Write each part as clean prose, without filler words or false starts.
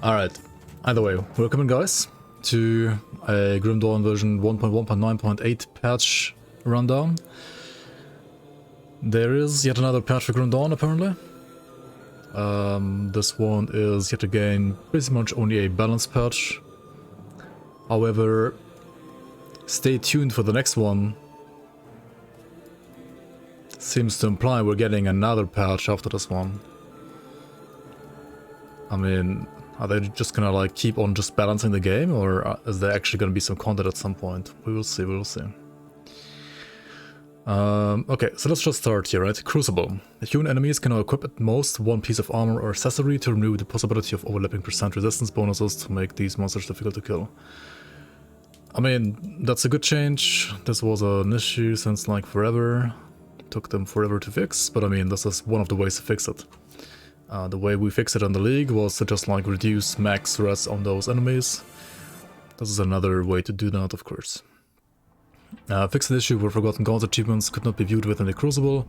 Alright, either way, welcome guys to a Grim Dawn version 1.1.9.8 patch rundown. There is yet another patch for Grim Dawn apparently. This one is yet again pretty much only a balance patch. However, stay tuned for the next one. Seems to imply we're getting another patch after this one. I mean, are they just gonna like keep on just balancing the game, or is there actually gonna be some content at some point? We will see, we will see. Okay, so let's just start here, right? Crucible. Human enemies can now equip at most one piece of armor or accessory to remove the possibility of overlapping % resistance bonuses to make these monsters difficult to kill. I mean, that's a good change. This was an issue since like forever. It took them forever to fix, but I mean, this is one of the ways to fix it. The way we fixed it in the league was to just like reduce max res on those enemies. This is another way to do that, of course. Fix the issue where forgotten gods achievements could not be viewed within the Crucible.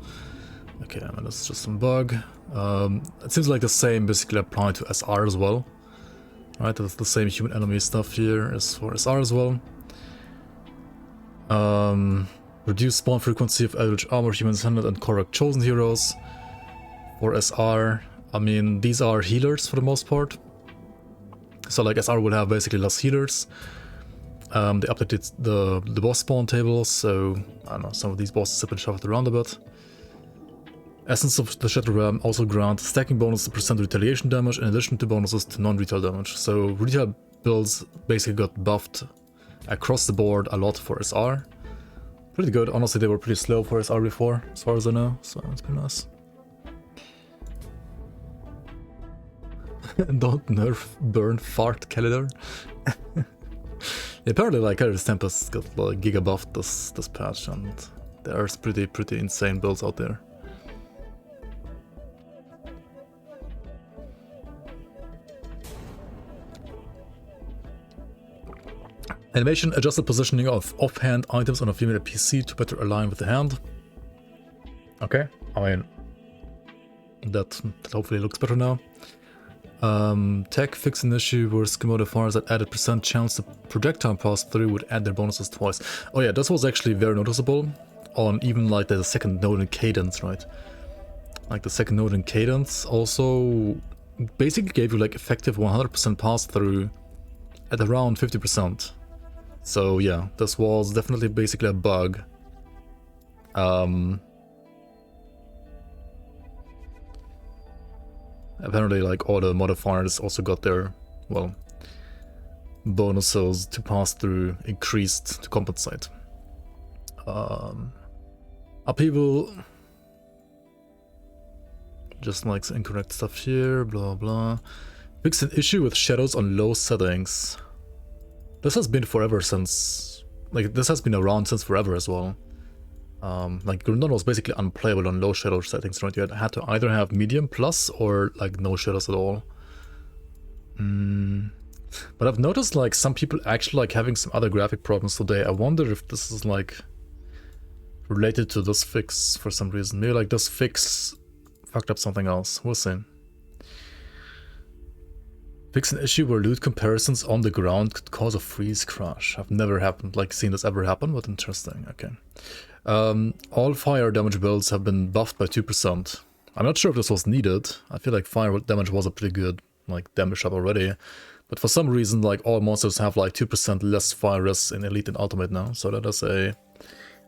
Okay, I mean, that's just some bug. It seems like the same basically applied to SR as well. Right, that's the same human enemy stuff here as for SR as well. Reduce spawn frequency of average armor, humans handled, and correct chosen heroes. For SR, I mean, these are healers for the most part. So like SR will have basically less healers. They updated the boss spawn tables, so I don't know, some of these bosses have been shuffled around a bit. Essence of the Shadow Realm also grant stacking bonus to % retaliation damage in addition to bonuses to non-retail damage. So retail builds basically got buffed across the board a lot for SR. Pretty good, honestly they were pretty slow for SR before, as far as I know, so it's pretty nice. Don't nerf burn fart Calidor. Apparently like Calidor's Tempest got like giga buffed this patch, and there's pretty insane builds out there. Animation adjusted positioning of offhand items on a female PC to better align with the hand. Okay, I mean that hopefully looks better now. Tech fix an issue where skill modifiers that added % chance to projectile pass through would add their bonuses twice. Oh yeah, this was actually very noticeable on even like the second node in cadence, right? Like the second node in cadence also basically gave you like effective 100% pass through at around 50%. So yeah, this was definitely basically a bug. Apparently like all the modifiers also got their, well, bonuses to pass through increased to compensate. Upheaval, just like incorrect stuff here, blah blah. Fix an issue with shadows on low settings. This has been forever since, like this has been around since forever as well. Like Grim Dawn was basically unplayable on low shadow settings, right? You had to either have medium plus or like no shadows at all. But I've noticed like some people actually like having some other graphic problems today. I wonder if this is like related to this fix for some reason. Maybe like this fix fucked up something else. We'll see. Fix an issue where loot comparisons on the ground could cause a freeze crash. I've never seen this ever happen, but interesting. Okay. All fire damage builds have been buffed by 2%. I'm not sure if this was needed. I feel like fire damage was a pretty good like damage up already. But for some reason, like all monsters have like 2% less fire res in Elite and Ultimate now. So that is a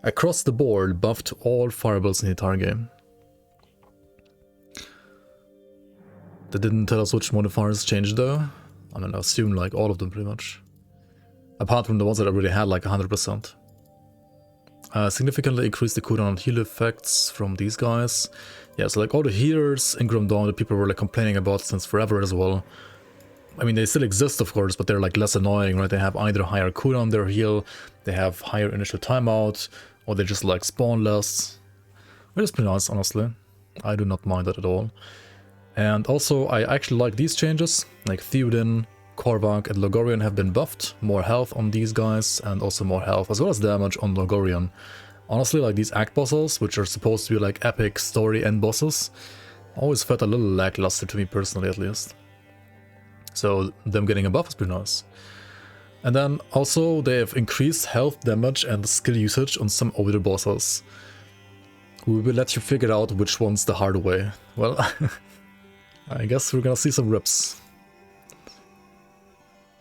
across the board buff to all fire builds in the entire game. They didn't tell us which modifiers changed though. I mean, I assume like all of them pretty much. Apart from the ones that already had like 100%. Significantly increased the cooldown on heal effects from these guys. Yeah, so like all the healers in Grim Dawn that people were like complaining about since forever as well. I mean, they still exist of course, but they're like less annoying, right? They have either higher cooldown on their heal, they have higher initial timeout, or they just like spawn less. Which is pretty nice, honestly. I do not mind that at all. And also, I actually like these changes, like Theoden, Korvac, and Logorian have been buffed. More health on these guys, and also more health, as well as damage on Logorian. Honestly, like these act bosses, which are supposed to be like epic story end bosses, always felt a little lackluster to me personally, at least. So them getting a buff is pretty nice. And then also they have increased health, damage and skill usage on some older bosses. We will let you figure out which one's the harder way. Well, I guess we're gonna see some rips.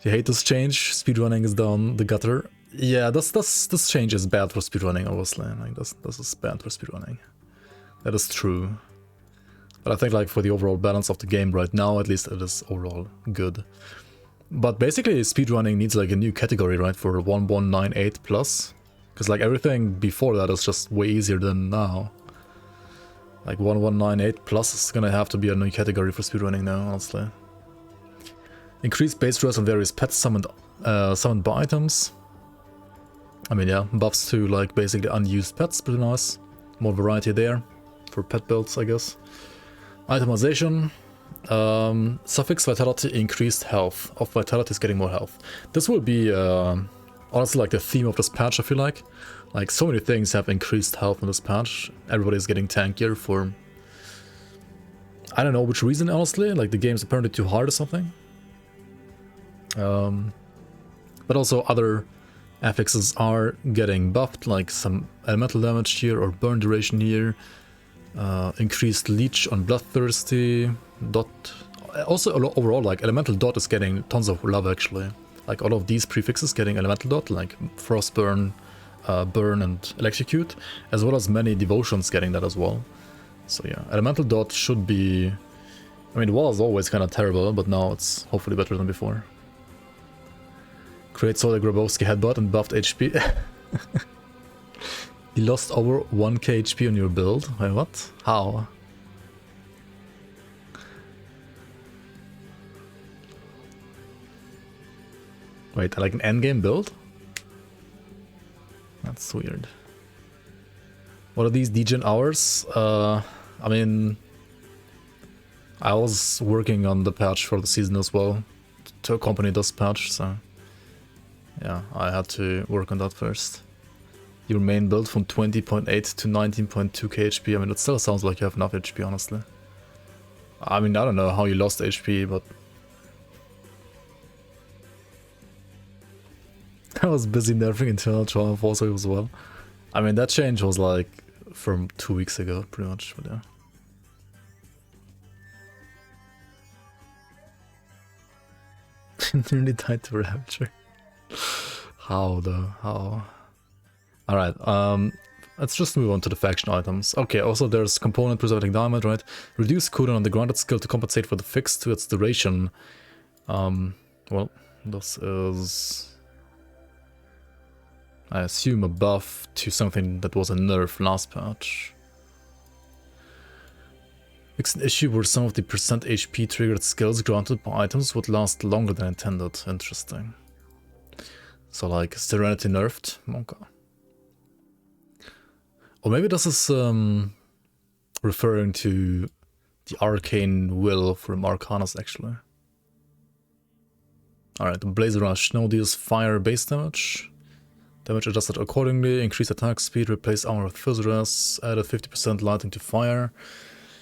You hate this change? Speedrunning is down the gutter. Yeah, this change is bad for speedrunning, obviously. Like this is bad for speedrunning. That is true. But I think like for the overall balance of the game right now, at least it is overall good. But basically speedrunning needs like a new category, right, for 1198 plus? Because like everything before that is just way easier than now. Like 1198 plus is gonna have to be a new category for speedrunning now, honestly. Increased base stress on various pets summoned by items. I mean, yeah, buffs to like basically unused pets, pretty nice. More variety there for pet builds, I guess. Itemization. Suffix vitality increased health. Of vitality is getting more health. This will be honestly like the theme of this patch, I feel like. Like so many things have increased health in this patch. Everybody's getting tankier for I don't know which reason, honestly. Like the game's apparently too hard or something. But also other affixes are getting buffed, like some elemental damage here or burn duration here. Increased leech on bloodthirsty. Dot. Also overall, like elemental dot is getting tons of love actually. Like all of these prefixes getting elemental dot, like frostburn, burn and electrocute, as well as many devotions getting that as well. So yeah, elemental dot should be. I mean, it was always kind of terrible, but now it's hopefully better than before. Create Soda Grabowski headbutt and buffed HP. You lost over 1k HP on your build? Wait, what? How? Wait, like an endgame build? That's weird. What are these degen hours? I mean, I was working on the patch for the season as well to accompany this patch, so yeah, I had to work on that first. Your main build from 20.8 to 19.2k HP. I mean, it still sounds like you have enough HP, honestly. I mean, I don't know how you lost HP, but I was busy nerfing internal triumph also as well. I mean, that change was like from 2 weeks ago, pretty much, but yeah. Nearly died to Rapture. How though? How? Alright, let's just move on to the faction items. Okay, also there's component preserving diamond, right? Reduce cooldown on the granted skill to compensate for the fix to its duration. Well, this is, I assume, a buff to something that was a nerf last patch. It's an issue where some of the percent HP triggered skills granted by items would last longer than intended. Interesting. So like Serenity nerfed? Okay. Or maybe this is referring to the arcane will from Arcanus actually. Alright, Blaze Rush now deals fire base damage. Damage adjusted accordingly, increase attack speed, replace armor with Fizz, added 50% lighting to fire.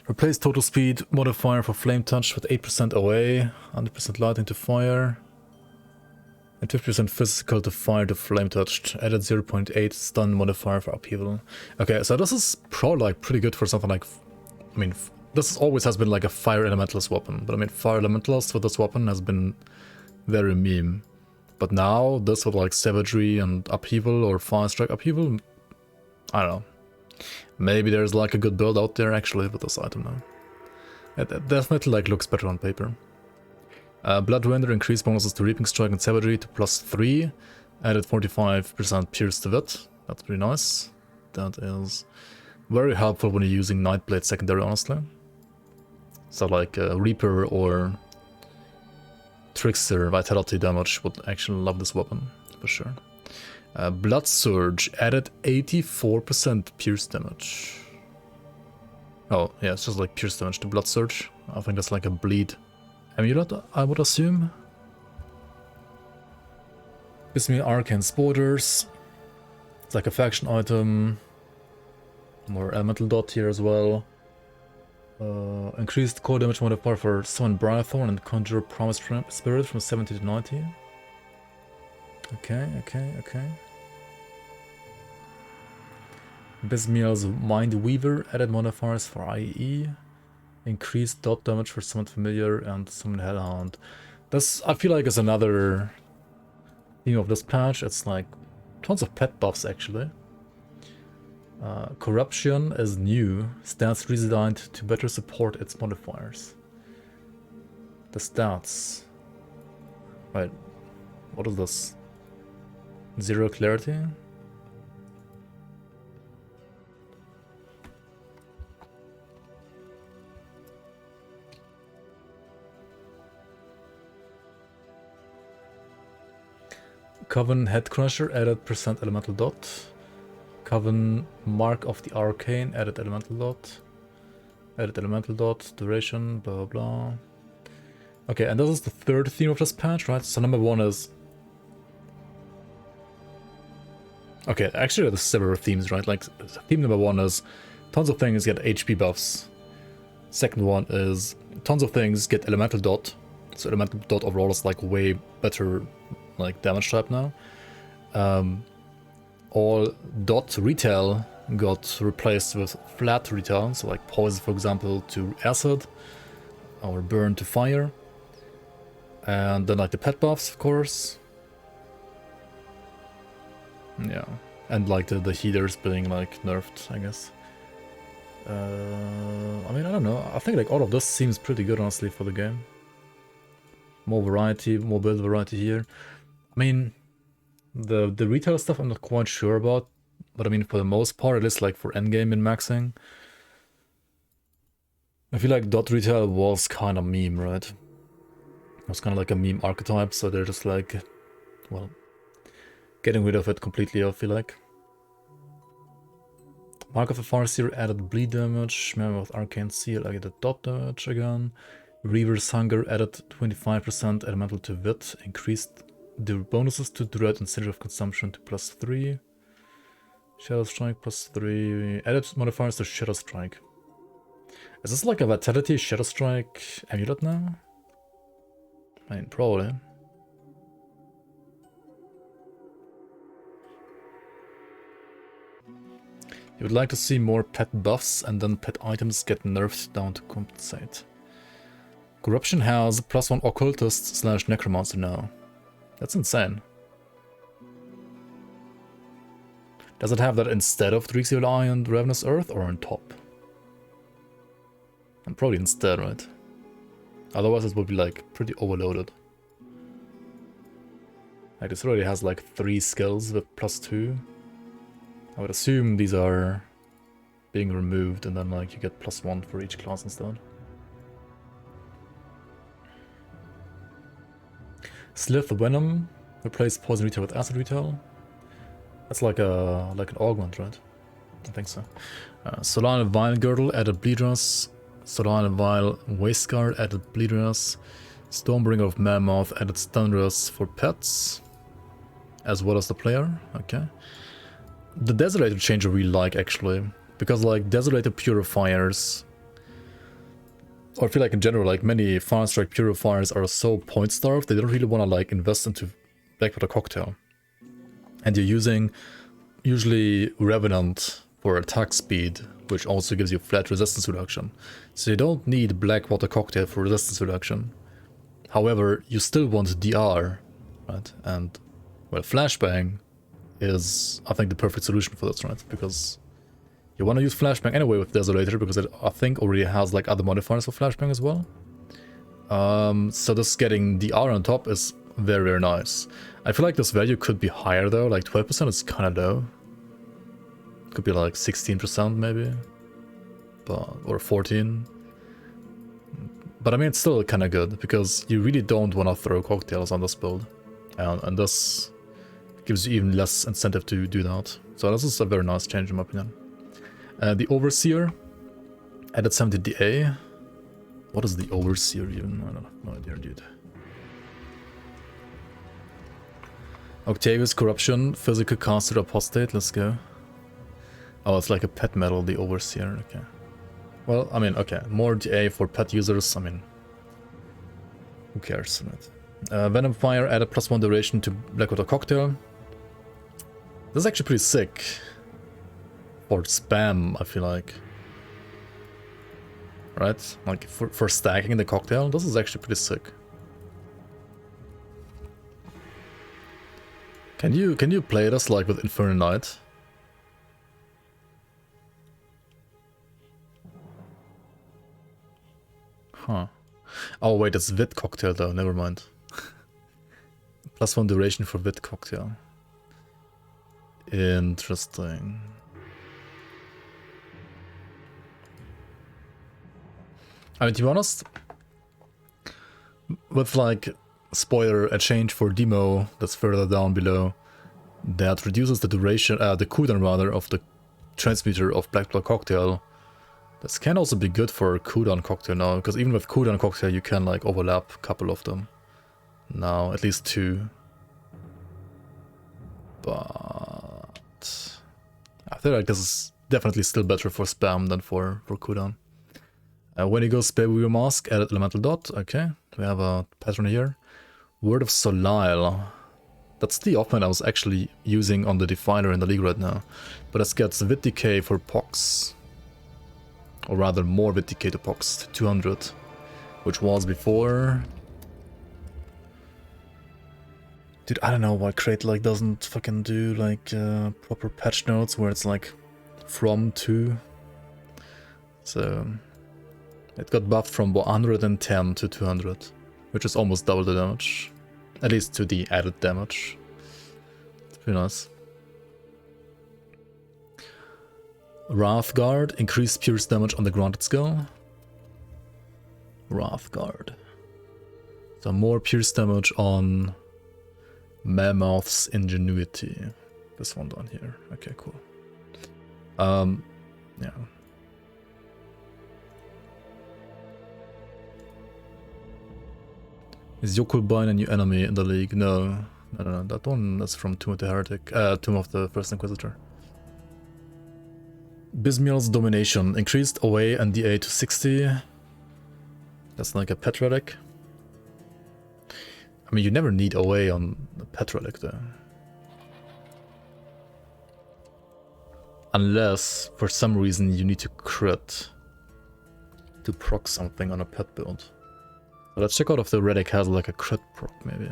Replace total speed modifier for flame touch with 8% away, 100% lighting to fire. And 50% physical to fire to flame touched. Added 0.8 stun modifier for upheaval. Okay, so this is probably like pretty good for something like, I mean, this always has been like a fire elementalist weapon, but I mean, fire elementalist with this weapon has been very meme. But now this with like savagery and upheaval or fire strike upheaval, I don't know. Maybe there's like a good build out there actually with this item now. It definitely like looks better on paper. Blood Render increased bonuses to Reaping Strike and Savagery to +3. Added 45% Pierce to Wit. That's pretty nice. That is very helpful when you're using Nightblade secondary, honestly. So like Reaper or Trickster Vitality damage would actually love this weapon, for sure. Blood Surge added 84% Pierce damage. Oh, yeah, it's just like Pierce damage to Blood Surge. I think that's like a bleed amulet, I would assume. Gives me Arcane Spoilers. It's like a faction item. More elemental dot here as well. Increased core damage modifier for Summon Briarthorn and Conjure Promised Spirit from 70 to 90. Okay. Bismiel's Mind Weaver, added modifiers for IE. Increased dot damage for Summon Familiar and Summon Hellhound. This, I feel like, is another theme of this patch. It's like tons of pet buffs actually. Corruption is new, stats redesigned to better support its modifiers. The stats. Right, what is this? Zero clarity? Coven Head Crusher added % elemental dot. Coven Mark of the Arcane added elemental dot. Added elemental dot, duration, blah blah. Okay, and this is the third theme of this patch, right? So number one is... Okay, actually there's several themes, right? Like, theme number one is tons of things get HP buffs. Second one is tons of things get elemental dot. So elemental dot overall is like way better like damage type now. All dot retail got replaced with flat retail, so like poison for example to acid or burn to fire. And then like the pet buffs of course. Yeah, and like the healers being like nerfed, I guess. I mean, I don't know, I think like all of this seems pretty good honestly for the game. More variety, more build variety here. I mean, the retail stuff I'm not quite sure about, but I mean for the most part, at least like for endgame and maxing, I feel like dot retail was kind of meme, right? It was kind of like a meme archetype, so they're just like, well, getting rid of it completely, I feel like. Mark of the Farseer added bleed damage, Mammoth Arcane Seal added dot damage again. Reaver's Hunger added 25% elemental to Wit, increased the bonuses to Dread and Synergy of Consumption to +3. Shadow Strike +3. Added modifiers to Shadow Strike. Is this like a Vitality Shadow Strike amulet now? I mean, probably. You would like to see more pet buffs and then pet items get nerfed down to compensate. Corruption has +1 occultist / necromancer now. That's insane. Does it have that instead of Dreek's Evil Eye and Ravenous Earth or on top? And probably instead, right? Otherwise it would be like pretty overloaded. Like this already has like 3 skills with +2. I would assume these are being removed and then like you get +1 for each class instead. Slith Venom replaced Poison Retail with Acid Retail. That's like an augment, right? I think so. Solar and Vile Girdle added Bleedrus. Solar and Vile Waistguard added Bleedrus. Stormbringer of Mammoth added Stunrus for pets, as well as the player. Okay. The Desolator change I really like actually, because like Desolator Purifiers, or I feel like in general, like many Fire Strike Purifiers are so point starved, they don't really want to like invest into Blackwater Cocktail. And you're using usually Revenant for attack speed, which also gives you flat resistance reduction. So you don't need Blackwater Cocktail for resistance reduction. However, you still want DR, right? And well, Flashbang is, I think, the perfect solution for this, right? Because you want to use Flashbang anyway with Desolator, because it, I think, already has like other modifiers for Flashbang as well. So this getting DR on top is very, very nice. I feel like this value could be higher though, like 12% is kind of low. Could be like 16% maybe, but or 14. But I mean, it's still kind of good, because you really don't want to throw cocktails on this build. And this gives you even less incentive to do that. So this is a very nice change in my opinion. The Overseer added 70 DA. What is the Overseer even? I don't have no idea, dude. Octavius Corruption, Physical Caster Apostate, let's go. Oh, it's like a pet metal, the Overseer, okay. Well, I mean, okay, more DA for pet users, I mean, who cares, right? Venom Fire added +1 duration to Blackwater Cocktail. This is actually pretty sick. For spam, I feel like. Right? Like, for stacking the cocktail, this is actually pretty sick. Can you play this, like, with Inferno Knight? Huh. Oh wait, it's Wit Cocktail though, never mind. +1 duration for Wit Cocktail. Interesting. I mean, to be honest, with like, spoiler, a change for demo that's further down below, that reduces the duration, the cooldown rather, of the transmuter of Black Blood Cocktail. This can also be good for cooldown cocktail now, because even with cooldown cocktail you can like overlap a couple of them. Now, at least 2. But I feel like this is definitely still better for spam than for cooldown. When you go spare with your mask, added elemental dot. Okay, we have a pattern here. Word of Solile. That's the offhand I was actually using on the Definer in the league right now. But this gets Vit Decay for Pox. Or rather, more Vit Decay to Pox, to 200. Which was before... Dude, I don't know why Crate like doesn't fucking do like proper patch notes where it's like from to. So it got buffed from 110 to 200, which is almost double the damage. At least to the added damage. It's pretty nice. Wrathguard, increased pierce damage on the granted skill. Wrathguard. So more pierce damage on Mammoth's Ingenuity. This one down here. Okay, cool. Yeah. Is Yokulbine a new enemy in the league? No. No, that one is from Tomb of the Heretic. Tomb of the First Inquisitor. Bismiel's Domination. Increased away and DA to 60. That's like a pet relic. I mean, you never need away on a pet relic though. Unless, for some reason, you need to crit to proc something on a pet build. So let's check out if the relic has like a crit proc, maybe.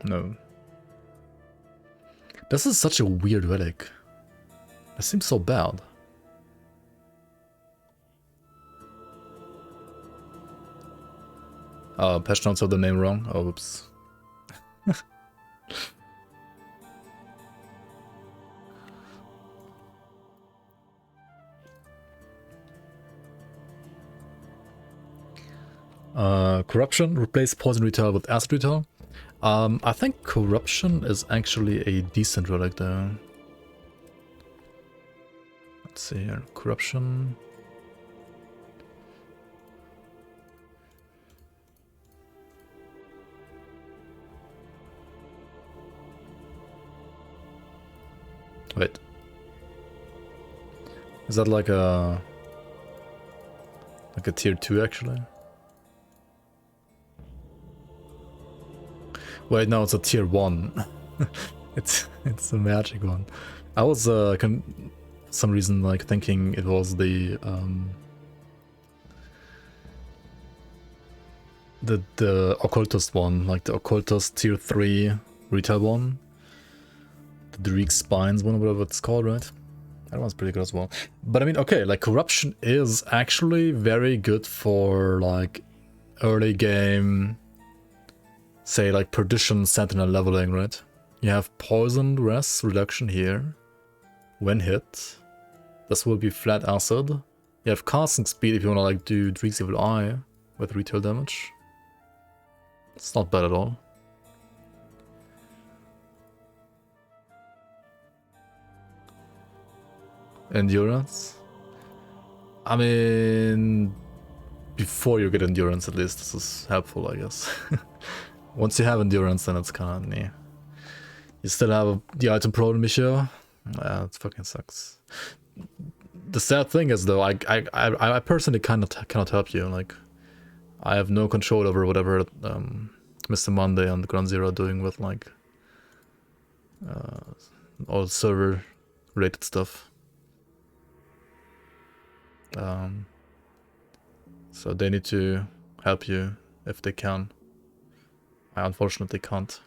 No. This is such a weird relic. It seems so bad. Patch notes have the name wrong. Oh, oops. Corruption. Replace Poison Retail with Acid Retail. I think Corruption is actually a decent relic though. Let's see here. Corruption. Wait. Is that like a tier 2 actually? Wait, no, it's a tier 1. it's a magic one. I was some reason like thinking it was the occultist one, like the occultist tier 3 retail one. The Reek Spines one, or whatever it's called, right? That one's pretty good as well. But I mean, okay, like Corruption is actually very good for like early game, say like Perdition Sentinel leveling, right? You have Poison Res reduction here when hit. This will be flat acid. You have casting speed if you wanna like do Dreek's Evil Eye with retail damage. It's not bad at all. Endurance? I mean, before you get endurance at least, this is helpful, I guess. Once you have endurance, then it's kinda, nah. You still have the item problem issue. Yeah, it fucking sucks. The sad thing is though, I personally cannot help you. Like, I have no control over whatever Mr. Monday and Ground Zero are doing with like all server related stuff. So they need to help you if they can. I unfortunately can't.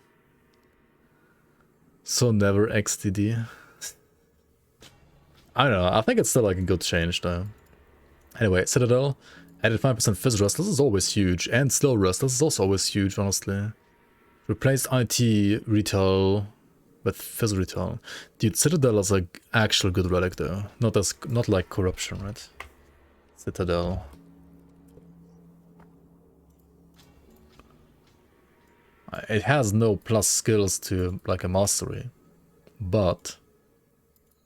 So never XTD. I don't know, I think it's still like a good change though. Anyway, Citadel added 5% Fizz Rust, this is always huge, and Slow Rust, this is also always huge, honestly. Replaced IT Retail with Fizz Retail. Dude, Citadel is like actual good relic though, not like Corruption, right? Citadel. It has no plus skills to like a mastery, but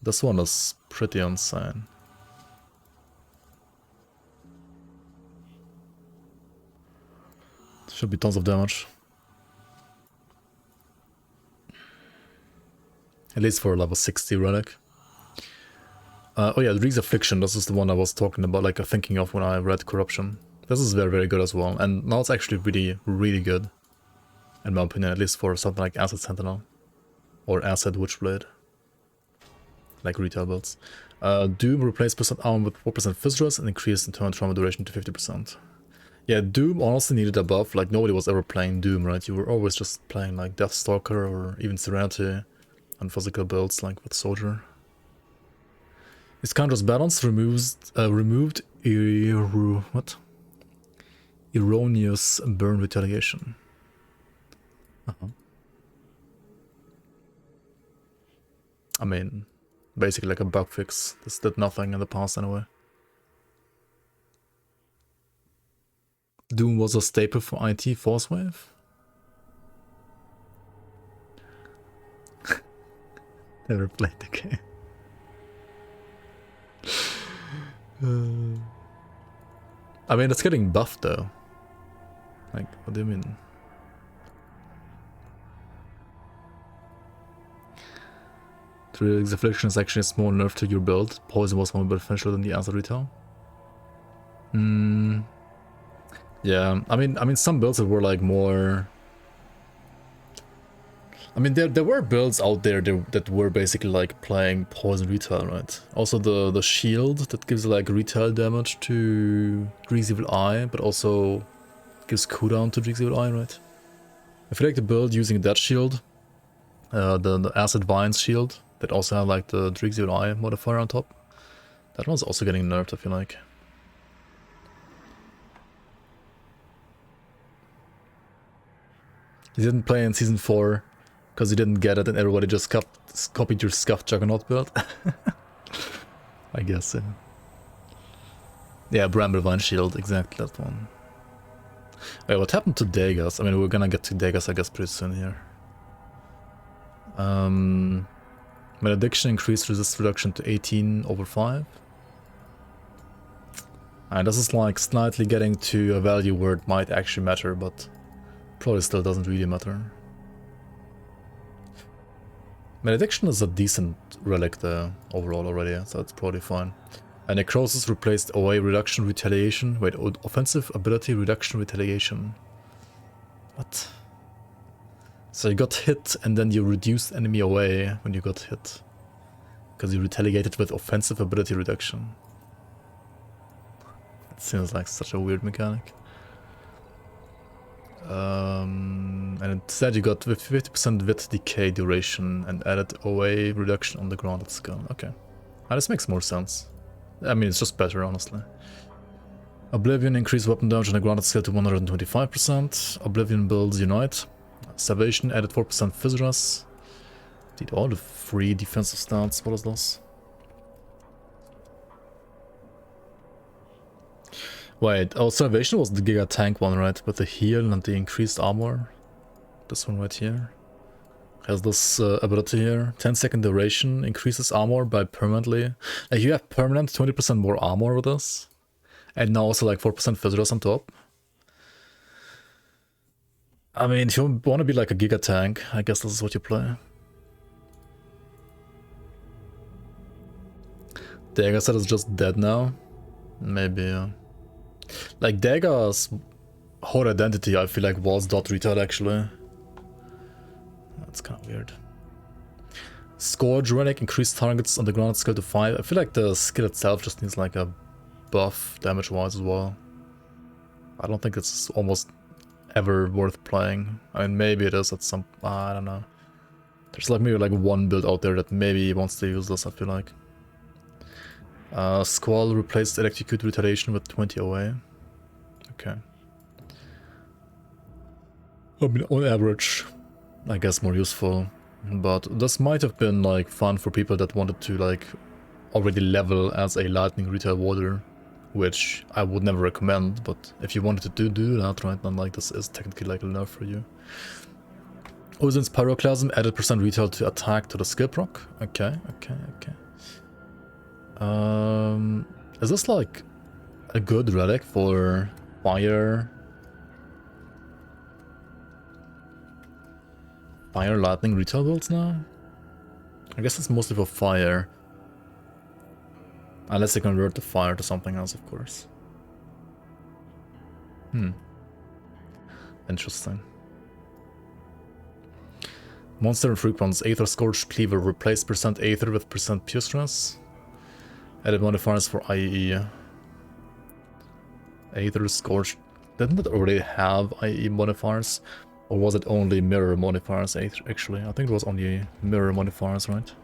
this one is pretty insane. Should be tons of damage. At least for a level 60 relic. Oh yeah, Reek's Affliction, this is the one I was talking about, like thinking of when I read Corruption. This is very, very good as well, and now it's actually really, really good. In my opinion, at least for something like Acid Sentinel. Or Acid Witchblade. Like retail builds. Doom replaced percent armor with 4% Fizz Rust and increased internal trauma duration to 50%. Yeah, Doom honestly needed a buff, like nobody was ever playing Doom, right? You were always just playing like Deathstalker or even Serenity on physical builds like with Soldier. His counter's balance removed Erroneous Burn Retaliation. I mean, basically like a bug fix. This did nothing in the past anyway. Doom was a staple for IT Force Wave. Never played the game. I mean, it's getting buffed though. Like, what do you mean? Reek's Affliction is actually a small nerf to your build. Poison was more beneficial than the Acid Retail. Yeah, I mean, some builds that were like more. I mean, there were builds out there that were basically like playing Poison Retail, right? Also the shield that gives like retail damage to Reek's Evil Eye, but also gives cooldown to Reek's Evil Eye, right? If you like the build using that shield, the Acid Vines shield, that also have like the Reek's Evil Eye modifier on top. That one's also getting nerfed, I feel like. You didn't play in Season 4 because you didn't get it and everybody just copied your Scuffed Juggernaut build. I guess, yeah. Yeah, Bramblevine Shield, exactly that one. Wait, what happened to Degas? I mean, we're gonna get to Degas, I guess, pretty soon here. Malediction increased resist reduction to 18/5. And this is like slightly getting to a value where it might actually matter, but probably still doesn't really matter. Malediction is a decent relic there overall already, so it's probably fine. And Necrosis replaced away reduction retaliation. Wait, offensive ability reduction retaliation. What? So you got hit and then you reduced enemy away when you got hit. Because you retaliated with offensive ability reduction. It seems like such a weird mechanic. And instead you got 50% wit decay duration and added away reduction on the grounded skill. Okay. This makes more sense. I mean, it's just better, honestly. Oblivion increased weapon damage on the grounded skill to 125%. Oblivion builds unite. Salvation added 4% Fizz Rust. Did all the free defensive stats. What is this? Wait, oh, Salvation was the Giga Tank one, right? With the heal and the increased armor. This one right here. Has this ability here. 10-second duration, increases armor by permanently. Like you have permanent 20% more armor with this. And now also like 4% Fizz Rust on top. I mean, if you want to be like a Giga Tank, I guess this is what you play. Dagger set is just dead now. Maybe, like Dagger's whole identity, I feel like, was dot retail actually. That's kind of weird. Scourge relic, increased targets on the ground skill to 5. I feel like the skill itself just needs like a buff damage wise as well. I don't think it's almost ever worth playing. I mean, maybe it is at some, I don't know. There's like maybe like one build out there that maybe wants to use this, I feel like. Squall replaced Electrocute Retaliation with 20 OA. Okay. I mean, on average, I guess more useful. But this might have been like fun for people that wanted to like already level as a lightning retail warder, which I would never recommend, but if you wanted to do that, right, then like this is technically like a nerf for you. Ozin's Pyroclasm added percent retail to attack to the skill proc. Okay. Is this like a good relic for fire lightning retail builds now? I guess it's mostly for fire. Unless they convert the fire to something else, of course. Interesting. Monster and freak ones. Aether Scorched Cleaver. Replace percent Aether with percent Pure Stress. Added modifiers for IE. Aether Scorched. Didn't it already have IE modifiers? Or was it only mirror modifiers, actually? I think it was only mirror modifiers, right?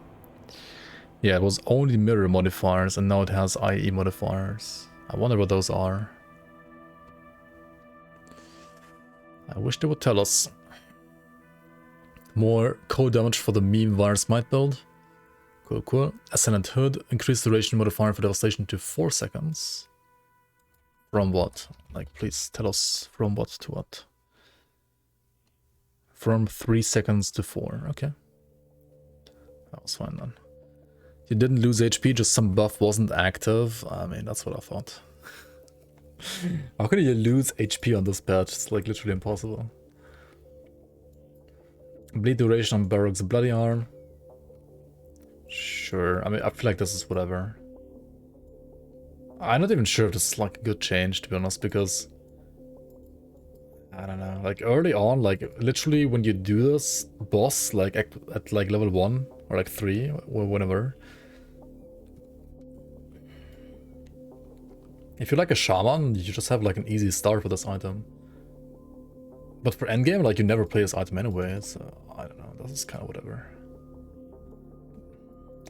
Yeah, it was only mirror modifiers, and now it has IE modifiers. I wonder what those are. I wish they would tell us. More cold damage for the meme virus might build. Cool. Ascendant Hood. Increased duration modifier for devastation to 4 seconds. From what? Like, please tell us from what to what. From 3 seconds to 4. Okay. That was fine then. You didn't lose HP, just some buff wasn't active. I mean, that's what I thought. How can you lose HP on this patch? It's like literally impossible. Bleed duration on Barrock's Bloody Arm. Sure. I mean, I feel like this is whatever. I'm not even sure if this is like a good change, to be honest, because I don't know, like early on, like literally when you do this boss, like at like level 1 or like 3 or whenever, if you're like a shaman, you just have like an easy start with this item. But for endgame, like you never play this item anyway, so I don't know, this is kind of whatever.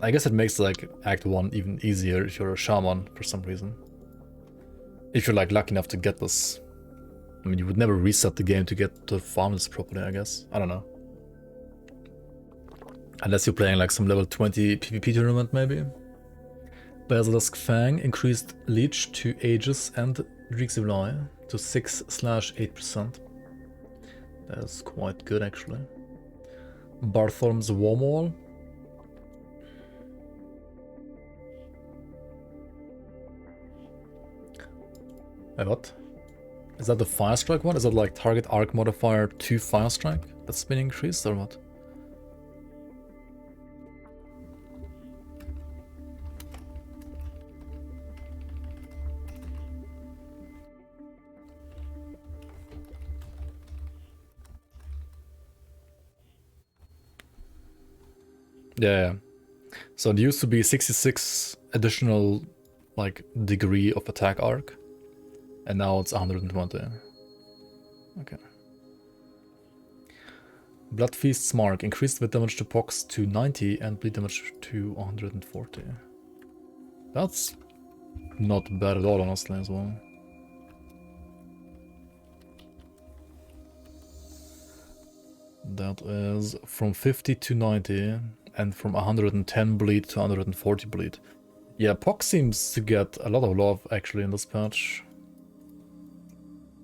I guess it makes like Act 1 even easier if you're a shaman for some reason. If you're like lucky enough to get this. I mean, you would never reset the game to get to farm this properly, I guess. I don't know. Unless you're playing like some level 20 PvP tournament, maybe. Basilisk Fang increased Leech to Aegis and Drixivlai to 6/8%. That's quite good, actually. Barthorm's Wormwall. Wait, what? Is that the Fire Strike one? Is that like target arc modifier to Fire Strike that's been increased or what? Yeah. So it used to be 66 additional like degree of attack arc. And now it's 120. Okay. Blood Feast's Mark. Increased the damage to Pox to 90 and bleed damage to 140. That's not bad at all, honestly, as well. That is from 50 to 90 and from 110 bleed to 140 bleed. Yeah, Pox seems to get a lot of love actually in this patch.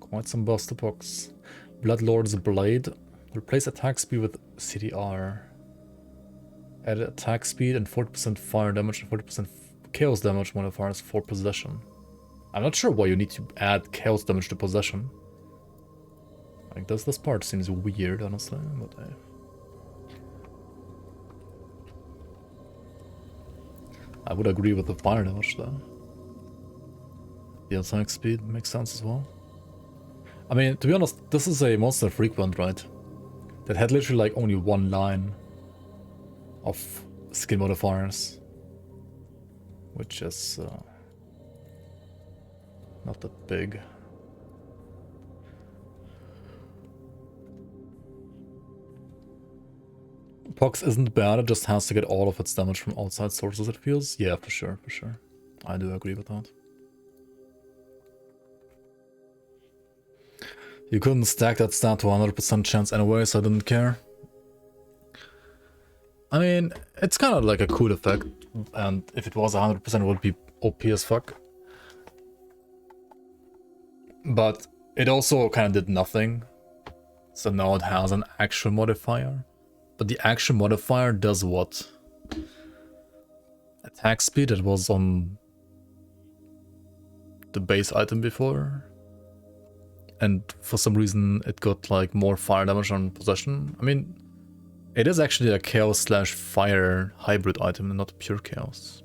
Quite some buffs to Pox. Bloodlord's Blade. Replace attack speed with CDR. Add attack speed and 40% fire damage and 40% chaos damage modifiers for possession. I'm not sure why you need to add chaos damage to possession. Like this part seems weird, honestly, but I would agree with the fire damage though. The attack speed makes sense as well. I mean, to be honest, this is a monster frequent, right? That had literally like only one line of skill modifiers, which is not that big. Pox isn't bad, it just has to get all of its damage from outside sources, it feels. Yeah, for sure, for sure. I do agree with that. You couldn't stack that stat to 100% chance anyway, so I didn't care. I mean, it's kind of like a cool effect, and if it was 100% it would be OP as fuck. But it also kind of did nothing, so now it has an actual modifier. But the actual modifier does what? Attack speed, it was on the base item before. And for some reason it got like more fire damage on possession. I mean, it is actually a chaos slash fire hybrid item and not pure chaos.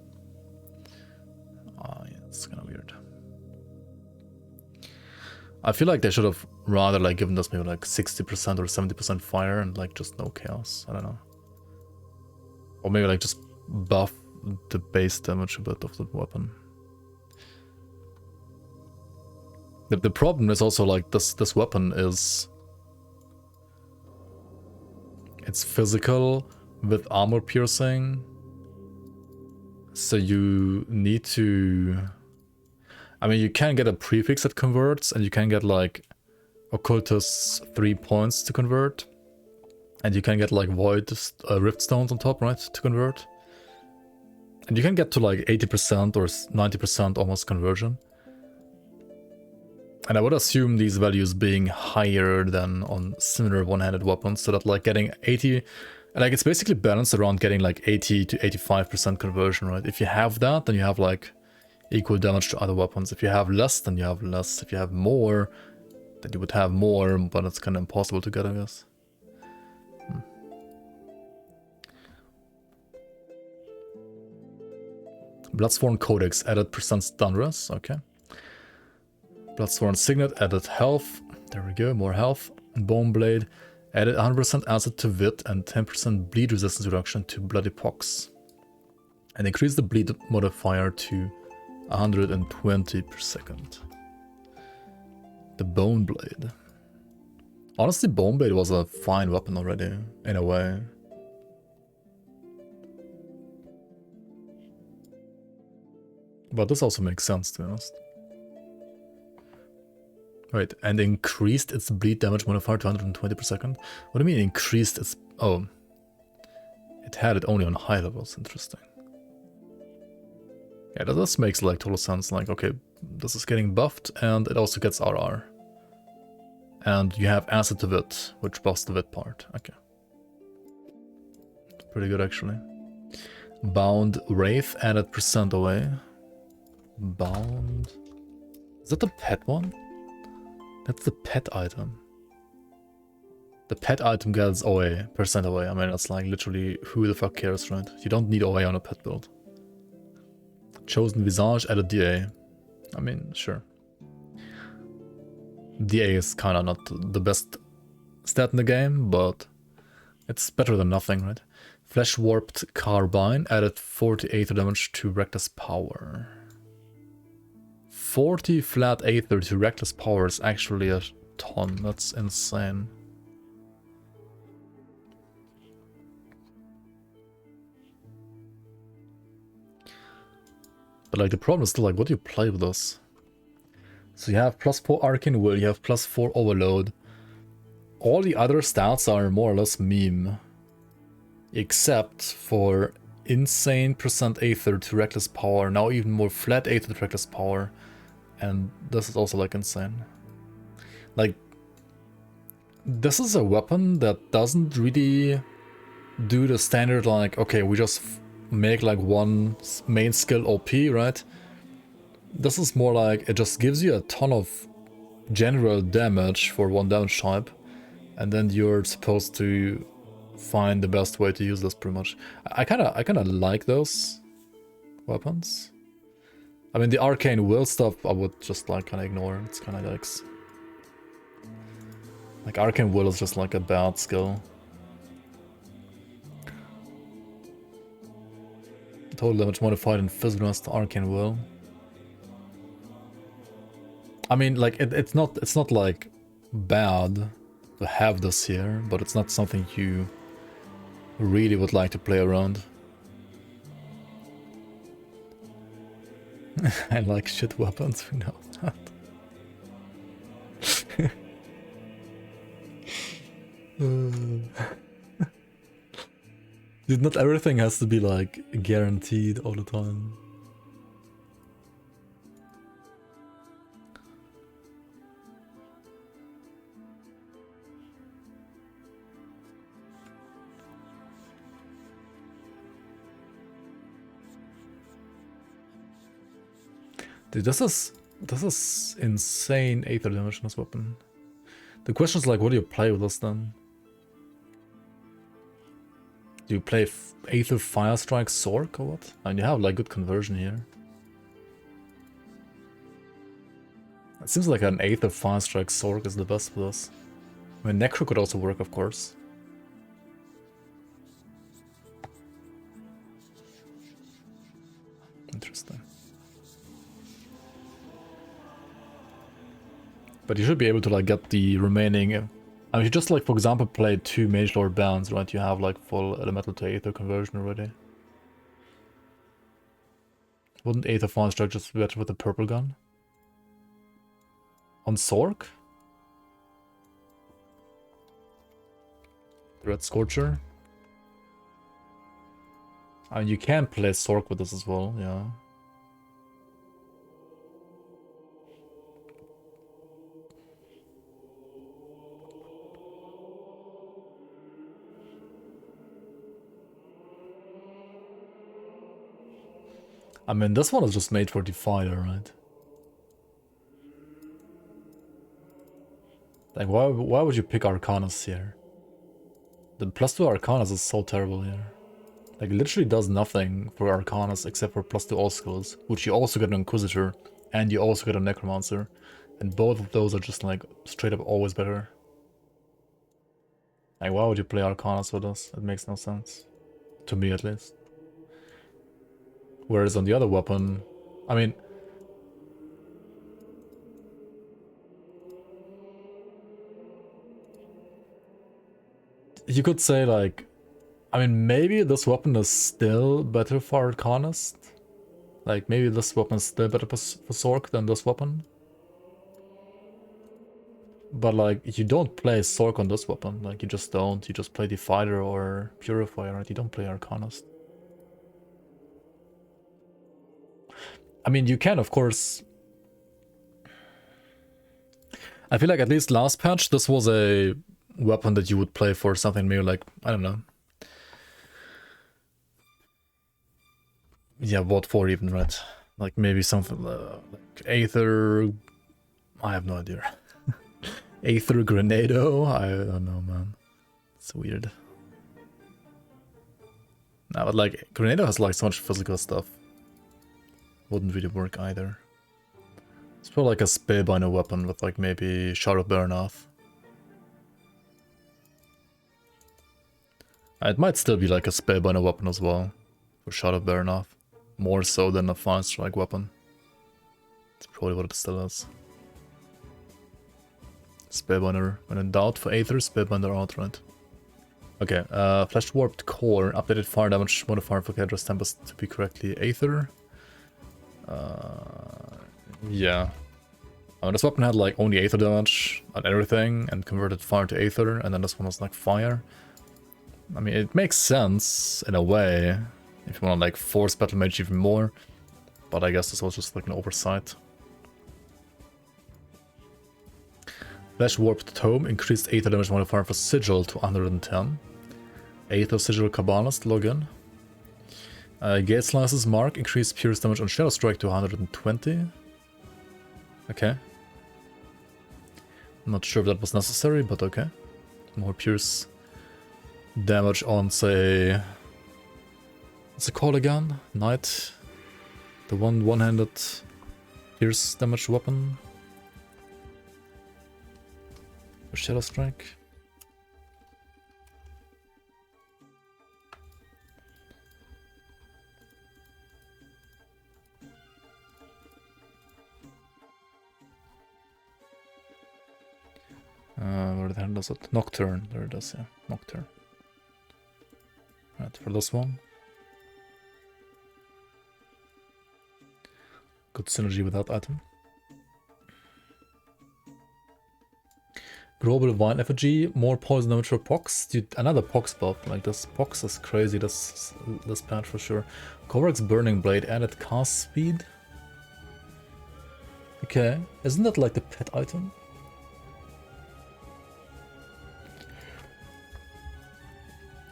Yeah, it's kind of weird. I feel like they should have rather like given us maybe like 60% or 70% fire and like just no chaos. I don't know. Or maybe like just buff the base damage a bit of the weapon. The problem is also like this weapon is, it's physical with armor piercing, so you need to, I mean, you can get a prefix that converts, and you can get like occultist 3 points to convert, and you can get like void rift stones on top, right, to convert, and you can get to like 80% or 90% almost conversion. And I would assume these values being higher than on similar one-handed weapons, so that like getting 80, like it's basically balanced around getting like 80 to 85% conversion, right? If you have that, then you have like equal damage to other weapons. If you have less, then you have less. If you have more, then you would have more, but it's kind of impossible to get, I guess. Bloodsworn Codex added percent stun res, okay. Bloodsworn Signet added health, there we go, more health. Bone Blade added 100% acid to Wit and 10% bleed resistance reduction to Bloody Pox. And increased the bleed modifier to 120 per second. The Bone Blade. Honestly, Bone Blade was a fine weapon already, in a way. But this also makes sense, to be honest. Right, and increased its bleed damage modifier to 120 per second. What do you mean increased its... Oh. It had it only on high levels, interesting. Yeah, that makes like total sense, like, okay, this is getting buffed, and it also gets RR. And you have acid to Wit, which buffs the Wit part, okay. Pretty good, actually. Bound Wraith added percent away. Bound... Is that the pet one? That's the pet item. The pet item gets OA, percent away. I mean, that's like literally, who the fuck cares, right? You don't need OA on a pet build. Chosen Visage added DA. I mean, sure. DA is kind of not the best stat in the game, but it's better than nothing, right? Flesh Warped Carbine added 48 damage to Reckless Power. 40 flat Aether to Reckless Power is actually a ton. That's insane. But like the problem is still like, what do you play with this? So you have +4 Arcane Will, you have +4 Overload. All the other stats are more or less meme. Except for insane percent Aether to Reckless Power, now even more flat Aether to Reckless Power. And this is also like insane. Like, this is a weapon that doesn't really do the standard like, okay, we just make like one main skill OP, right? This is more like, it just gives you a ton of general damage for one damage type, and then you're supposed to find the best way to use this pretty much. I kinda like those. weapons. I mean, the arcane will stuff I would just like kind of ignore. It's kind of yikes. Like arcane will is just like a bad skill. Total damage modified in Fizzrust, arcane will. I mean, like it's not like bad to have this here, but it's not something you really would like to play around. I like shit weapons, we know that. Dude, not everything has to be like guaranteed all the time. Dude, this is insane Aether damage in this weapon. The question is like, what do you play with this then? Do you play Aether Fire Strike Sork or what? And you have like good conversion here. It seems like an Aether Fire Strike Sork is the best for this. I mean, Necro could also work, of course. Interesting. But you should be able to like get the remaining. I mean, you just like, for example, play 2 Mage Lord bands, right? You have like full elemental to Aether conversion already. Wouldn't Aether Fire Strike just be better with the purple gun? On Sork? The Red Scorcher? I mean, you can play Sork with this as well, yeah. I mean, this one is just made for Defiler, right? Like, why would you pick Arcanus here? The +2 Arcanus is so terrible here. Like, literally does nothing for Arcanus except for +2 all skills, which you also get an Inquisitor, and you also get a Necromancer. And both of those are just, like, straight up always better. Like, why would you play Arcanus with this? It makes no sense. To me, at least. Whereas on the other weapon, I mean... You could say, like... I mean, maybe this weapon is still better for Arcanist. Like, maybe this weapon is still better for Sork than this weapon. But, like, you don't play Sork on this weapon. Like, you just don't. You just play Defiler or Purifier, right? You don't play Arcanist. I mean, you can, of course... I feel like at least last patch, this was a weapon that you would play for something maybe like, I don't know. Yeah, what for even, right? Like maybe something like Aether... I have no idea. Aether Grenado? I don't know, man. It's weird. Nah, but like, Grenado has like so much physical stuff. Wouldn't really work either. It's probably like a Spellbinder weapon with like maybe Shard of Burnoth. It might still be like a Spellbinder weapon as well. For Shard of Burnoth. More so than a Fire Strike weapon. It's probably what it still is. Spellbinder. When in doubt for Aether, Spellbinder outright. Okay, Flesh Warped Core. Updated fire damage modifier for Kedra's Tempest to be correctly Aether. Yeah. This weapon had like only Aether damage on everything and converted fire to Aether, and then this one was like fire. I mean, it makes sense in a way if you want to like force Battle Mage even more, but I guess this was just like an oversight. Flesh Warped Tome increased Aether damage modifier for Sigil to 110. Aether Sigil Kabbalist login. Gate Slice's Mark increased Pierce damage on Shadow Strike to 120. Okay. I'm not sure if that was necessary, but okay. More Pierce damage on, say... What's it called again? Night The one-handed pierce damage weapon. A Shadow Strike. Where the hell does it? Nocturne. There it is, yeah. Nocturne. Right, for this one. Good synergy with that item. Global Vine Effigy, more poison damage for Pox. Dude, another Pox buff. Like, this Pox is crazy, this patch for sure. Korak's Burning Blade, added cast speed. Okay, isn't that like the pet item?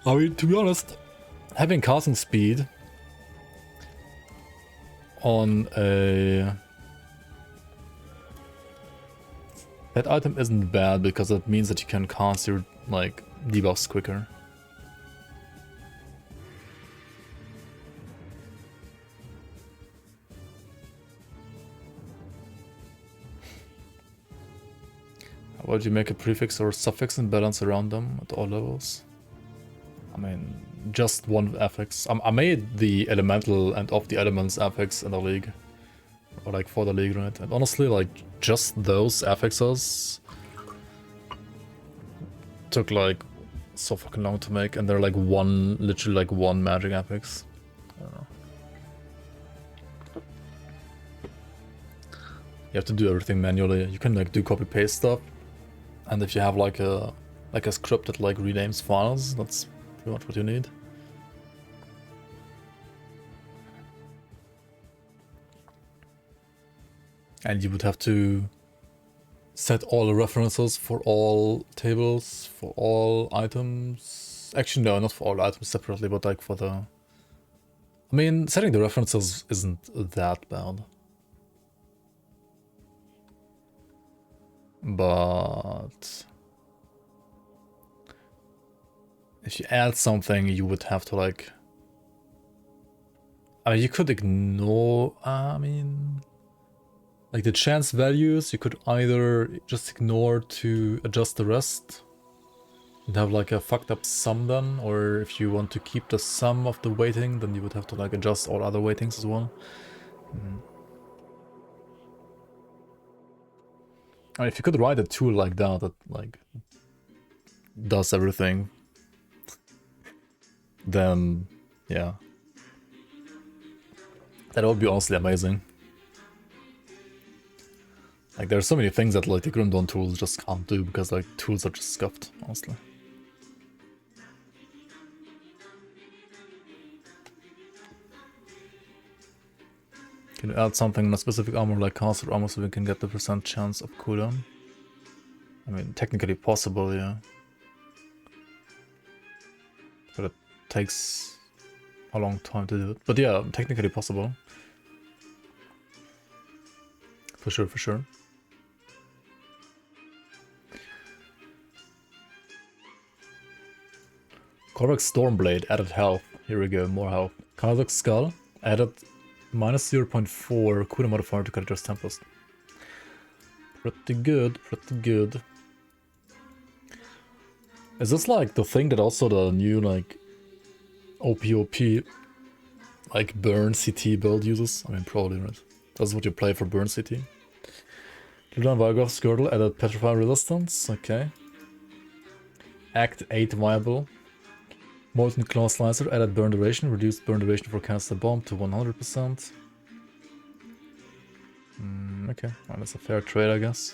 I mean, to be honest, having casting speed on a that item isn't bad because it means that you can cast your like debuffs quicker. How would you make a prefix or suffix and balance around them at all levels? I mean, just one affix. I made the elemental and of the elements affix in the league. Or like for the league, right? And honestly, like, just those affixes took like so fucking long to make, and they're like literally like one magic affix. I don't know. You have to do everything manually. You can like do copy paste stuff, and if you have like a script that like renames files, that's pretty much what you need. And you would have to set all the references for all tables, for all items. Actually, no, not for all items separately, but like for the... I mean, setting the references isn't that bad. But... if you add something, you would have to like... I mean, you could ignore... I mean... like the chance values, you could either just ignore to adjust the rest and have like a fucked up sum then, or if you want to keep the sum of the weighting, then you would have to like adjust all other weightings as well. I mean, if you could write a tool like that like does everything, then yeah, that would be honestly amazing. Like, there's so many things that like the Grim Dawn tools just can't do because like tools are just scuffed, honestly. Can you add something in a specific armor like caster armor so we can get the % chance of cooldown? I mean, technically possible, yeah. But it takes a long time to do it. But yeah, technically possible. For sure, for sure. Korvax Stormblade added health. Here we go, more health. Kazakh Skull added minus 0.4 cooldown modifier to Creditor's Tempest. Pretty good, pretty good. Is this like the thing that also the new like OP like burn CT build uses? I mean, probably, right? That's what you play for burn CT. Gildan Vargov's Girdle added Petrify Resistance, okay. Act 8 viable. Molten Claw Slicer added burn duration, reduced burn duration for caster bomb to 100%. Okay, well, that's a fair trade, I guess.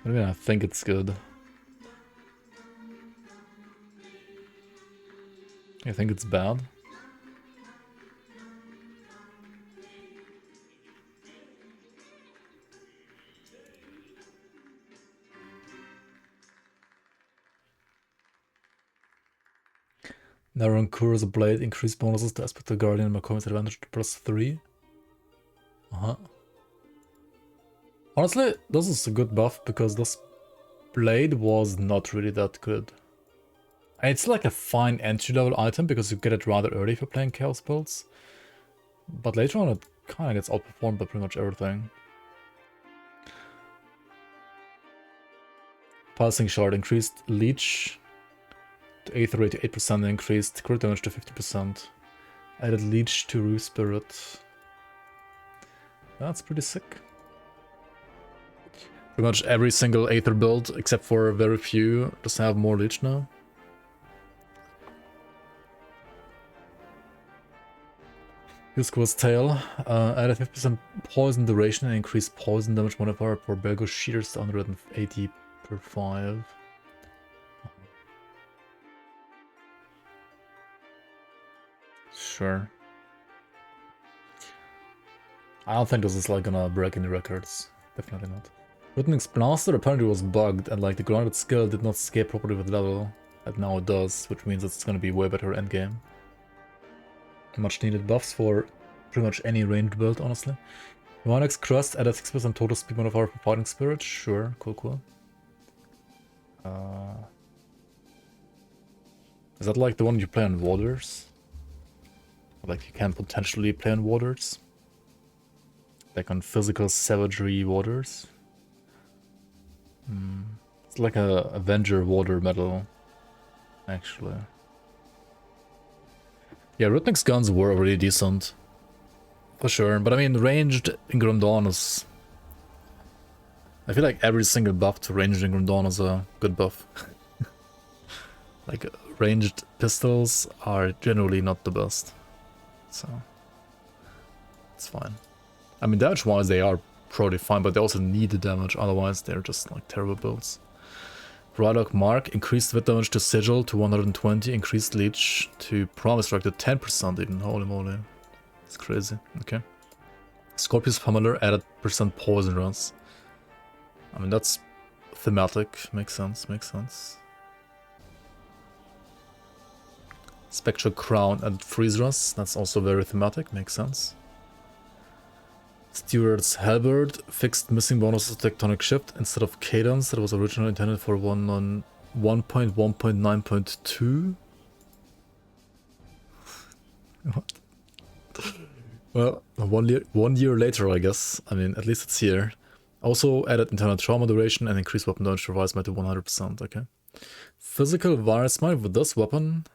I mean, I think it's good. I think it's bad. Naran Kur's Blade increased bonuses to Aspect of Guardian and McCoy's advantage to +3. Honestly, this is a good buff because this blade was not really that good. And it's like a fine entry-level item because you get it rather early if you're playing Chaos builds. But later on it kind of gets outperformed by pretty much everything. Pulsing Shard increased Leech to Aether rate to 8%, increased crit damage to 50%. Added Leech to Rue Spirit. That's pretty sick. Pretty much every single Aether build, except for very few, just have more Leech now. Husqua's Tail added 50% poison duration and increased poison damage modifier for Belgo Shears to 180 per 5. Sure. I don't think this is like gonna break any records. Definitely not. Rhythmic's Blaster apparently was bugged and like the grounded skill did not scale properly with level. And now it does, which means it's gonna be way better endgame. Much needed buffs for pretty much any ranged build, honestly. Onyx Crust added 6% total speed modifier for Fighting Spirit. Sure, cool. Is that like the one you play on waters? Like you can potentially play on waters? Like on physical savagery waters? It's like a Avenger water medal, actually. Yeah, Rhythmic's guns were really decent. For sure, but I mean, ranged Ingram Dawn is... I feel like every single buff to ranged Ingram Dawn is a good buff. Like, ranged pistols are generally not the best. So, it's fine. I mean, damage-wise they are probably fine, but they also need the damage, otherwise they're just like terrible builds. Relic Mark increased with damage to Sigil to 120, increased Leech to Promise Strike to 10% even, holy moly. It's crazy, okay. Scorpius Pummeler added % poison runs. I mean, that's thematic, makes sense. Spectral Crown added freeze runs, that's also very thematic, makes sense. Steward's Halberd fixed missing bonuses to Tectonic Shift instead of Cadence that was originally intended for 1.1.9.2. What? Well, 1 year later, I guess. I mean, at least it's here. Also added internal trauma duration and increased weapon damage to rise by to 100%, okay. Physical virus might with this weapon.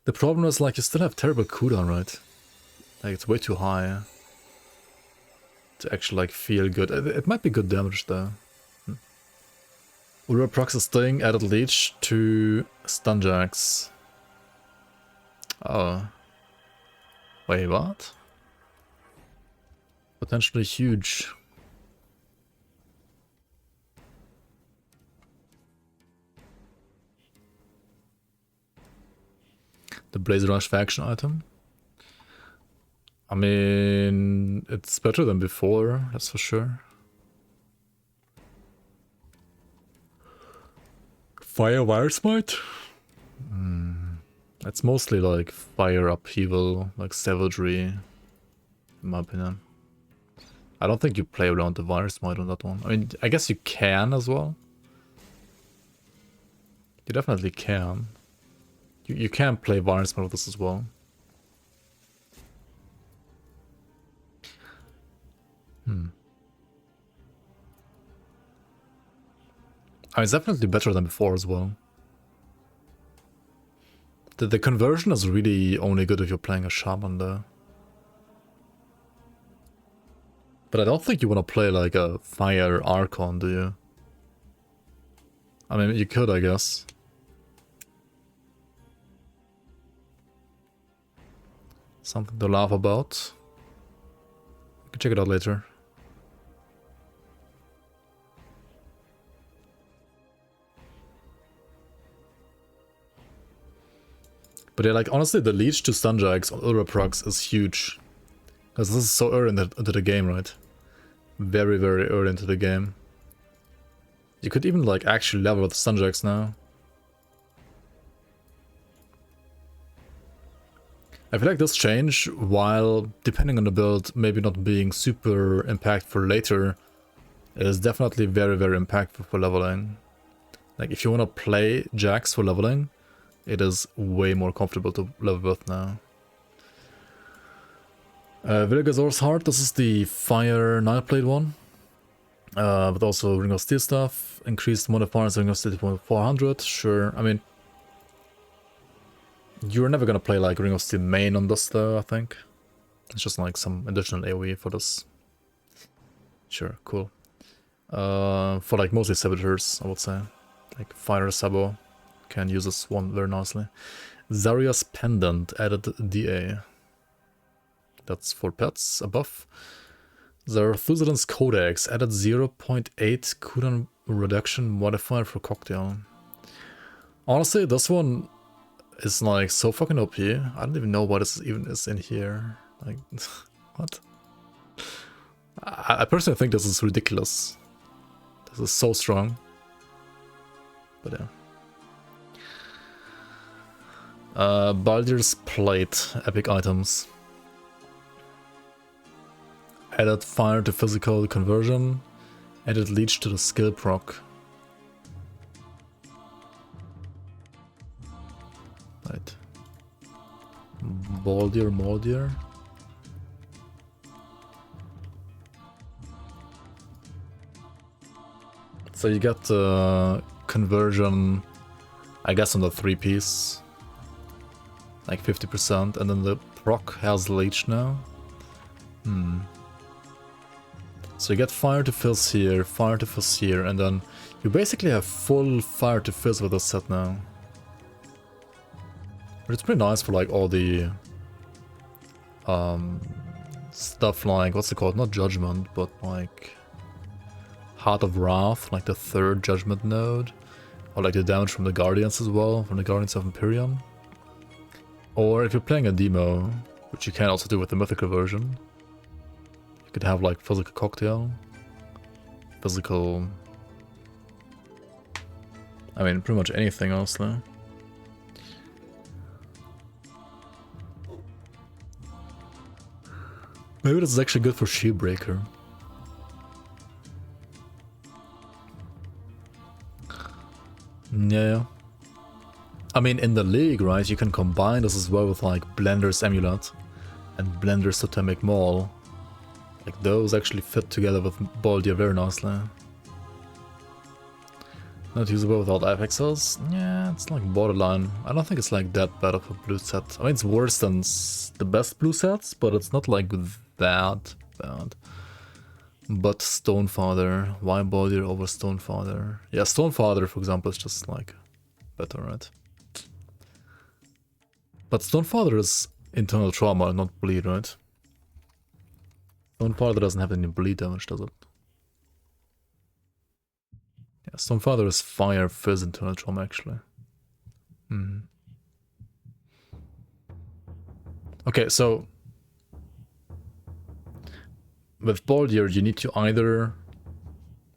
The problem is, like, you still have terrible cooldown, right? Like, it's way too high to actually, like, feel good. It might be good damage, though. Ultra Prox's Sting added Leech to Stunjax. Oh. Wait, what? Potentially huge. The Blaze Rush faction item. I mean, it's better than before, that's for sure. Fire Wire Smite? It's mostly like fire upheaval, like savagery, in my opinion. I don't think you play around the Wire Smite on that one. I mean, I guess you can as well. You definitely can. You can play Wire Smite with this as well. I mean, it's definitely better than before as well. The conversion is really only good if you're playing a Shaman though. But I don't think you want to play like a Fire Archon, do you? I mean, you could, I guess. Something to laugh about. You can check it out later. But yeah, like, honestly, the Leech to Stunjax on Ultra Prox is huge. Because this is so early into the game, right? Very, very early into the game. You could even, like, actually level with Stunjax now. I feel like this change, while depending on the build, maybe not being super impactful later, is definitely very, very impactful for leveling. Like, if you want to play Jax for leveling, it is way more comfortable to level with now. Vilgazor's Heart, this is the Fire Nightblade one. But also Ring of Steel stuff, increased modifiers, Ring of Steel to 400, sure. I mean, you're never gonna play like Ring of Steel main on this though, I think. It's just like some additional AoE for this. Sure, cool. For like mostly saboteurs, I would say. Like Fire Sabo can use this one very nicely. Zarya's Pendant added DA. That's for pets, a buff. Zarathuzaran's Codex added 0.8 cooldown reduction modifier for cocktail. Honestly, this one is like so fucking OP. I don't even know why this even is in here. Like, what? I personally think this is ridiculous. This is so strong. But yeah. Baldur's Plate, epic items. Added fire to physical conversion. Added leech to the skill proc. Right. Baldur. So you get conversion, I guess, on the 3-piece. Like 50%, and then the proc has leech now. So you get fire to fizz here, fire to fizz here, and then you basically have full fire to fizz with this set now. But it's pretty nice for like all the stuff like, what's it called? Not Judgment, but like Heart of Wrath, like the 3rd Judgment node. Or like the damage from the Guardians as well, from the Guardians of Imperium. Or if you're playing a demo, which you can also do with the mythical version, you could have like physical cocktail, physical, I mean pretty much anything honestly. Maybe this is actually good for Shieldbreaker. Yeah. I mean, in the League, right, you can combine this as well with like Blender's Amulet and Blender's Totemic Maul. Like those actually fit together with Baldur very nicely. Not usable without FXLs? Yeah, it's like borderline. I don't think it's like that bad of a blue set. I mean, it's worse than the best blue sets, but it's not like that bad. But Stonefather, why Baldur over Stonefather? Yeah, Stonefather, for example, is just like better, right? But Stonefather is internal trauma, not bleed, right? Stonefather doesn't have any bleed damage, does it? Yeah, Stonefather is fire, fizz, internal trauma, actually. Okay, so with Baldur, you need to either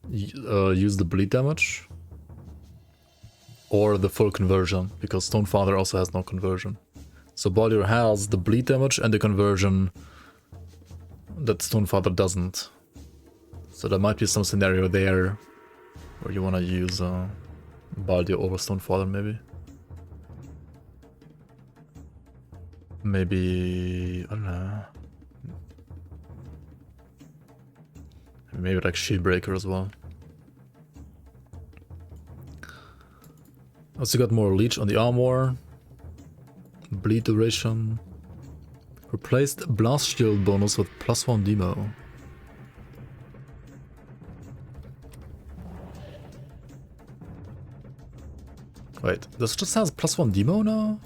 use the bleed damage or the full conversion, because Stonefather also has no conversion. So Baldur has the bleed damage and the conversion that Stonefather doesn't. So there might be some scenario there where you want to use Baldur over Stonefather, maybe. Maybe, I don't know. Maybe like Shieldbreaker as well. Also got more leech on the armor. Bleed duration. Replaced blast shield bonus with +1 demo. Wait, this just has +1 demo now?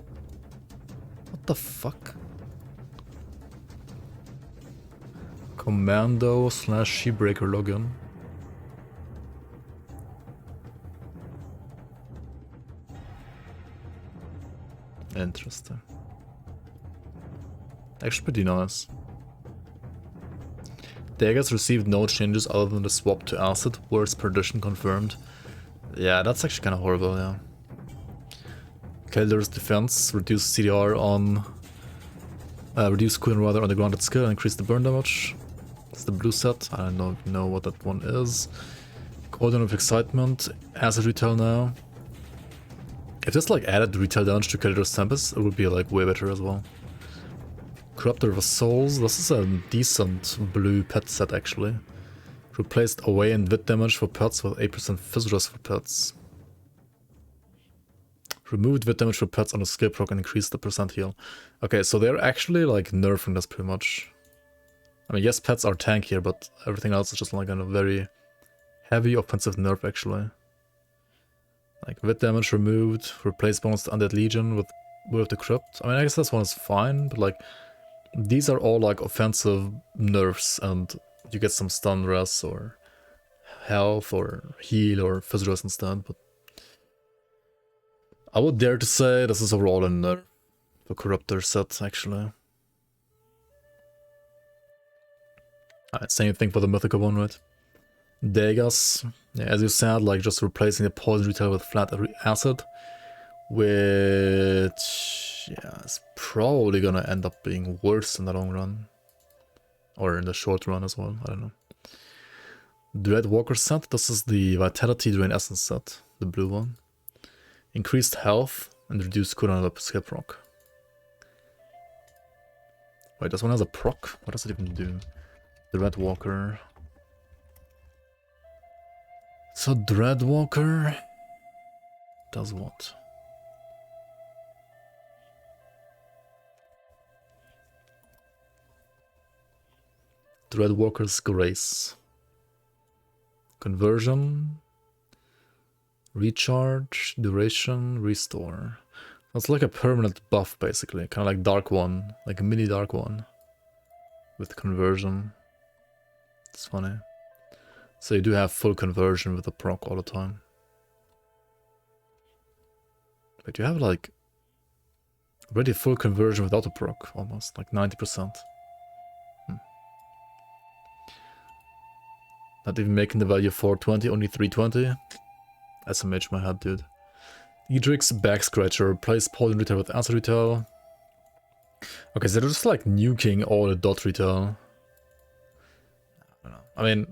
What the fuck? Commando / Shieldbreaker login. Interesting. Actually pretty nice. Daggers received no changes other than the swap to acid, worst perdition confirmed. Yeah, that's actually kind of horrible, yeah. Kelder's defense, reduced CDR on Reduce cooldown rather on the grounded skill and increase the burn damage. It's the blue set. I don't know what that one is. Cooldown of excitement. Acid retail now. If this like added retail damage to Creditor's Tempest, it would be like way better as well. Corruptor of Souls. This is a decent blue pet set actually. Replaced away and wit damage for pets with 8% Fizz for pets. Removed wit damage for pets on a skill proc and increased the percent heal. Okay, so they're actually like nerfing this pretty much. I mean, yes, pets are tankier, but everything else is just like a very heavy offensive nerf actually. Like wit damage removed, replace bonus to Undead Legion with Will of the Crypt. I mean, I guess this one is fine, but like these are all like offensive nerfs, and you get some stun res or health or heal or fizz res instead. But I would dare to say this is overall a nerf. The Corruptor set actually. Alright, same thing for the mythical one, right? Degas, yeah, as you said, like just replacing the poison retail with flat acid, which yeah, is probably gonna end up being worse in the long run, or in the short run as well. I don't know. Dreadwalker set. This is the Vitality Drain Essence set, the blue one. Increased health and reduced cooldown of skill proc. Wait, this one has a proc. What does it even do? The Dreadwalker. So Dreadwalker does what? Dreadwalker's Grace. Conversion. Recharge, duration, restore. It's like a permanent buff basically, kind of like Dark One, like a mini Dark One. With conversion. It's funny. So you do have full conversion with the proc all the time. But you have like already full conversion without the proc, almost like 90%. Not even making the value 420, only 320. SMH my head, dude. Edric's Back Scratcher, replace Poison Retail with Acid Retail. Okay, so they're just like nuking all the dot retail. I don't know. I mean,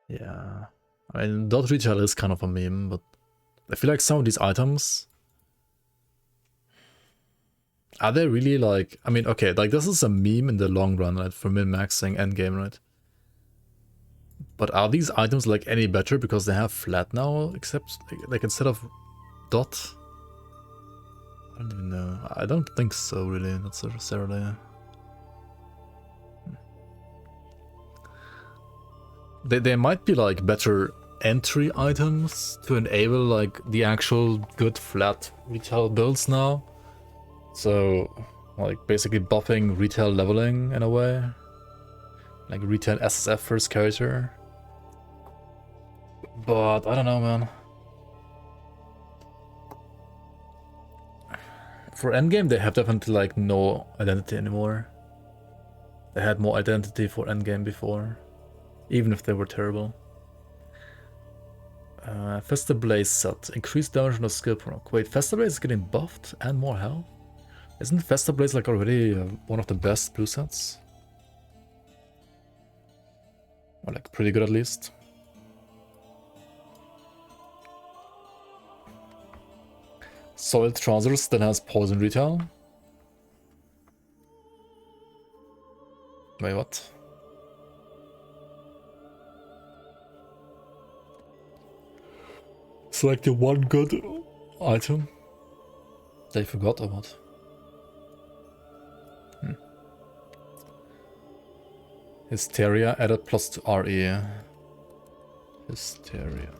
yeah. I mean, dot retail is kind of a meme, but I feel like some of these items, are they really like, I mean, okay, like this is a meme in the long run, right, for min-maxing endgame, right? But are these items like any better because they have flat now, except like instead of dot? I don't even know. I don't think so, really, not necessarily. They might be like better entry items to enable like the actual good flat retail builds now. So like basically buffing retail leveling in a way. Like retail SSF first character. But I don't know, man. For endgame they have definitely like no identity anymore. They had more identity for endgame before. Even if they were terrible. Festa Blaze set. Increased damage on the skill proc. Wait, Festa Blaze is getting buffed and more health? Isn't Festa Blaze like already one of the best blue sets? Or like pretty good at least. Soiled Trousers that has poison retail. Wait, what? Select the one good item. They forgot about. Hysteria added plus to RE. Hysteria.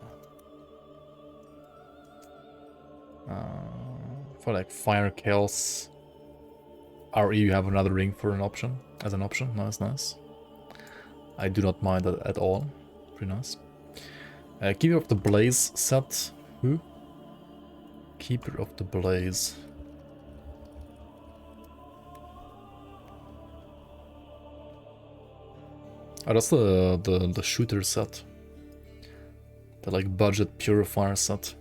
For like fire chaos. RE you have another ring for an option. As an option. Nice, nice. I do not mind that at all. Pretty nice. Keeper of the Blaze set. Who? Keeper of the Blaze. Oh, that's the shooter set. The like budget purifier set.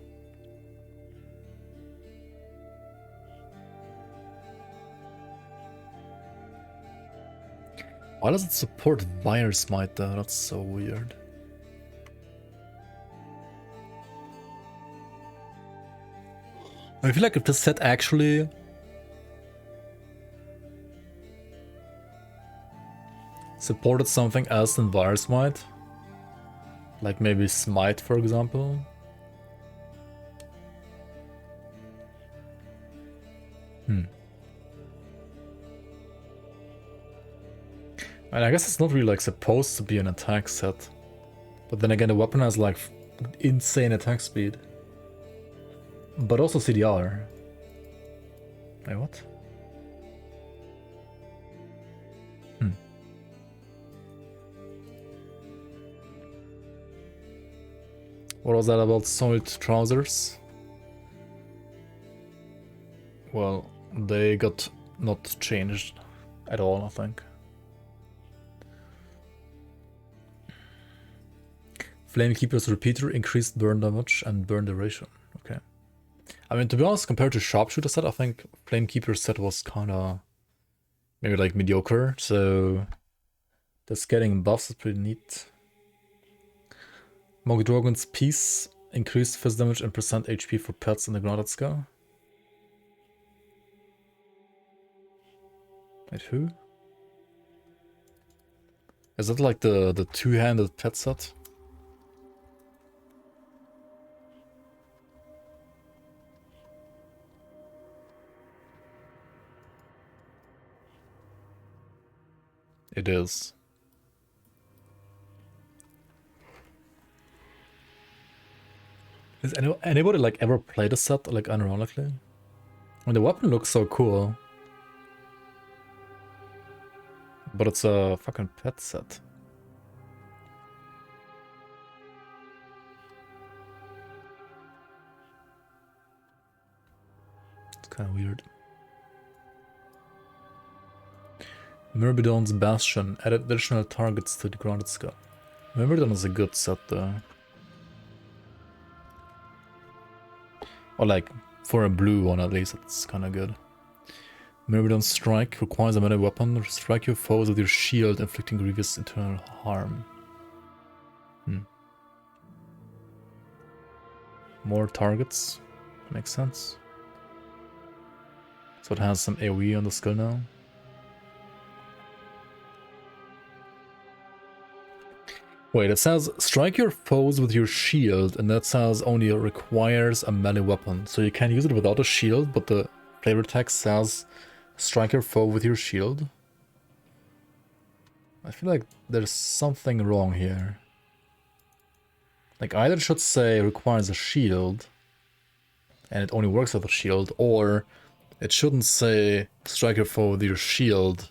Why does it support Wire Smite though? That's so weird. I feel like if this set actually supported something else than Wire Smite, like maybe Smite for example. And I guess it's not really like supposed to be an attack set. But then again, the weapon has like insane attack speed. But also CDR. Wait, what? What was that about soiled trousers? Well, they got not changed at all, I think. Flamekeeper's repeater increased burn damage and burn duration. Okay. I mean, to be honest, compared to Sharpshooter set, I think Flamekeeper's set was kinda maybe like mediocre, so that's getting buffs is pretty neat. Mogdrogon's Peace increased fist damage and percent HP for pets in the grounded skill. Wait, who? Is that like the two-handed pet set? It is. Has anybody like ever played a set like unironically? I mean, the weapon looks so cool. But it's a fucking pet set. It's kind of weird. Myrmidon's Bastion added additional targets to the grounded skill. Myrmidon is a good set though. Or like, for a blue one at least, it's kind of good. Myrmidon's Strike requires a melee weapon. Strike your foes with your shield, inflicting grievous internal harm. More targets. Makes sense. So it has some AoE on the skill now. Wait, it says strike your foes with your shield, and that says only requires a melee weapon. So you can use it without a shield, but the flavor text says strike your foe with your shield. I feel like there's something wrong here. Like either it should say requires a shield, and it only works with a shield, or it shouldn't say strike your foe with your shield,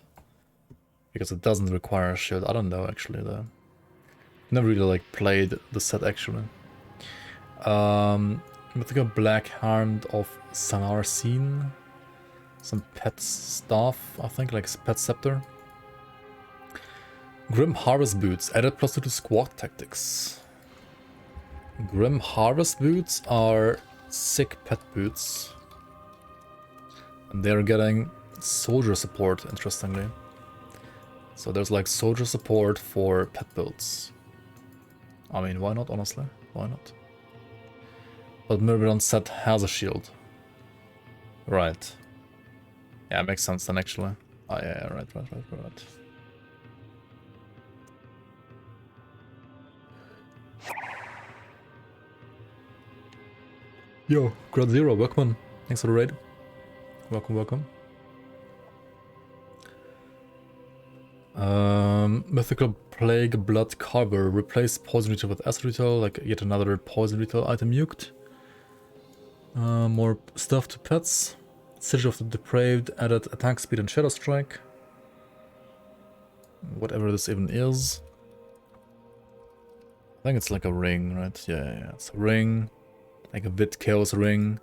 because it doesn't require a shield. I don't know actually though. Never really like played the set actually. Mythical Black Hand of Sanarcine. Some pet stuff, I think, like Pet Scepter. Grim Harvest Boots, added +2 to squad tactics. Grim Harvest Boots are sick pet boots. And they're getting soldier support, interestingly. So there's like soldier support for pet builds. I mean, why not, honestly? Why not? But Myrmidon's set has a shield. Right. Yeah, it makes sense then, actually. Oh, yeah, right. Yo, Grad Zero, welcome. Thanks for the raid. Welcome. Mythical Plague Blood Carver. Replace Poison Retail with Acid Retail, like yet another Poison Retail item nuked. More stuff to pets. Siege of the Depraved added attack speed and Shadow Strike. Whatever this even is. I think it's like a ring, right? Yeah, it's a ring. Like a Vid Chaos ring.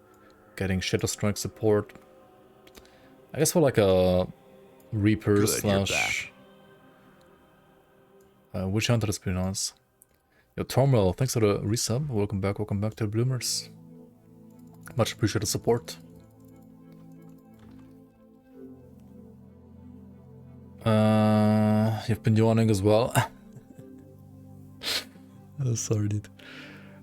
Getting Shadow Strike support. I guess for like a Reaper / Witch Hunter is pretty nice. Yo, Tormel, thanks for the resub. Welcome back to the Bloomers. Much appreciated support. you've been yawning as well. Oh, sorry, dude.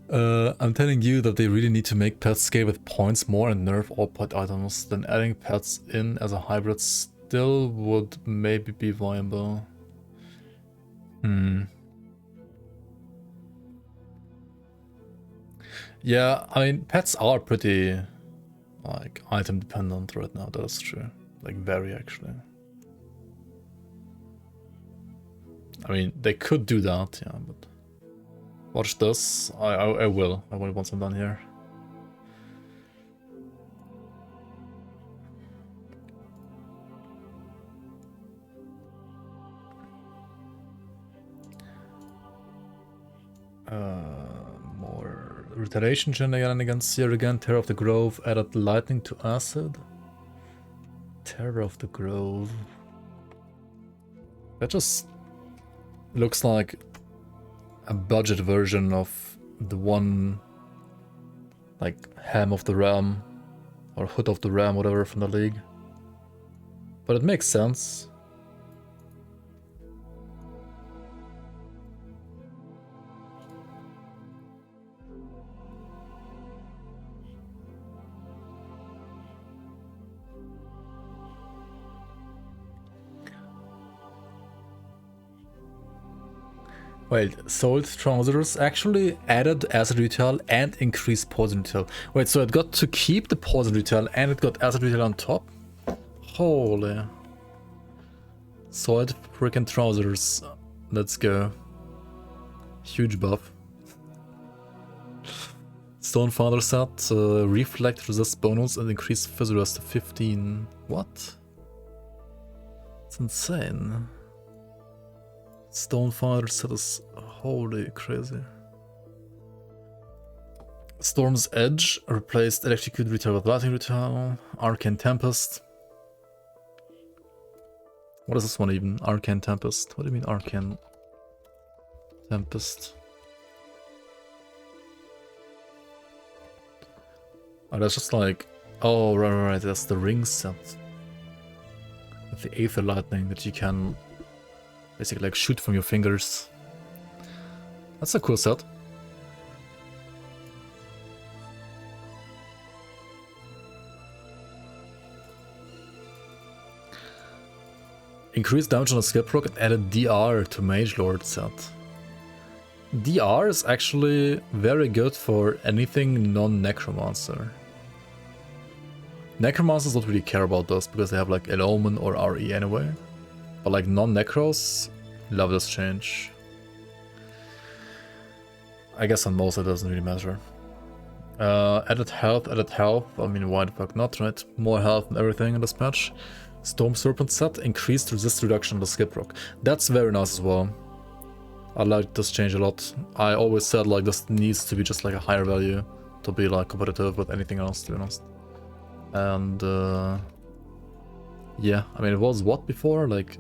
I'm telling you that they really need to make pets scale with points more and nerf all pet items. Then adding pets in as a hybrid still would maybe be viable. Yeah, I mean, pets are pretty, like, item dependent right now, that's true. Like, very, actually. I mean, they could do that, yeah, but... Watch this. I will. I will once I'm done here. More retaliation shenanigans here again. Terror of the Grove added lightning to acid. Terror of the Grove. That just looks like a budget version of the one, like, Ham of the Ram or Hood of the Ram, whatever, from the League. But it makes sense. Wait, sold trousers actually added acid retail and increased poison retail. Wait, so it got to keep the poison retail and it got acid retail on top? Holy. Soiled freaking trousers. Let's go. Huge buff. Stonefather set, reflect resist bonus and increase fizz rest to 15. What? It's insane. Stonefather set is holy crazy. Storm's Edge replaced Electrocute Retail with Lightning Retail. Arcane Tempest. What is this one even? Arcane Tempest. What do you mean Arcane Tempest? Oh, that's just like... Oh, right, that's the ring set. With the Aether Lightning that you can basically like shoot from your fingers. That's a cool set. Increased damage on a skip rock and added DR to Mage Lord set. DR is actually very good for anything non-Necromancer. Necromancers don't really care about this because they have like Omen or RE anyway. But like non-Necros, love this change. I guess on most it doesn't really matter. Added health. I mean, why the fuck not, right? More health and everything in this patch. Storm Serpent set, increased resist reduction on the skip rock. That's very nice as well. I like this change a lot. I always said like this needs to be just like a higher value to be like competitive with anything else, to be honest. And yeah, I mean, it was what before? Like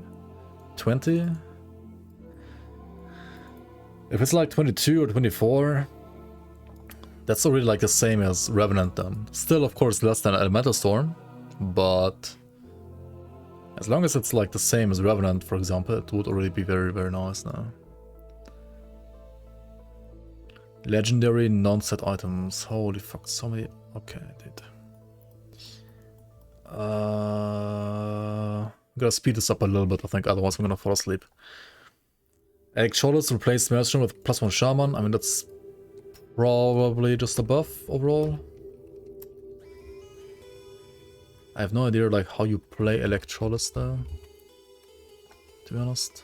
20? If it's like 22 or 24, that's already like the same as Revenant then. Still, of course, less than Elemental Storm, but as long as it's like the same as Revenant, for example, it would already be very, very nice now. Legendary non-set items. Holy fuck, so many. Okay, dude. I'm gonna speed this up a little bit, I think, otherwise I'm gonna fall asleep. Electrolytes replaced Maelstrom with +1 Shaman. I mean, that's probably just a buff overall. I have no idea like how you play Electrolytes though, to be honest.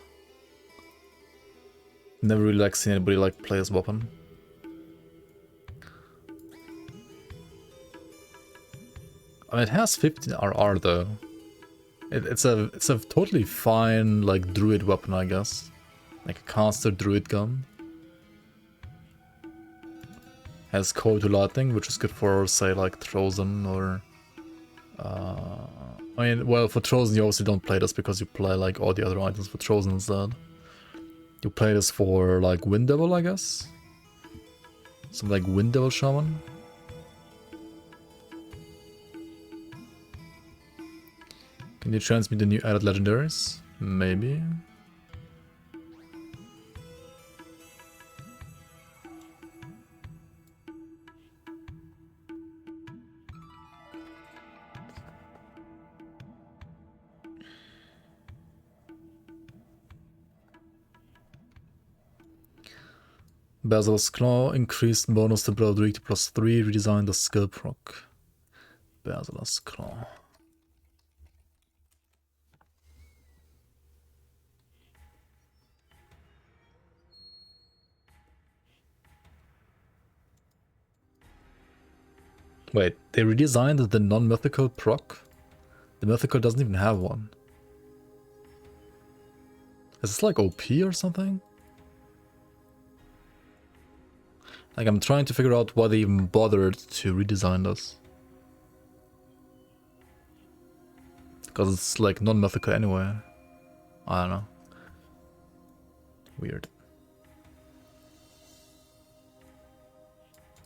Never really like seen anybody like play as weapon. I mean, it has 15 RR though. It's a totally fine like druid weapon, I guess. Like a caster druid gun. Has cold to lightning, which is good for say like Trozen or I mean, well, for Trozen you obviously don't play this because you play like all the other items for Trozen instead. You play this for like Wind Devil, I guess. Some like Wind Devil Shaman. Can you transmit the new added legendaries? Maybe. Basil's Claw, increased bonus to blow to +3, redesigned the skill proc. Basil's Claw. Wait, they redesigned the non-mythical proc? The mythical doesn't even have one. Is this like OP or something? Like, I'm trying to figure out why they even bothered to redesign this. Because it's like non-mythical anyway. I don't know. Weird.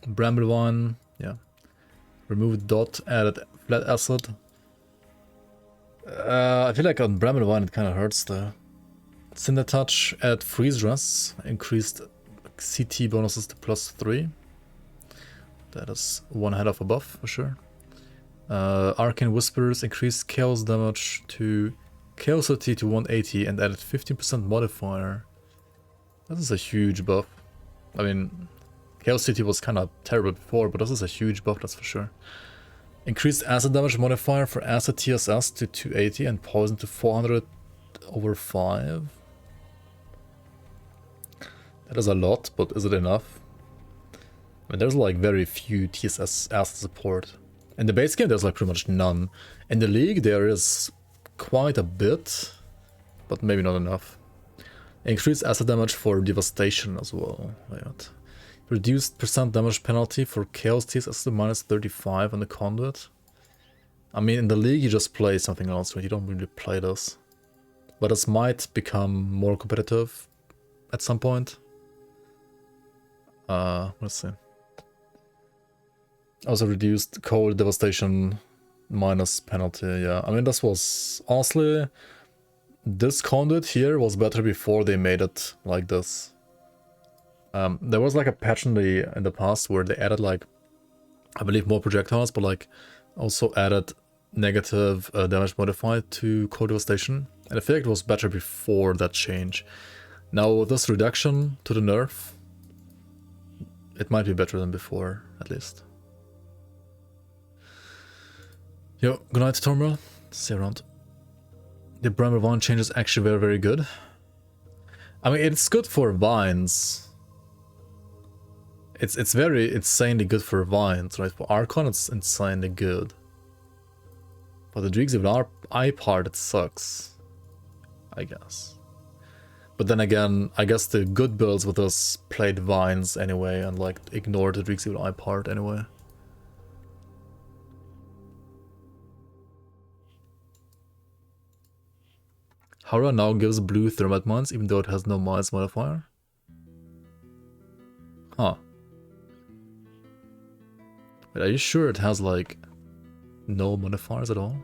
Bramblevine, yeah. Remove dot, added flat acid. I feel like on Bramblevine it kind of hurts though. Cinder Touch, add freeze res, increased CT bonuses to +3. That is one head of a buff for sure. Arcane Whispers, increased chaos damage to chaos CT to 180 and added 15% modifier. That is a huge buff. I mean, chaos CT was kind of terrible before, but this is a huge buff, that's for sure. Increased acid damage modifier for acid TSS to 280 and poison to 400/5. That is a lot, but is it enough? I mean, there's like very few TSS acid support. In the base game, there's like pretty much none. In the league, there is quite a bit, but maybe not enough. Increased acid damage for devastation as well. Right. Reduced percent damage penalty for chaos TSS to -35 on the conduit. I mean, in the league, you just play something else, right? You don't really play this. But this might become more competitive at some point. Let's see. Also reduced cold devastation minus penalty, yeah. I mean, this was honestly, this conduit here was better before they made it like this. There was like a patch in the past where they added like, I believe more projectiles, but like also added negative damage modifier to cold devastation. And I feel like it was better before that change. Now with this reduction to the nerf, it might be better than before, at least. Yo, good night, Tormel. See you around. The Bramblevine change is actually very, very good. I mean, it's good for vines. It's very insanely good for vines, right? For Archon, it's insanely good. For the Dreeks of our eye part, it sucks, I guess. But then again, I guess the good builds with us played vines anyway and like ignored the Dreeks of eye part anyway. Hara now gives blue thermite mines even though it has no mines modifier. Huh. But are you sure it has like no modifiers at all?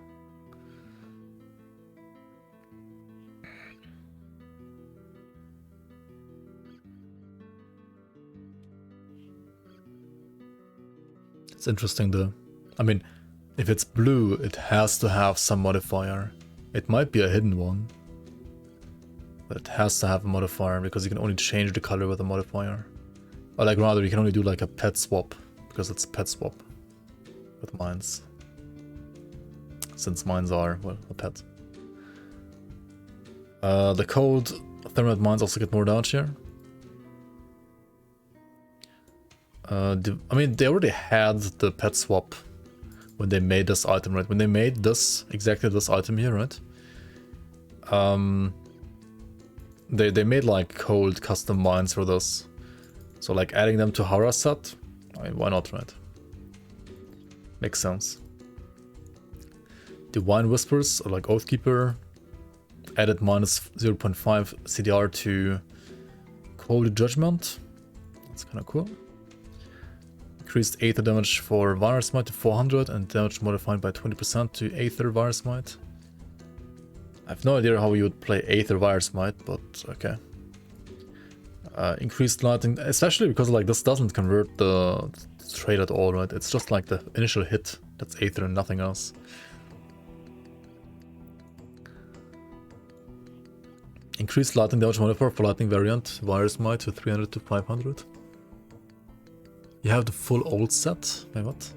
It's interesting though. I mean, if it's blue, it has to have some modifier. It might be a hidden one, but it has to have a modifier because you can only change the color with a modifier. Or like rather, you can only do like a pet swap because it's a pet swap with mines. Since mines are, well, a pet. The cold thermite mines also get more damage here. I mean, they already had the pet swap when they made this item, right? When they made this, exactly this item here, right? They made like cold custom mines for this. So like adding them to Hara set, I mean, why not, right? Makes sense. Divine Whispers, or like Oathkeeper, added minus 0.5 CDR to Cold Judgment. That's kind of cool. Increased Aether damage for Virus Smite to 400 and damage modified by 20% to Aether Virus Smite. I have no idea how you would play Aether Virus Smite, but okay. Increased lighting, especially because like this doesn't convert the trade at all, right? It's just like the initial hit that's Aether and nothing else. Increased lightning damage modifier for lightning variant, Virus Smite to 300 to 500. You have the full old set? Wait, what?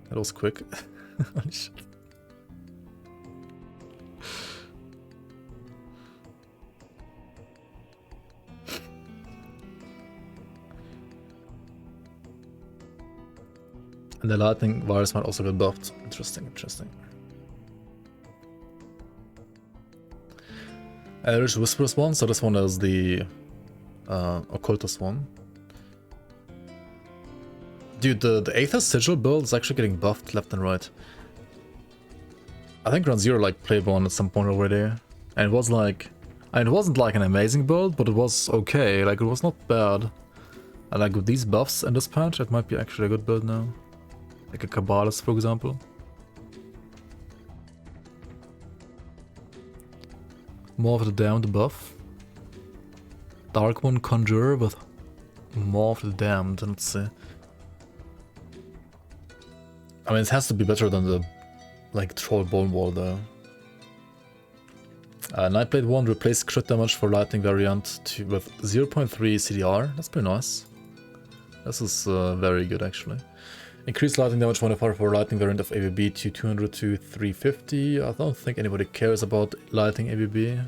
That was quick. Holy shit. And the lightning virus might also get buffed. Interesting, interesting. Irish Whispers one, so this one is the occultist one. Dude, the Aether Sigil build is actually getting buffed left and right. I think Ground Zero like played one at some point already. And it was like... I mean, it wasn't like an amazing build, but it was okay. Like, it was not bad. And like with these buffs in this patch, it might be actually a good build now. Like a Kabbalist, for example. More of the Damned buff. Dark one Conjure with more of the Damned, let's see. I mean, it has to be better than the, like, Troll Bone Wall, though. Nightblade 1 replace crit damage for lightning variant with 0.3 CDR. That's pretty nice. This is very good, actually. Increase lightning damage modifier for lightning variant of ABB to 200 to 350. I don't think anybody cares about lightning ABB.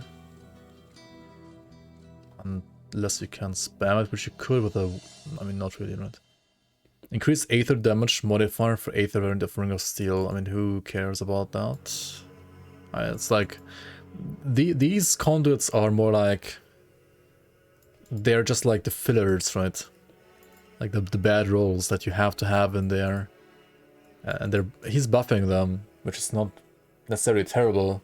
Unless you can spam it, which you could with a... I mean, not really, right? Increase Aether damage modifier for Aether variant of Ring of Steel. I mean, who cares about that? It's like... These conduits are more like... They're just like the fillers, right? Like the bad rolls that you have to have in there. And he's buffing them, which is not necessarily terrible.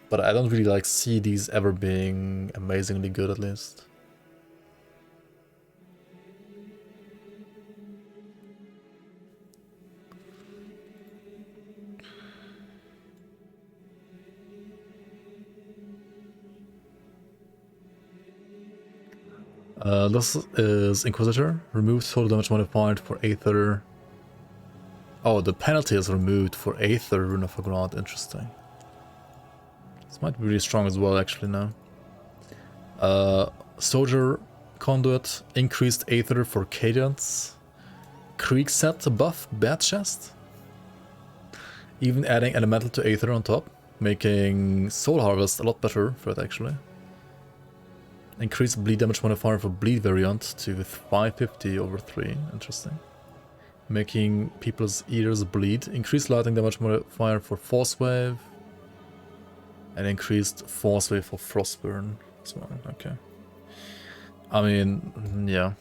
But I don't really like see these ever being amazingly good, at least. This is Inquisitor. Remove total damage modified for Aether. Oh, the penalty is removed for Aether Rune of Agrad. Interesting. This might be really strong as well, actually, now. Soldier Conduit. Increased Aether for Cadence. Krieg set buff. Bad chest. Even adding Elemental to Aether on top. Making Soul Harvest a lot better for it, actually. Increase bleed damage modifier for bleed variant to 550 over 3. Interesting. Making people's ears bleed. Increased lightning damage modifier for Force Wave. And increased Force Wave for Frostburn as well. Okay. I mean, yeah.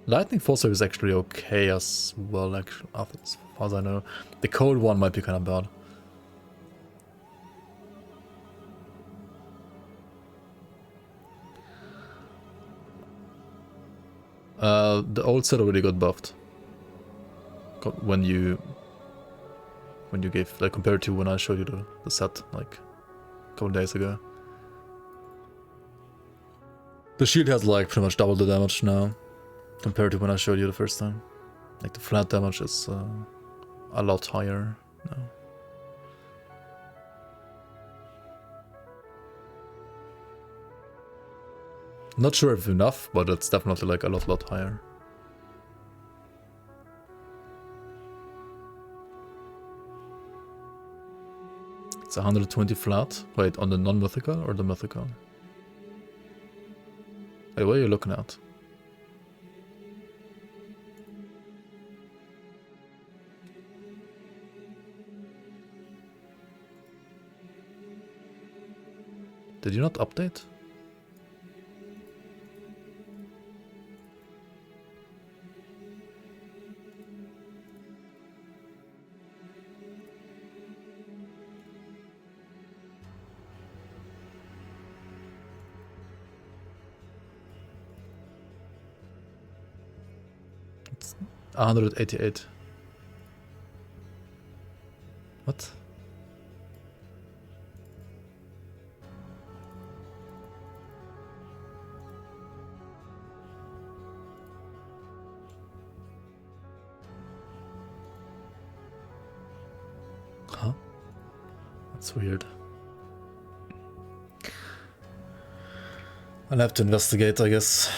Lightning Force Wave is actually okay as well, actually, as far as I know. The cold one might be kind of bad. The old set already got buffed. When you gave, like, compared to when I showed you the set, like, a couple days ago. The shield has, like, pretty much double the damage now, compared to when I showed you the first time. Like, the flat damage is a lot higher now. Not sure if enough, but it's definitely like a lot higher. It's 120 flat. Wait, on the non-mythical or the mythical? Wait, what are you looking at? Did you not update? It's 188. What? Huh? That's weird. I'll have to investigate, I guess.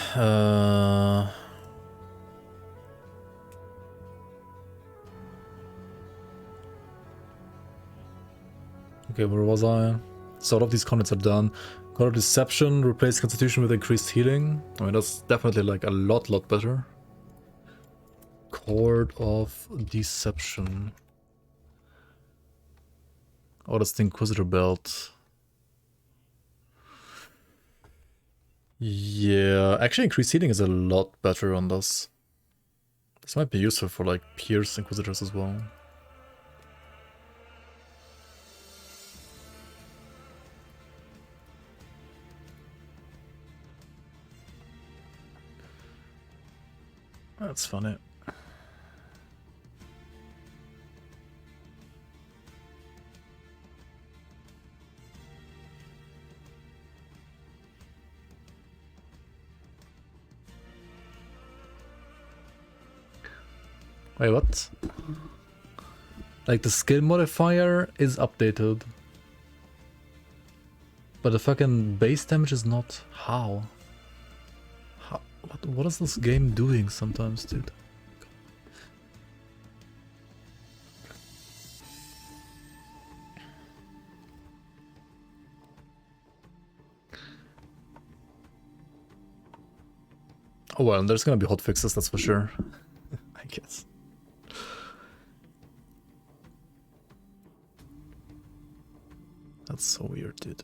Okay, where was I? So all of these conduits are done. Color Deception, replace Constitution with increased healing. I mean, that's definitely like a lot better. Chord of Deception. Oh, that's the Inquisitor belt. Yeah, actually increased healing is a lot better on this. This might be useful for like Pierce Inquisitors as well. That's funny. Wait, what? Like the skill modifier is updated. But the fucking base damage is not. How? What is this game doing sometimes, dude? Oh well, there's gonna be hotfixes, that's for sure. I guess. That's so weird, dude.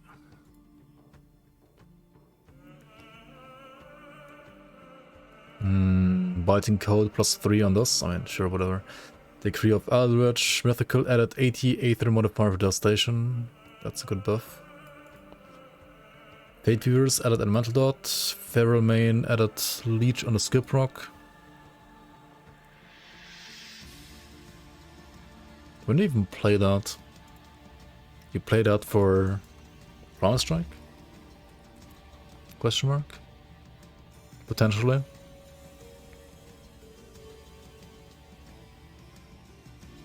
Biting code +3 on this. I mean, sure, whatever. Decree of Eldritch, Mythical added 80 Aether modifier for Devastation. That's a good buff. Fate Viewers added Elemental Dot. Feral Main added Leech on the Skip Rock. When do you even play that? You play that for Promise Strike? Question mark? Potentially.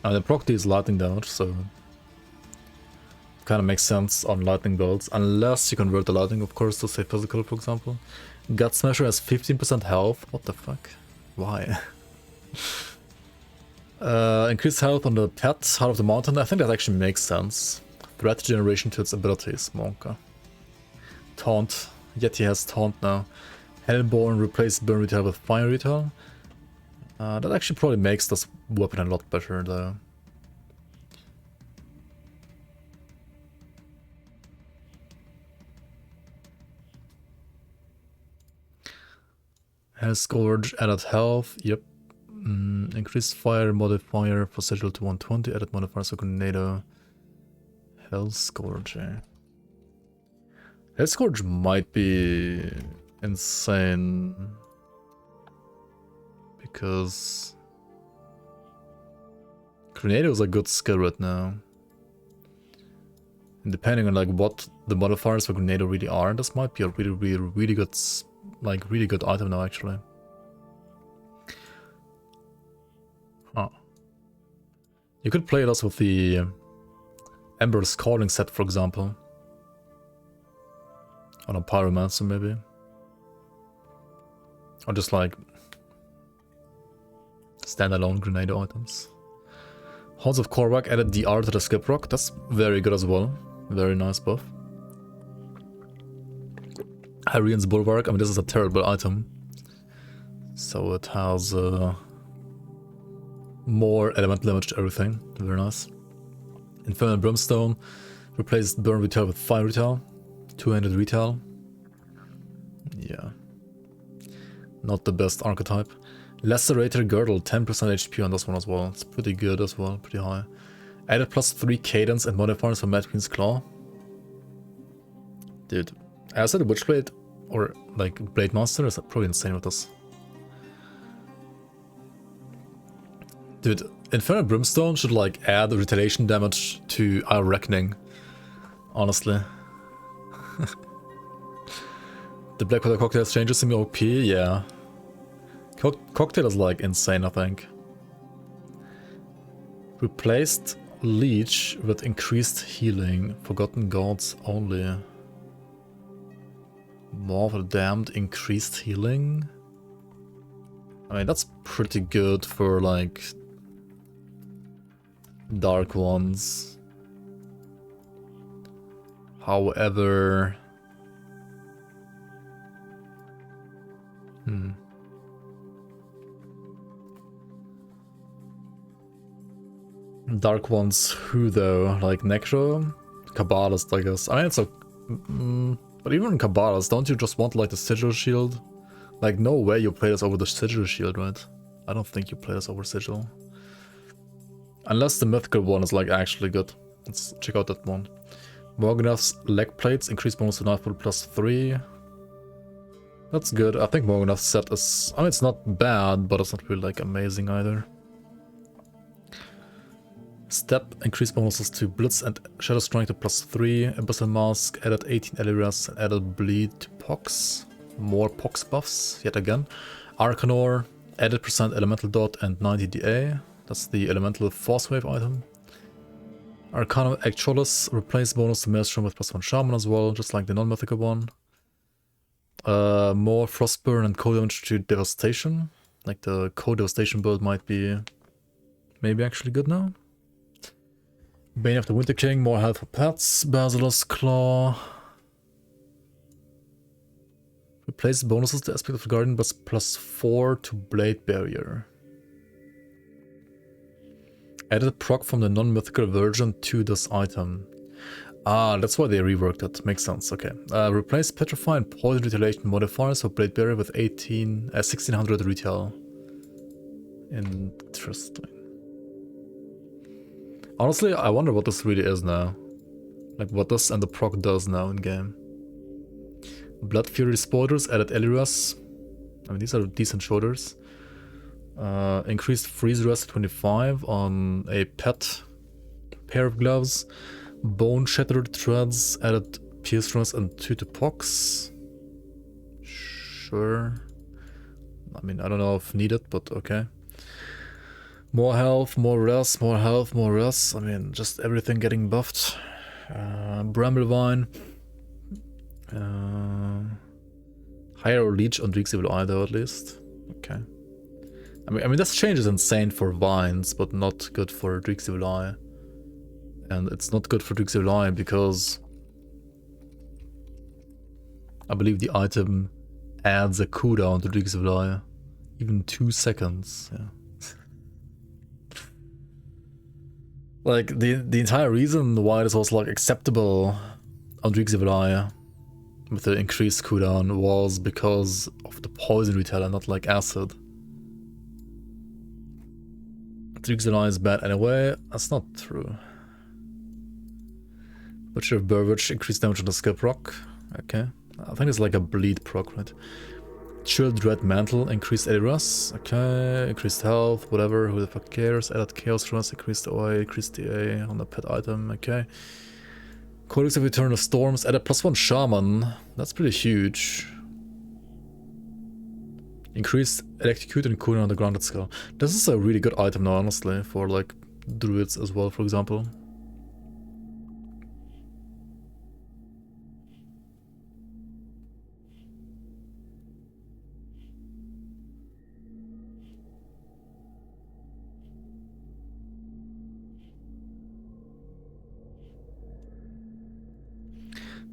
The proc D is lightning damage, so kind of makes sense on lightning bolts, unless you convert the lightning, of course, to say physical, for example. Gut Smasher has 15% health. What the fuck? Why? Increased health on the pet, Heart of the Mountain. I think that actually makes sense. Threat generation to its abilities, Monka. Taunt. Yet he has Taunt now. Hellborn replaced Burn Retail with Fire Retail. That actually probably makes this weapon a lot better, though. Has Scourge added health, yep. Increased fire modifier for sigil to 120, added modifiers for Tornado. Hell Scourge. Hell Scourge might be insane. Because Tornado is a good skill right now. And depending on like what the modifiers for Tornado really are, this might be a really good, like really good item now actually. Huh. You could play it also with the Ember's Calling set, for example. On a Pyromancer maybe. Or just like standalone grenade items. Haunts of Korvac added DR to the Skip Rock. That's very good as well. Very nice buff. Hyrian's Bulwark. I mean, this is a terrible item. So it has more elemental damage to everything. Very nice. Infernal Brimstone replaced Burn Retail with Fire Retail. 200 Retail. Yeah. Not the best archetype. Lacerator Girdle, 10% HP on this one as well. It's pretty good as well, pretty high. Added +3 cadence and modifiers for Mad Queen's Claw. Dude, as I said, Witchblade or like Blade Master is probably insane with this. Dude, Infernal Brimstone should like add retaliation damage to our Reckoning. Honestly. The Blackwater Cocktail changes to me OP, yeah. Cocktail is like insane, I think. Replaced Leech with increased healing. Forgotten Gods only. More of a damned increased healing? I mean, that's pretty good for like Dark ones. However... Dark ones, who though? Like Necro? Kabbalist, I guess. I mean, it's a... but even in Kabbalist, don't you just want like the Sigil Shield? Like, no way you play this over the Sigil Shield, right? I don't think you play this over Sigil. Unless the mythical one is like actually good. Let's check out that one. Morganath's leg plates increase bonus to knife pull +3. That's good. I think Morganath's set is... I mean, it's not bad, but it's not really like amazing either. Step increased bonuses to Blitz and Shadow Strength to +3. Abyssal Mask added 18 Eliras and added Bleed to Pox. More Pox buffs, yet again. Arcanor added % Elemental Dot and 90 DA. That's the Elemental Force Wave item. Arcanum Actualis replaced bonus to Maelstrom with +1 Shaman as well, just like the non-mythical one. More Frostburn and Cold Damage to Devastation. Like the Cold Devastation build might be maybe actually good now. Bane of the Winter King, more health for pets. Basilisk Claw. Replace bonuses to Aspect of the Garden but +4 to Blade Barrier. Added proc from the non-mythical version to this item. Ah, that's why they reworked it. Makes sense, okay. Replace Petrify and Poison Retaliation modifiers for Blade Barrier with 1600 retail. Interesting. Honestly, I wonder what this really is now. Like what this and the proc does now in game. Blood Fury Spoilers added Eliras. I mean, these are decent shoulders. Increased freeze rest 25 on a pet pair of gloves. Bone Shattered Threads added pierce rest and 2 to Pox. Sure. I mean, I don't know if needed, but okay. More health, more res, more health, more res. I mean, just everything getting buffed. Bramblevine. Higher Leech on Dreek's Evil Eye though, at least. Okay. I mean, this change is insane for Vines, but not good for Dreek's Evil Eye. And it's not good for Dreek's Evil Eye because I believe the item adds a cooldown to Dreek's Evil Eye. Even 2 seconds, yeah. Like, the entire reason why this was, like, acceptable on Dreek's Evil Eye with the increased cooldown was because of the poison retail and not, like, acid. Dreek's Evil Eye is bad anyway. That's not true. Butcher of Burwitch increased damage on the skill proc. Okay. I think it's like a bleed proc, right? Chilled Red Mantle, increased Eliras. Okay, increased health, whatever, who the fuck cares. Added Chaos Rust, increased OA, increased DA on the pet item, okay. Codex of Eternal Storms, added +1 Shaman. That's pretty huge. Increased Electrocute and cooldown on the Grounded Skull. This is a really good item now, honestly, for like druids as well, for example.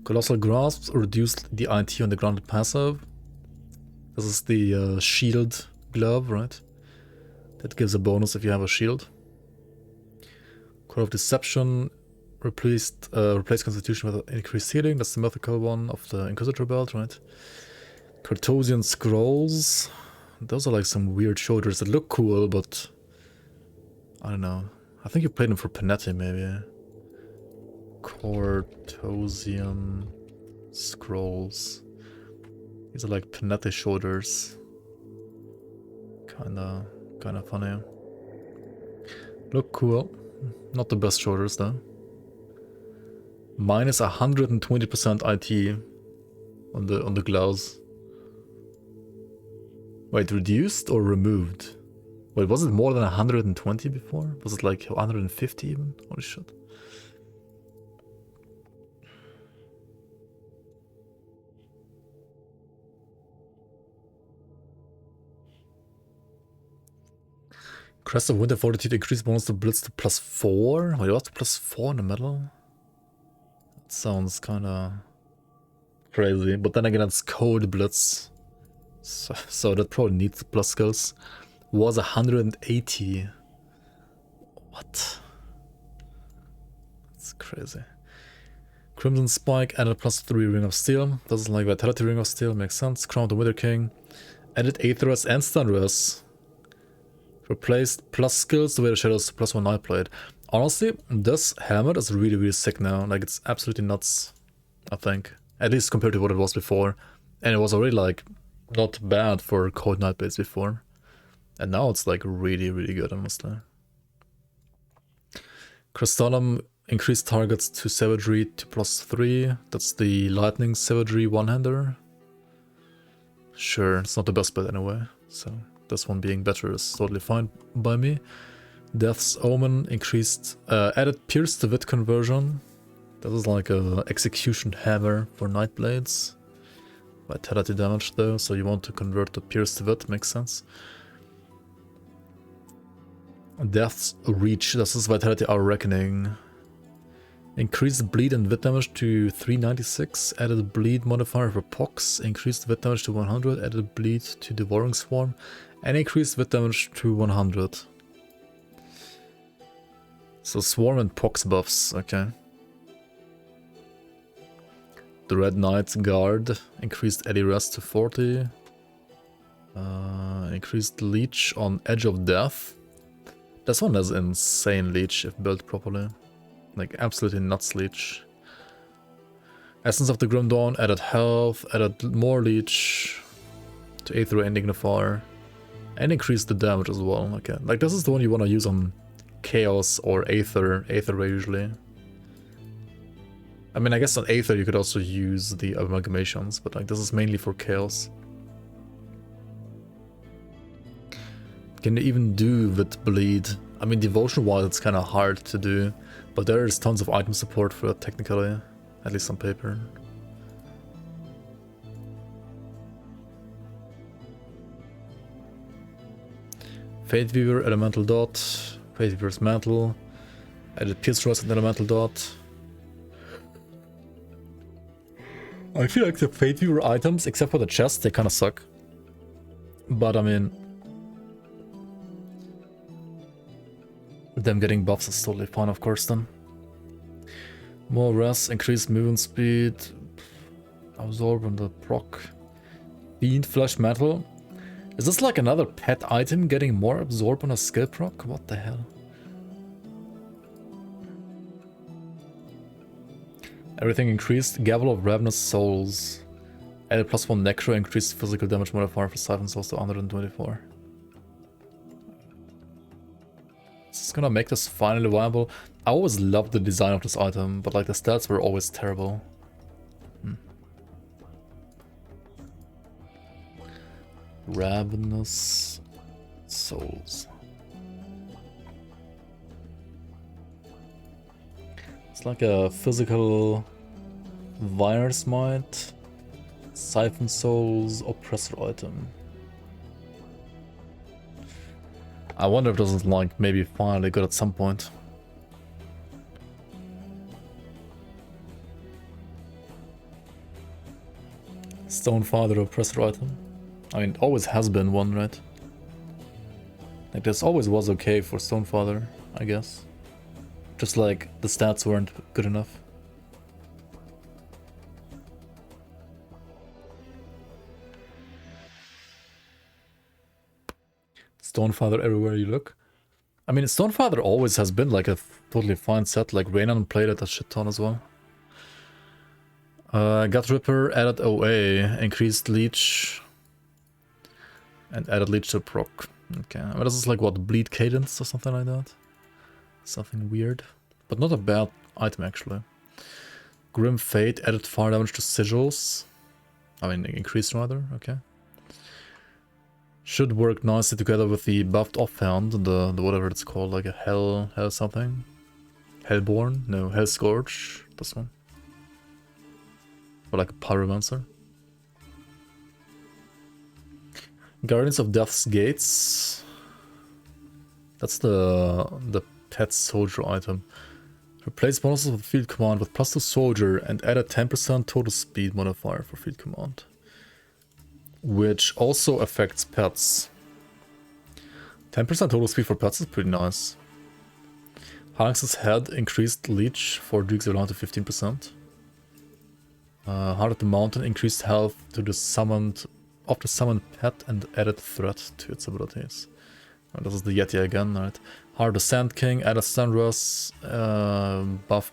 Colossal Grasp reduced the IT on the grounded passive. This is the shield glove, right? That gives a bonus if you have a shield. Core of Deception replaced Constitution with increased healing. That's the mythical one of the Inquisitor belt, right? Cartosian Scrolls. Those are like some weird shoulders that look cool, but I don't know. I think you played them for Panetti, maybe. Cartosian Scrolls. These are like Panetti shoulders. Kinda funny. Look cool. Not the best shoulders though. Minus 120% IT on the gloves. Wait, reduced or removed? Wait, was it more than 120 before? Was it like 150 even? Holy shit. Crest of Winter Fortitude increased bonus to Blitz to +4. Wait, what's +4 in the middle? That's sounds kinda crazy, but then again it's Cold Blitz, so that probably needs the plus skills. Was 180. What? That's crazy. Crimson Spike added +3 Ring of Steel. Doesn't like Vitality Ring of Steel, makes sense. Crown of the Wither King. Added Aetherus and Stunress. Replaced plus skills the Wither Shadows to +1 Nightblade. Honestly, this helmet is really, really sick now. Like, it's absolutely nuts, I think. At least compared to what it was before. And it was already, like, not bad for Cold Nightblades before. And now it's, like, really, really good, honestly. Crystallum increased targets to Savagery to +3. That's the Lightning Savagery one-hander. Sure, it's not the best bet anyway, so this one being better is totally fine by me. Death's Omen increased, added Pierce to Wit conversion. That is like a execution hammer for Nightblades. Vitality damage though, so you want to convert to Pierce to Wit, makes sense. Death's Reach, this is Vitality Our Reckoning. Increased bleed and wit damage to 396, added bleed modifier for pox, increased wit damage to 100, added bleed to devouring swarm, and increased wit damage to 100. So swarm and pox buffs, okay. The Red Knight Guard increased Eddy Rest to 40. Increased leech on Edge of Death. This one has insane leech if built properly. Like, absolutely nuts leech. Essence of the Grim Dawn added health, added more leech to Aether and Dignifier, and increased the damage as well. Okay, like this is the one you want to use on Chaos or Aether Ray usually. I mean, I guess on Aether you could also use the Amalgamations, but like this is mainly for Chaos. Can you even do with bleed? I mean, devotion-wise it's kind of hard to do. But there is tons of item support for it, technically, at least on paper. Fate Weaver, Elemental Dot, Fate Weaver's Mantle, added Pierce Rust and Elemental Dot. I feel like the Fate Weaver items, except for the chest, they kind of suck. But I mean, them getting buffs is totally fine, of course, then. More res, increased movement speed, absorb on the proc. Fiend Flesh Metal. Is this like another pet item getting more absorb on a skill proc? What the hell? Everything increased. Gavel of Ravenous Souls. Added +1 Necro, increased physical damage modifier for Siphon Souls to 124. This is gonna make this finally viable. I always loved the design of this item, but like the stats were always terrible. Ravenous Souls. It's like a physical Virus Might, Siphon Souls, Oppressor item. I wonder if this is like maybe finally good at some point. Stonefather Oppressor item. I mean, it always has been one, right? Like this always was okay for Stonefather, I guess. Just like the stats weren't good enough. Stonefather everywhere you look. I mean, Stonefather always has been like a totally fine set. Like Reynan played it a shit ton as well. Gut Ripper added OA, increased leech, and added leech to proc. Okay, I mean, this is like what, bleed cadence or something like that. Something weird, but not a bad item actually. Grim Fate added fire damage to sigils. I mean, increased rather. Okay. Should work nicely together with the buffed offhand, the whatever it's called, like a hell something. Hellborn? No, Hellscourge. This one. Or like a Pyromancer. Guardians of Death's Gates. That's the pet soldier item. Replace bonuses with field command with +2 soldier and add a 10% total speed modifier for field command. Which also affects pets. 10% total speed for pets is pretty nice. Harnix's head increased leech for Dukes around to 15%. Heart of the Mountain increased health to the summoned pet and added threat to its abilities. This is the Yeti again, right? Heart of the Sand King, added Sunrise, buff,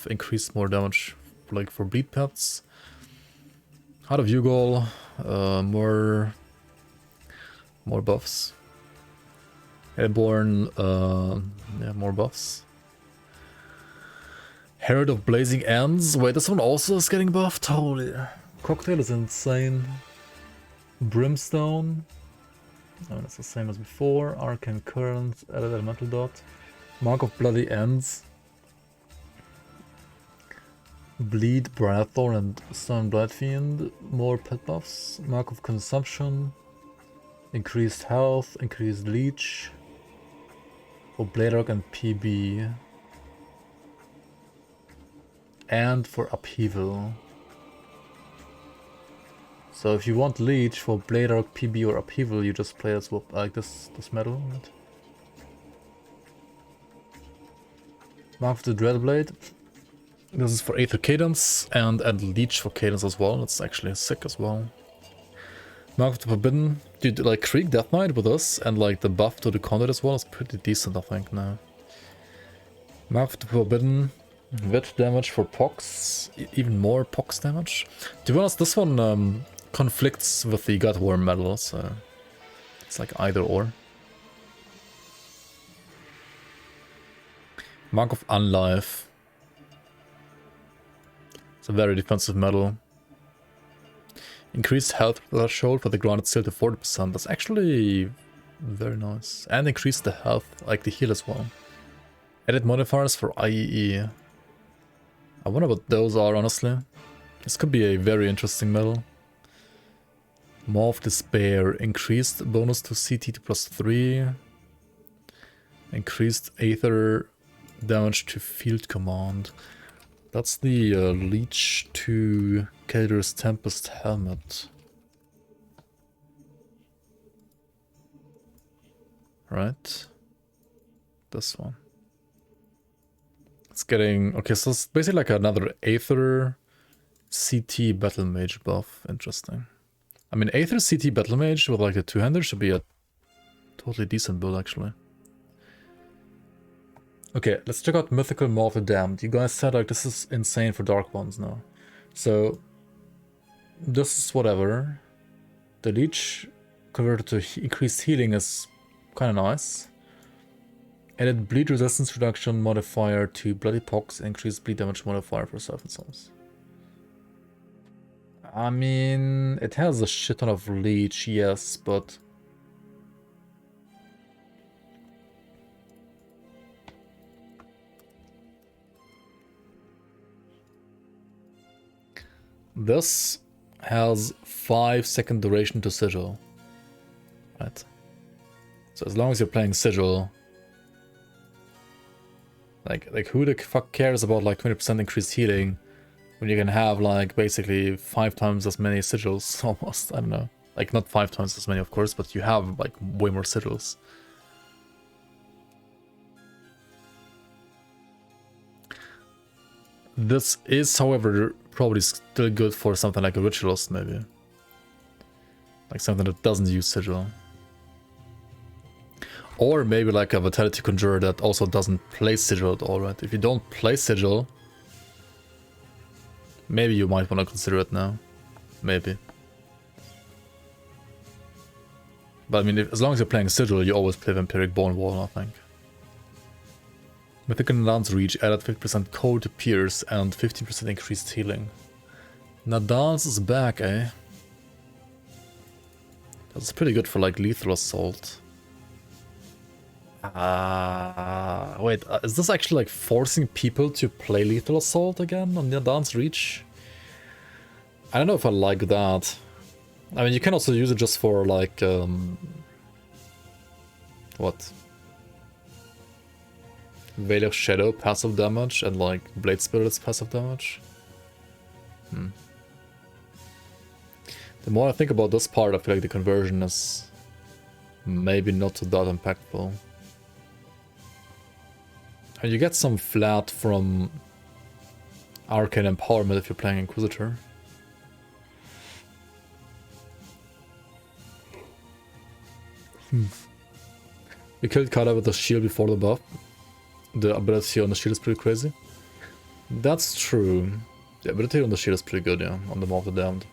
increased more damage like for bleed pets. Heart of Ugol, more buffs. Airborne, yeah, more buffs. Herald of Blazing Ends. Wait, this one also is getting buffed? Holy. Cocktail is insane. Brimstone. Oh, that's the same as before. Arcane Current, added elemental dot. Mark of Bloody Ends. Bleed, Briarthorn, and Stone Blight Fiend. More pet buffs. Mark of Consumption. Increased health, increased leech. For Bladerock and PB. And for Upheaval. So if you want leech for Bladerock, PB, or Upheaval, you just play as like this metal. Right? Mark of the Dreadblade. This is for Aether Cadence and leech for Cadence as well. That's actually sick as well. Mark of the Forbidden. Dude, like Krieg Death Knight with us and like the buff to the Conduit as well is pretty decent, I think, now. Mark of the Forbidden. Wet damage for Pox. Even more Pox damage. To be honest, this one conflicts with the Gutworm medal, so it's like either or. Mark of Unlife. It's a very defensive medal. Increased health threshold for the grounded seal to 40%. That's actually very nice. And increase the health, like the heal as well. Edit modifiers for IEE. I wonder what those are, honestly. This could be a very interesting medal. Maw of Despair. Increased bonus to CT to +3. Increased Aether damage to field command. That's the Leech to Cater's Tempest Helmet. Right? This one. It's getting... Okay, so it's basically like another Aether CT Battle Mage buff. Interesting. I mean, Aether CT Battle Mage with like a two-hander should be a totally decent build, actually. Okay, let's check out Mythical Maw of the Damned. You guys said like this is insane for Dark Ones now. So, this is whatever. The Leech converted to increased healing is kind of nice. Added bleed resistance reduction modifier to Bloody Pox, increased bleed damage modifier for Serpent Souls. I mean, it has a shit ton of leech, yes, but... This has 5-second duration to sigil. Right. So as long as you're playing sigil... Like who the fuck cares about like 20% increased healing when you can have like basically 5 times as many sigils almost, I don't know. Like not 5 times as many of course, but you have like way more sigils. This is however probably still good for something like a Ritualist maybe. Like something that doesn't use sigil. Or maybe like a Vitality Conjurer that also doesn't play sigil at all, right? If you don't play sigil, maybe you might want to consider it now. Maybe. But I mean, as long as you're playing sigil, you always play Vampiric Bone Wall, I think. Mythical Nadan's Reach added 50% cold to pierce and 15% increased healing. Nadan's is back, eh? That's pretty good for like Lethal Assault. Wait, is this actually like forcing people to play Lethal Assault again on Nadan's Reach? I don't know if I like that. I mean, you can also use it just for like, what? Veil of Shadow passive damage and like Blade Spirit's passive damage. The more I think about this part, I feel like the conversion is maybe not that impactful. And you get some flat from Arcane Empowerment if you're playing Inquisitor. We killed Kada with the shield before the buff. The ability on the shield is pretty crazy. That's true. The ability on the shield is pretty good, yeah, on the Maw of the Damned.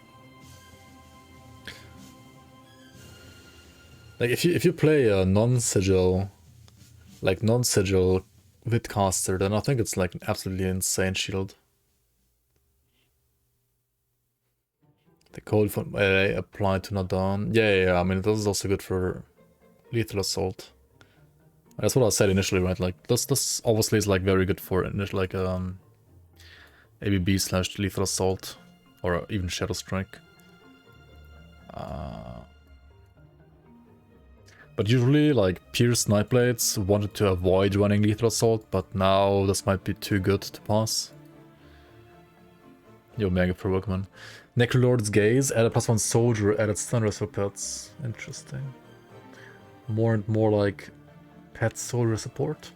Like if you play a non-sigil, like non-sigil Vidcaster, then I think it's like an absolutely insane shield. The code for applied to Nadan. Yeah, I mean this is also good for Lethal Assault. That's what I said initially, right? Like this obviously is like very good for initial like ABB / Lethal Assault or even Shadow Strike. But usually, like, Pierce Nightblades wanted to avoid running Lethal Assault, but now this might be too good to pass. Yo, Mega Pro Pokemon. Necrolord's Gaze, added +1 Soldier, added Sunrise for pets. Interesting. More and more like pet soldier support.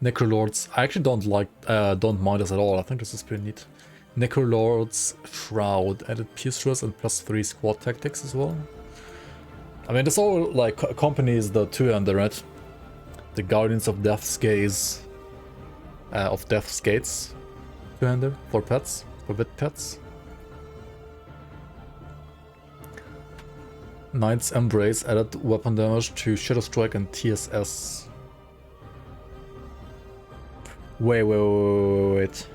Necrolords, I actually don't mind this at all. I think this is pretty neat. Necrolord's Shroud, added Pierce Stress and +3 Squad Tactics as well. I mean, this all like accompanies the two-hander, right? The Guardians of Death's Gaze, of Death's Gates, two-hander for pets, for pet pets. Knight's Embrace added weapon damage to Shadow Strike and TSS. Wait.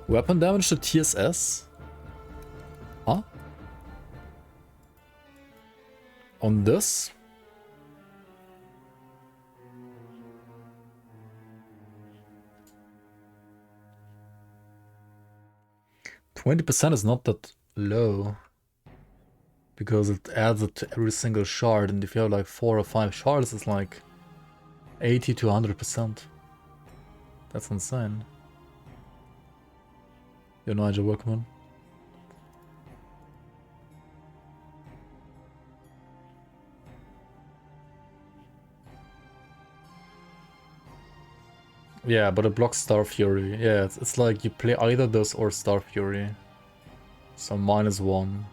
Weapon damage to TSS? Huh? On this? %20 is not that low. Because it adds it to every single shard, and if you have like 4 or 5 shards, it's like 80 to 100%. That's insane. You know, Nigel Workman. Yeah, but it blocks Star Fury. Yeah, it's like you play either this or Star Fury. So -1.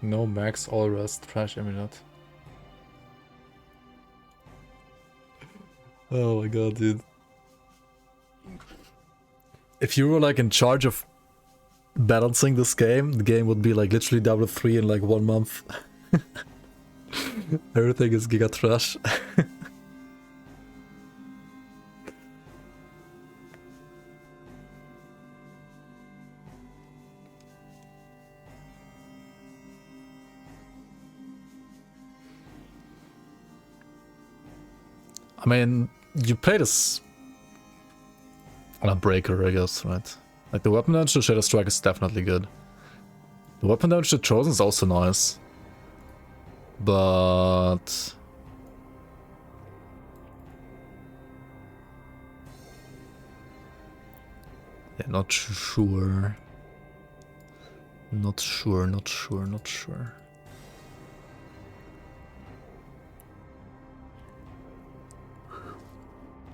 No max, all rest, trash amulet. Oh my god, dude. If you were like in charge of balancing this game, the game would be like literally W3 in like 1 month. Everything is giga trash. I mean, you play this on a breaker, I guess, right? Like the weapon damage to Shadow Strike is definitely good. The weapon damage to Chosen is also nice. But... yeah, not sure. Not sure.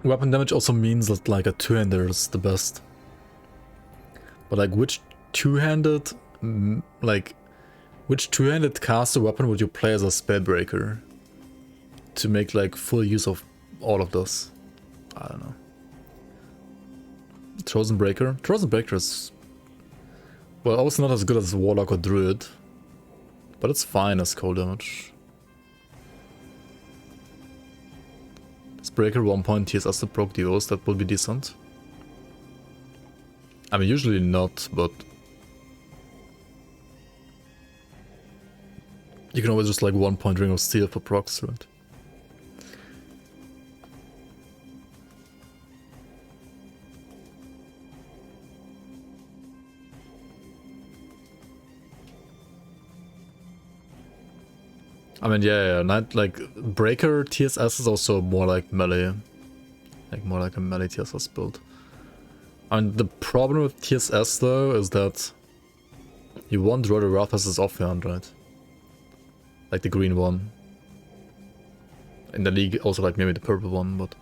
Weapon damage also means that like a two-hander is the best. But like which two-handed caster weapon would you play as a Spellbreaker to make like full use of all of this? I don't know. Chosen Breaker is, well, also not as good as Warlock or Druid, but it's fine as cold damage. Breaker 1 point TSS to proc duos, that would be decent. I mean, usually not, but you can always just like 1 point Ring of Steel for procs, right? I mean, yeah, not like Breaker TSS is also more like melee. Like more like a melee TSS build. I mean, the problem with TSS though is that you won't draw the Wrath as his offhand, right? Like the green one. In the league, also like maybe the purple one, but...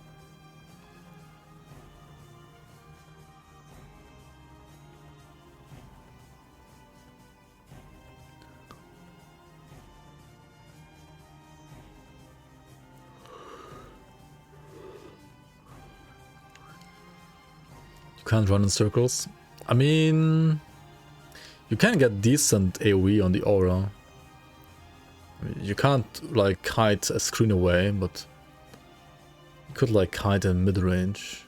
You can't run in circles. I mean... You can get decent AoE on the aura. You can't like kite a screen away, but you could like kite in mid-range.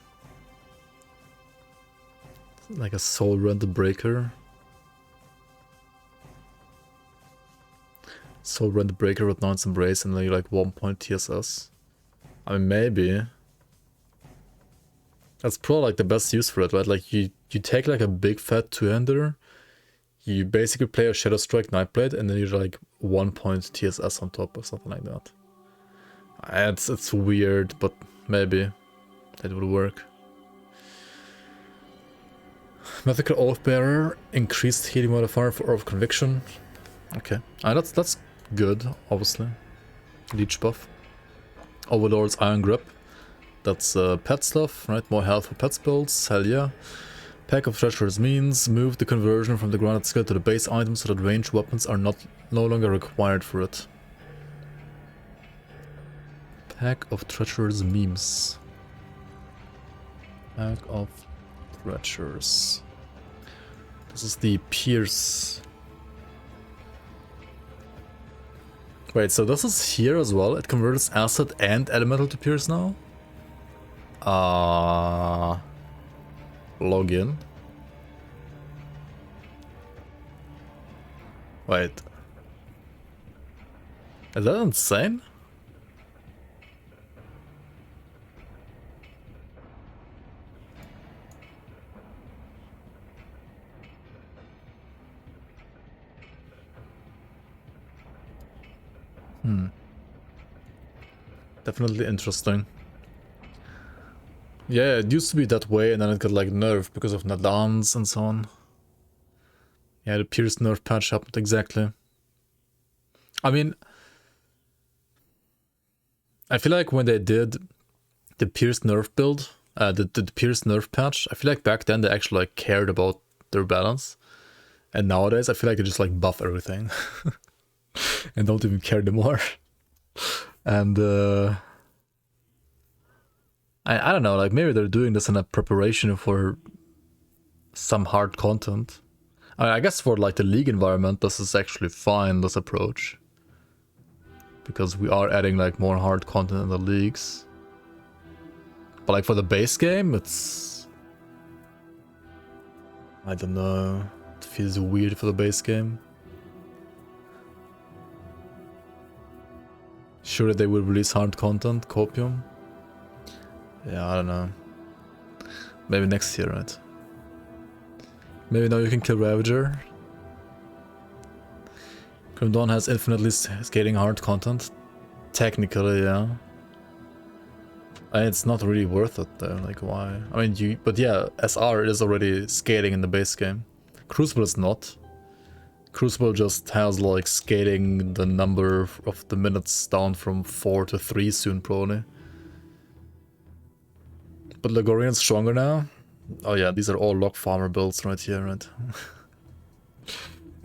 Like a soul rend breaker. Soul rend breaker with Knight's Embrace and then you like 1 point TSS. I mean maybe. That's probably like the best use for it, right? Like you take like a big fat 2-hander. You basically play a Shadow Strike Nightblade and then you're like 1 point TSS on top or something like that. It's weird, but maybe that would work. Mythical Oathbearer, increased healing modifier for Orb of Conviction. Okay, that's good, obviously. Leech buff. Overlord's Iron Grip. That's pet stuff, right? More health for pet spells, hell yeah. Pack of Treacherous means move the conversion from the granted skill to the base item so that ranged weapons are no longer required for it. Pack of Treacherous memes. Pack of Treacherous. This is the Pierce. Wait, so this is here as well? It converts acid and elemental to Pierce now? Log in. Wait. Is that insane? Definitely interesting. Yeah, it used to be that way and then it got like nerfed because of Nadans and so on. Yeah, the Pierce nerf patch happened exactly. I mean, I feel like when they did the Pierce nerf build, the Pierce nerf patch, I feel like back then they actually like cared about their balance. And nowadays I feel like they just like buff everything. And don't even care anymore. And I don't know, like maybe they're doing this in a preparation for some hard content. I guess for like the league environment this is actually fine, this approach. Because we are adding like more hard content in the leagues. But like for the base game, it's... I don't know, it feels weird for the base game. Sure they will release hard content, Copium? Yeah, I don't know. Maybe next year, right? Maybe now you can kill Ravager. Grim Dawn has infinitely scaling hard content. Technically, yeah. It's not really worth it though, like why? I mean, but yeah, SR is already scaling in the base game. Crucible is not. Crucible just has like scaling the number of the minutes down from 4 to 3 soon, probably. But Ligorian's stronger now? Oh yeah, these are all Lock Farmer builds right here, right?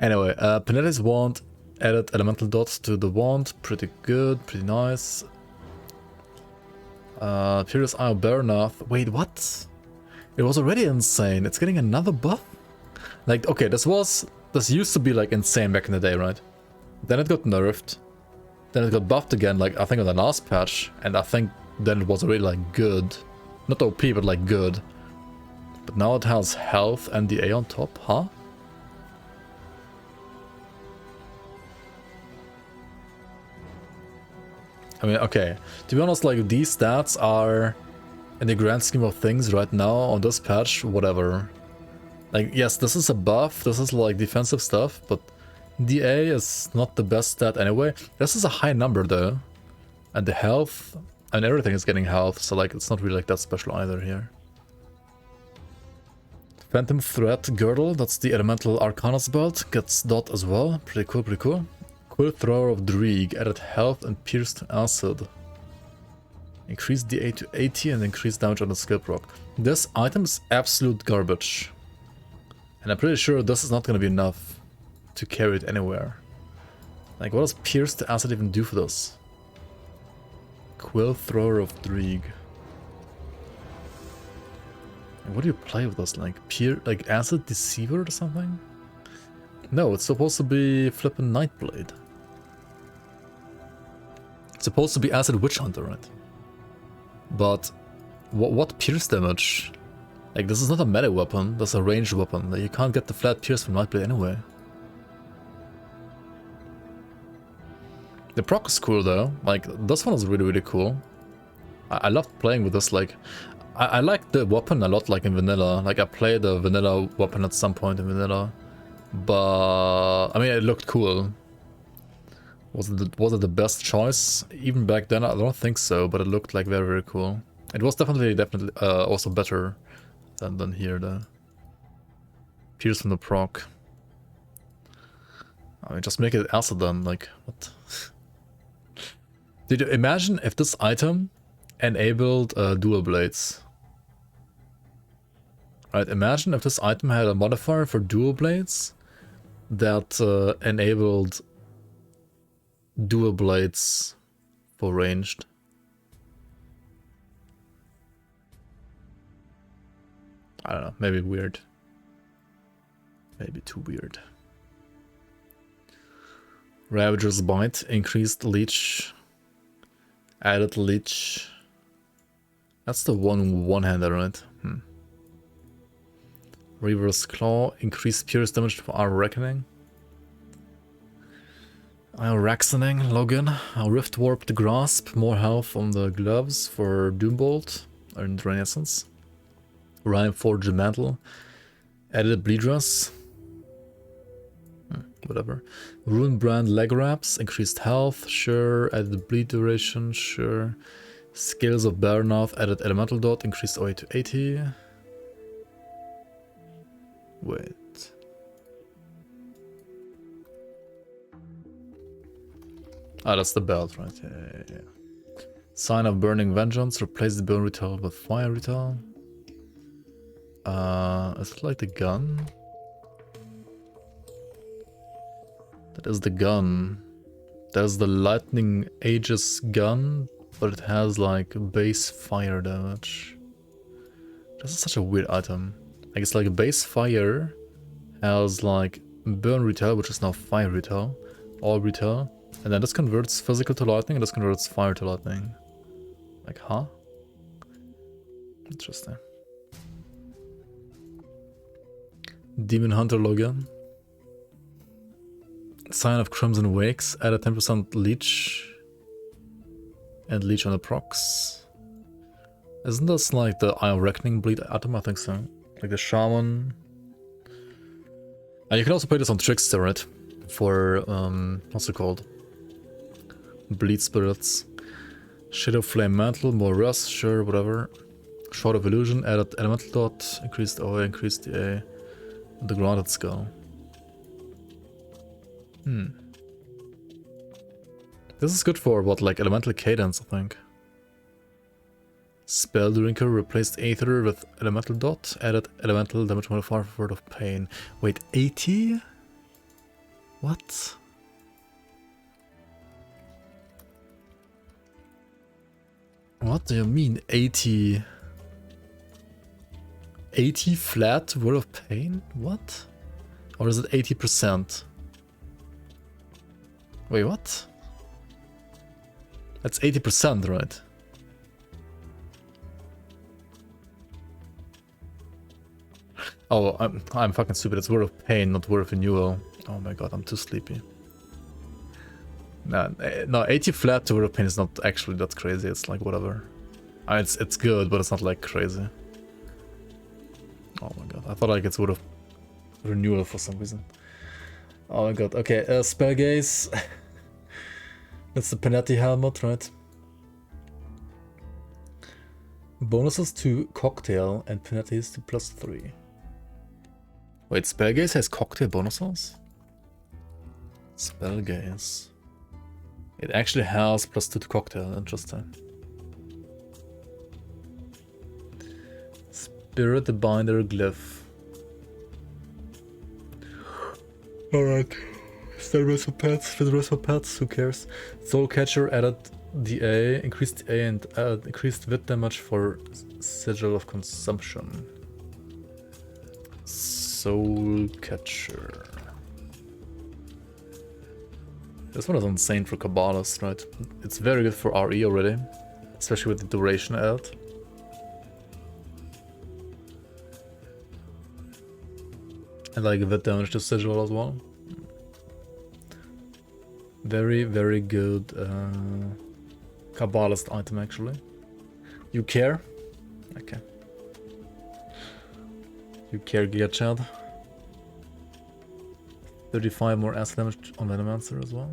Anyway, Panetti's wand added elemental dots to the wand. Pretty good, pretty nice. Furious Eye of Bernath. Wait, what? It was already insane. It's getting another buff? Like, okay, this used to be like insane back in the day, right? Then it got nerfed. Then it got buffed again, like I think on the last patch. And I think then it was already like good. Not OP, but like good. But now it has health and DA on top, huh? I mean, okay. To be honest, like these stats are, in the grand scheme of things right now on this patch, whatever. Like, yes, this is a buff, this is like defensive stuff, but DA is not the best stat anyway. This is a high number though. And the health and everything is getting health, so like it's not really like that special either here. Phantom Threat Girdle, that's the Elemental Arcana's belt, gets dot as well. Pretty cool, pretty cool. Quill Thrower of Dreeg, added health and pierced acid. Increase DA to 80 and increase damage on the skill proc. This item is absolute garbage. And I'm pretty sure this is not gonna be enough to carry it anywhere. Like, what does pierced acid even do for this? Quill Thrower of Dreeg. What do you play with this? Like Acid Deceiver or something? No, it's supposed to be flippin' Nightblade. It's supposed to be Acid Witch Hunter, right? But what pierce damage? Like, this is not a melee weapon, that's a ranged weapon. Like, you can't get the flat pierce from Nightblade anyway. The proc is cool though. Like, this one is really, really cool. I love playing with this. Like, I like the weapon a lot, like in vanilla. Like, I played the vanilla weapon at some point in vanilla. But I mean, it looked cool. Was it the best choice? Even back then, I don't think so, but it looked like very, very cool. It was definitely also better than here, though. Pierce from the proc. I mean, just make it acid then, like, what? Did you imagine if this item enabled dual blades? Right, imagine if this item had a modifier for dual blades that enabled dual blades for ranged. I don't know, maybe weird. Maybe too weird. Ravager's Bite, increased leech, added leech. That's the one-hander, right? Reaver's Claw, increased pierce damage for our Reckoning. Raxening, login. Rift Warped Grasp, more health on the gloves for Doombolt, and Renaissance. Rhyme Forge Mantle, added Bleed Dress. Whatever. Runebrand Leg Wraps, increased health, sure. Added Bleed Duration, sure. Scales of Baranoth, added Elemental Dot, increased OA to 80. Wait. Ah, that's the belt, right? Yeah. Sign of Burning Vengeance, replace the Burn Retail with Fire Retail. Is it like the gun? That is the gun. There's the Lightning Aegis gun, but it has like base fire damage. This is such a weird item. Like, it's like a base fire has like burn retail, which is now fire retail, all retail, and then this converts physical to lightning and this converts fire to lightning. Like, huh? Interesting. Demon Hunter login. Sign of Crimson Wakes, add a 10% leech and leech on the procs. Isn't this like the Eye of Reckoning bleed item? I think so. Like the Shaman. And you can also play this on Trickster, right? For, what's it called? Bleed Spirits. Shadow Flame Mantle, more rust, sure, whatever. Shroud of Illusion, added Elemental Dot, increased OA, increased DA. The Grounded Skull. This is good for what, like Elemental Cadence, I think. Spell Drinker replaced Aether with Elemental Dot, added Elemental damage modifier for Word of Pain. Wait, 80? What? What do you mean 80? 80 flat Word of Pain? What? Or is it 80%? Wait, what? That's 80%, right? Oh, I'm fucking stupid. It's Word of Pain, not Word of Renewal. Oh my god, I'm too sleepy. No, 80 flat to Word of Pain is not actually that crazy. It's like whatever. It's good, but it's not like crazy. Oh my god, I thought like it's Word of Renewal for some reason. Oh my god, okay, spell gaze. That's the Panetti helmet, right? Bonuses to cocktail and penalties to +3. Wait, spell gaze has cocktail bonuses? Spell gaze. It actually has +2 to cocktail, interesting. Spirit the Binder Glyph. Alright. Is that the rest for pets? For the rest for pets, who cares? Soul Catcher added DA, increased DA and increased wit damage for Sigil of Consumption. Soul Catcher. This one is insane for Kabbalist, right? It's very good for RE already, especially with the duration added. And like wit damage to Sigil as well. Very, very good Kabbalist item actually. You care? Okay. You care, Giga Chad. 35 more acid damage on Venomancer as well.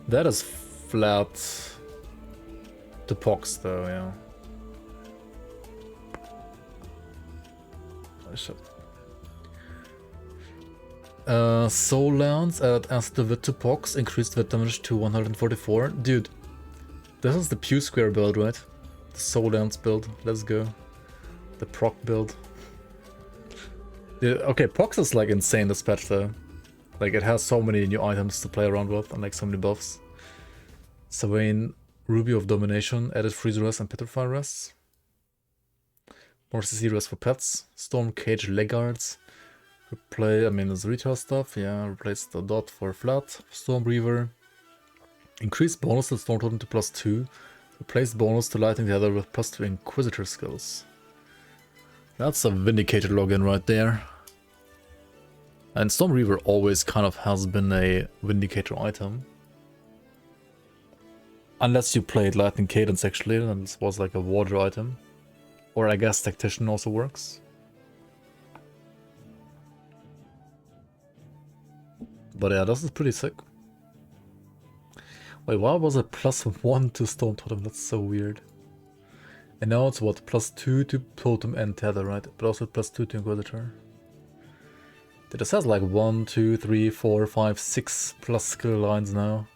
That is flat to Pox though, yeah. Oh shit. Soul Lance added as the wit to Pox, increased wit damage to 144. Dude, this is the Pew Square build, right? The Soul Lance build, let's go. The proc build. Yeah, okay, Pox is like insane this patch though. Like it has so many new items to play around with and like so many buffs. Swain, Ruby of Domination, added Freeze Rest and Petrify Rests. More CC Rest for pets. Storm Cage Legguards. I mean, there's retail stuff, yeah. Replace the dot for flat. Storm Reaver. Increase bonus to Storm Totem to +2. Replace bonus to Lightning the Other with +2 Inquisitor skills. That's a Vindicator login right there. And Storm Reaver always kind of has been a Vindicator item. Unless you played Lightning Cadence actually, then this was like a Warder item. Or I guess Tactician also works. But yeah, this is pretty sick. Wait, why was it +1 to Storm Totem? That's so weird. And now it's what, +2 to Totem and Tether, right? But also +2 to Inquisitor. This has like 1, 2, 3, 4, 5, 6 plus skill lines now.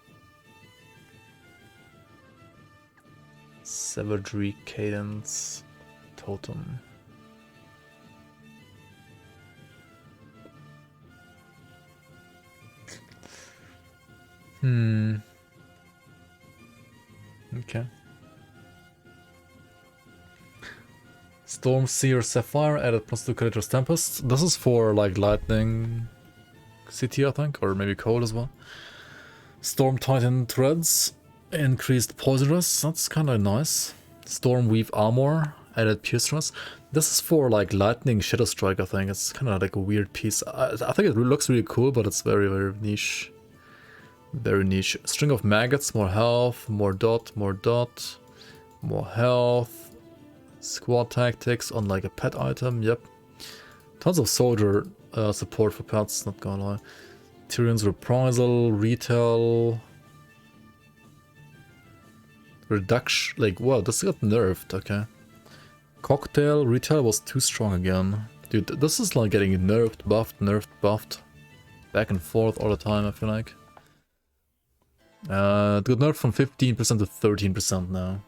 Savagery, Cadence, Totem. Okay. Storm Seer Sapphire added +2 Creature's Tempest. This is for like Lightning City, I think, or maybe Cold as well. Storm Titan Threads increased Poison Rest. That's kind of nice. Storm Weave Armor added Pierce Rest. This is for like Lightning Shadow Strike, I think. It's kind of like a weird piece. I think it looks really cool, but it's very, very niche. Very niche. String of Maggots, more health, more dot, more health. Squad tactics on like a pet item, yep. Tons of soldier support for pets, not gonna lie. Tyrion's Reprisal, Retail. Reduction, like, wow, this got nerfed, okay. Cocktail, Retail was too strong again. Dude, this is like getting nerfed, buffed. Back and forth all the time, I feel like. It got nerfed from 15% to 13% now.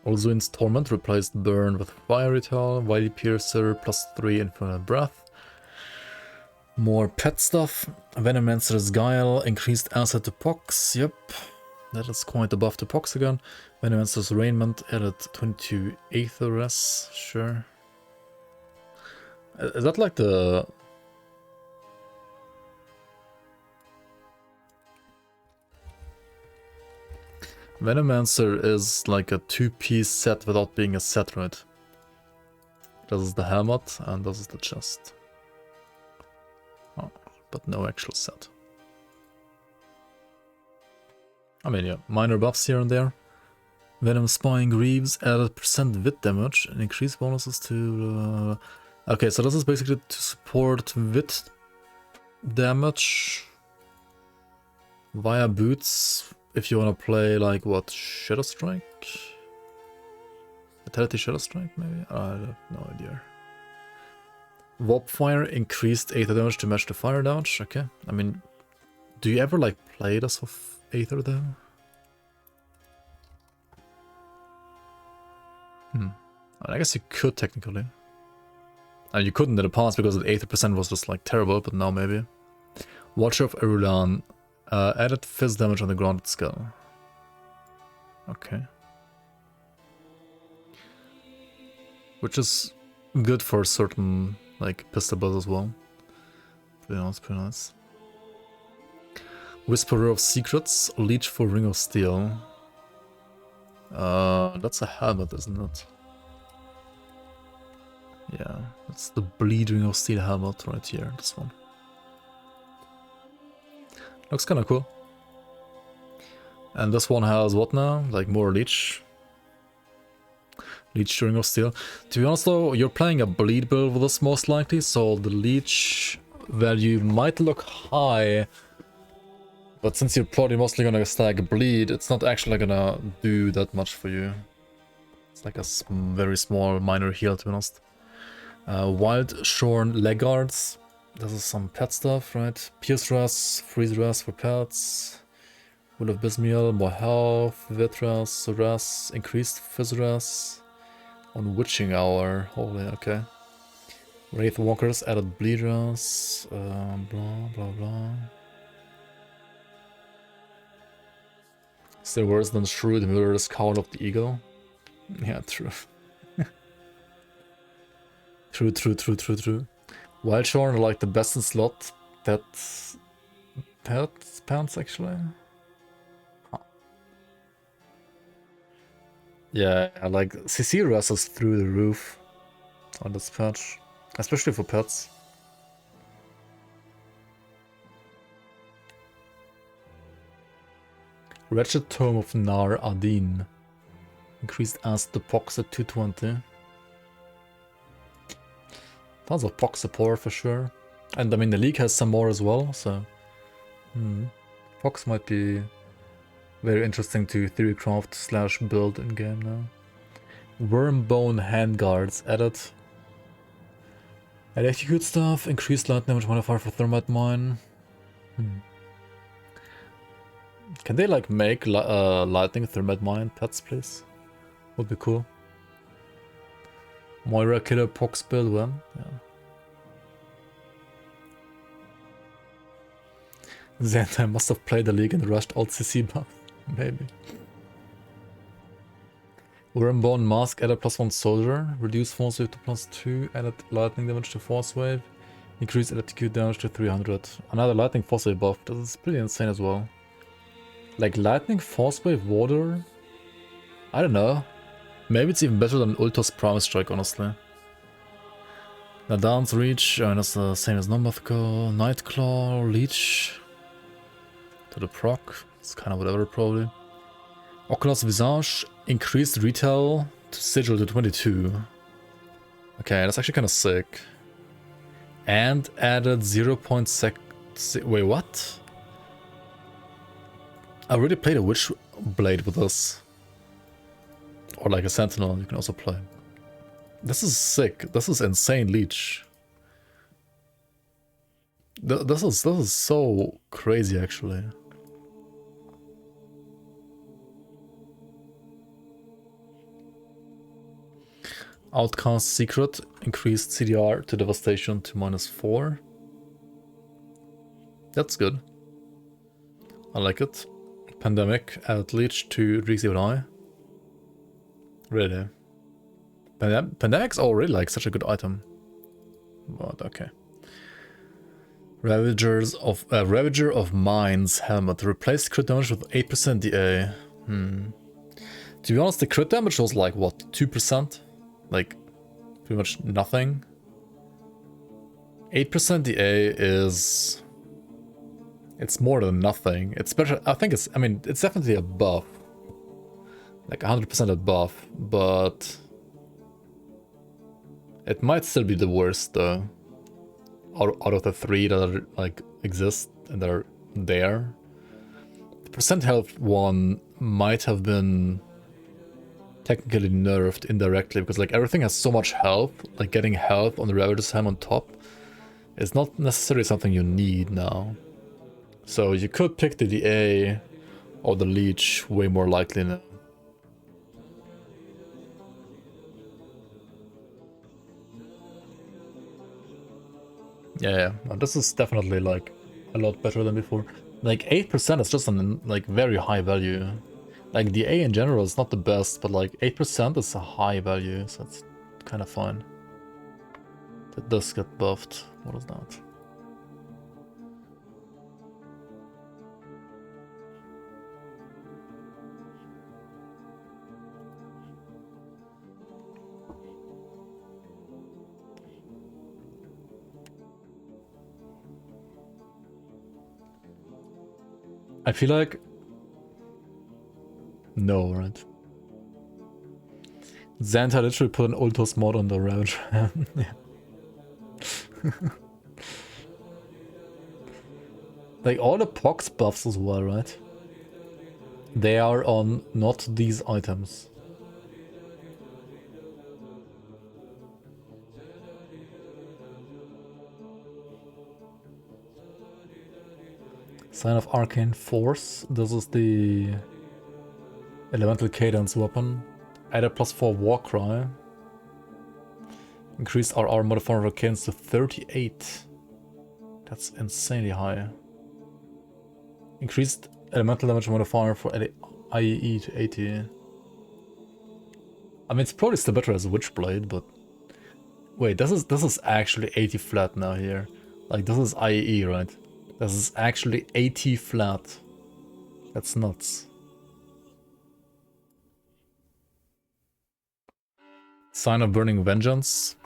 Olzuin's Torment replaced Burn with Fire Retail, Wily Piercer, +3 Infernal Breath. More pet stuff. Venomancer's Guile increased acid to Pox, yep. That is quite a buff to Pox again. Venomancer's Raiment added 22 Aether Res, sure. Is that like the... Venomancer is like a 2-piece set without being a set, right? This is the helmet and this is the chest. Oh, but no actual set. I mean, yeah, minor buffs here and there. Venom Spying Greaves added % wit damage and increased bonuses to... Okay, so this is basically to support wit damage via boots if you want to play like what, Shadow Strike? Vitality Shadow Strike maybe? I have no idea. Warp Fire increased Aether damage to match the fire dodge, okay. I mean, do you ever like play this with Aether though? I guess you could technically. And you couldn't in the past because the 80% was just like terrible, but now maybe. Watcher of Erulan added fizz damage on the grounded skull. Okay. Which is good for certain like pistol builds as well. Pretty nice, pretty nice. Whisperer of Secrets, Leech for Ring of Steel. That's a helmet, isn't it? Yeah, that's the Bleed Ring of Steel helmet right here, this one. Looks kinda cool. And this one has what now? Like more Leech. Leech Ring of Steel. To be honest though, you're playing a Bleed build with this most likely, so the Leech value might look high. But since you're probably mostly gonna stack Bleed, it's not actually gonna do that much for you. It's like a very small minor heal, to be honest. Wild Shorn Leg Guards. This is some pet stuff, right? Pierce Rest, Freeze Rest for pets. Will of Bismiel, more health, Vitras, Rest, increased Fizz Rest. On Witching Hour, holy, okay. Wraith Walkers added Bleed Rest, blah blah blah. Still worse than Shrew, the murderous Cowl of the Eagle. Yeah, true. True. Wildshorn are like the best in slot pets actually. Huh. Yeah, like CC Rest is through the roof on this patch, especially for pets. Wretched Tome of Nar Adin. Increased as the Pox at 220. Tons of Pox support for sure. And I mean, the league has some more as well, so... Pox might be very interesting to theorycraft / build in game now. Wormbone Handguards added. And execute stuff, increased light damage modifier for Thermite Mine. Can they like make lightning Thermite Mine pets, please? Would be cool. Moira Killer Pox build when? Yeah. Xantai must have played the league and rushed alt CC buff. Maybe. Wormbone Mask added +1 soldier. Reduced force wave to +2. Added lightning damage to force wave. Increased electrocute damage to 300. Another lightning force wave buff. This is pretty insane as well. Like lightning force wave water? I don't know. Maybe it's even better than Ultos Promise Strike, honestly. Nadan's Reach, that's the same as non-mythical. Nightclaw, Leech. To the proc. It's kind of whatever, probably. Oculus Visage, increased retail to sigil to 22. Okay, that's actually kind of sick. And added 0.6... Wait, what? I already played a Witch Blade with this. Or like a Sentinel, you can also play. This is sick. This is insane Leech. This is so crazy, actually. Outcast Secret, increased CDR to Devastation to -4. That's good. I like it. Pandemic, added Leech to Reezy Eye. Really? Pandemic's already like such a good item. But okay. Ravager of Mines helmet. Replace crit damage with 8% DA. To be honest, the crit damage was like what, 2%? Like pretty much nothing. 8% DA is It's more than nothing. It's better. I think it's, I mean, it's definitely a buff. Like 100% a buff, but it might still be the worst though. Out of the 3 that are, like exist and are there. The percent health one might have been technically nerfed indirectly because like everything has so much health, like getting health on the Ravager's Helm on top is not necessarily something you need now. So you could pick the DA or the Leech way more likely now. Yeah, no, this is definitely like a lot better than before. Like 8% is just an like very high value. Like the A in general is not the best, but like 8% is a high value, so it's kind of fine. That does get buffed. What is that? I feel like... No, right? Xanta literally put an Ultos mod on the Ravager. Yeah. Like all the Pox buffs as well, right? They are on not these items. Sign of Arcane Force. This is the Elemental Cadence weapon. Added +4 Warcry. Increased our modifier for cadence to 38. That's insanely high. Increased elemental damage modifier for IE to 80. I mean, it's probably still better as a Witchblade, but... Wait, this is actually 80 flat now here. Like, this is IE, right? This is actually 80 flat. That's nuts. Sign of Burning Vengeance.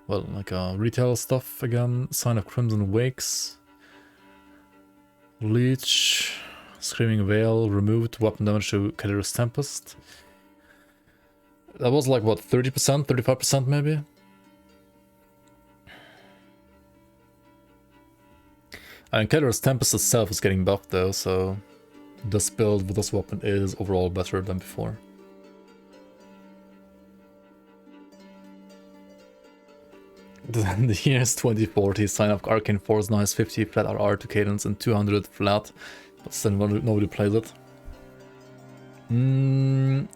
Well, like retail stuff again. Sign of Crimson Wakes. Leech. Screaming Veil. Removed weapon damage to Calir's Tempest. That was like, what, 30%? 35% maybe? And Calir's Tempest itself is getting buffed though, so this build with this weapon is overall better than before. The year is 2040, Sign of Arcane Force now has 50 flat RR to cadence and 200 flat, but still nobody plays it.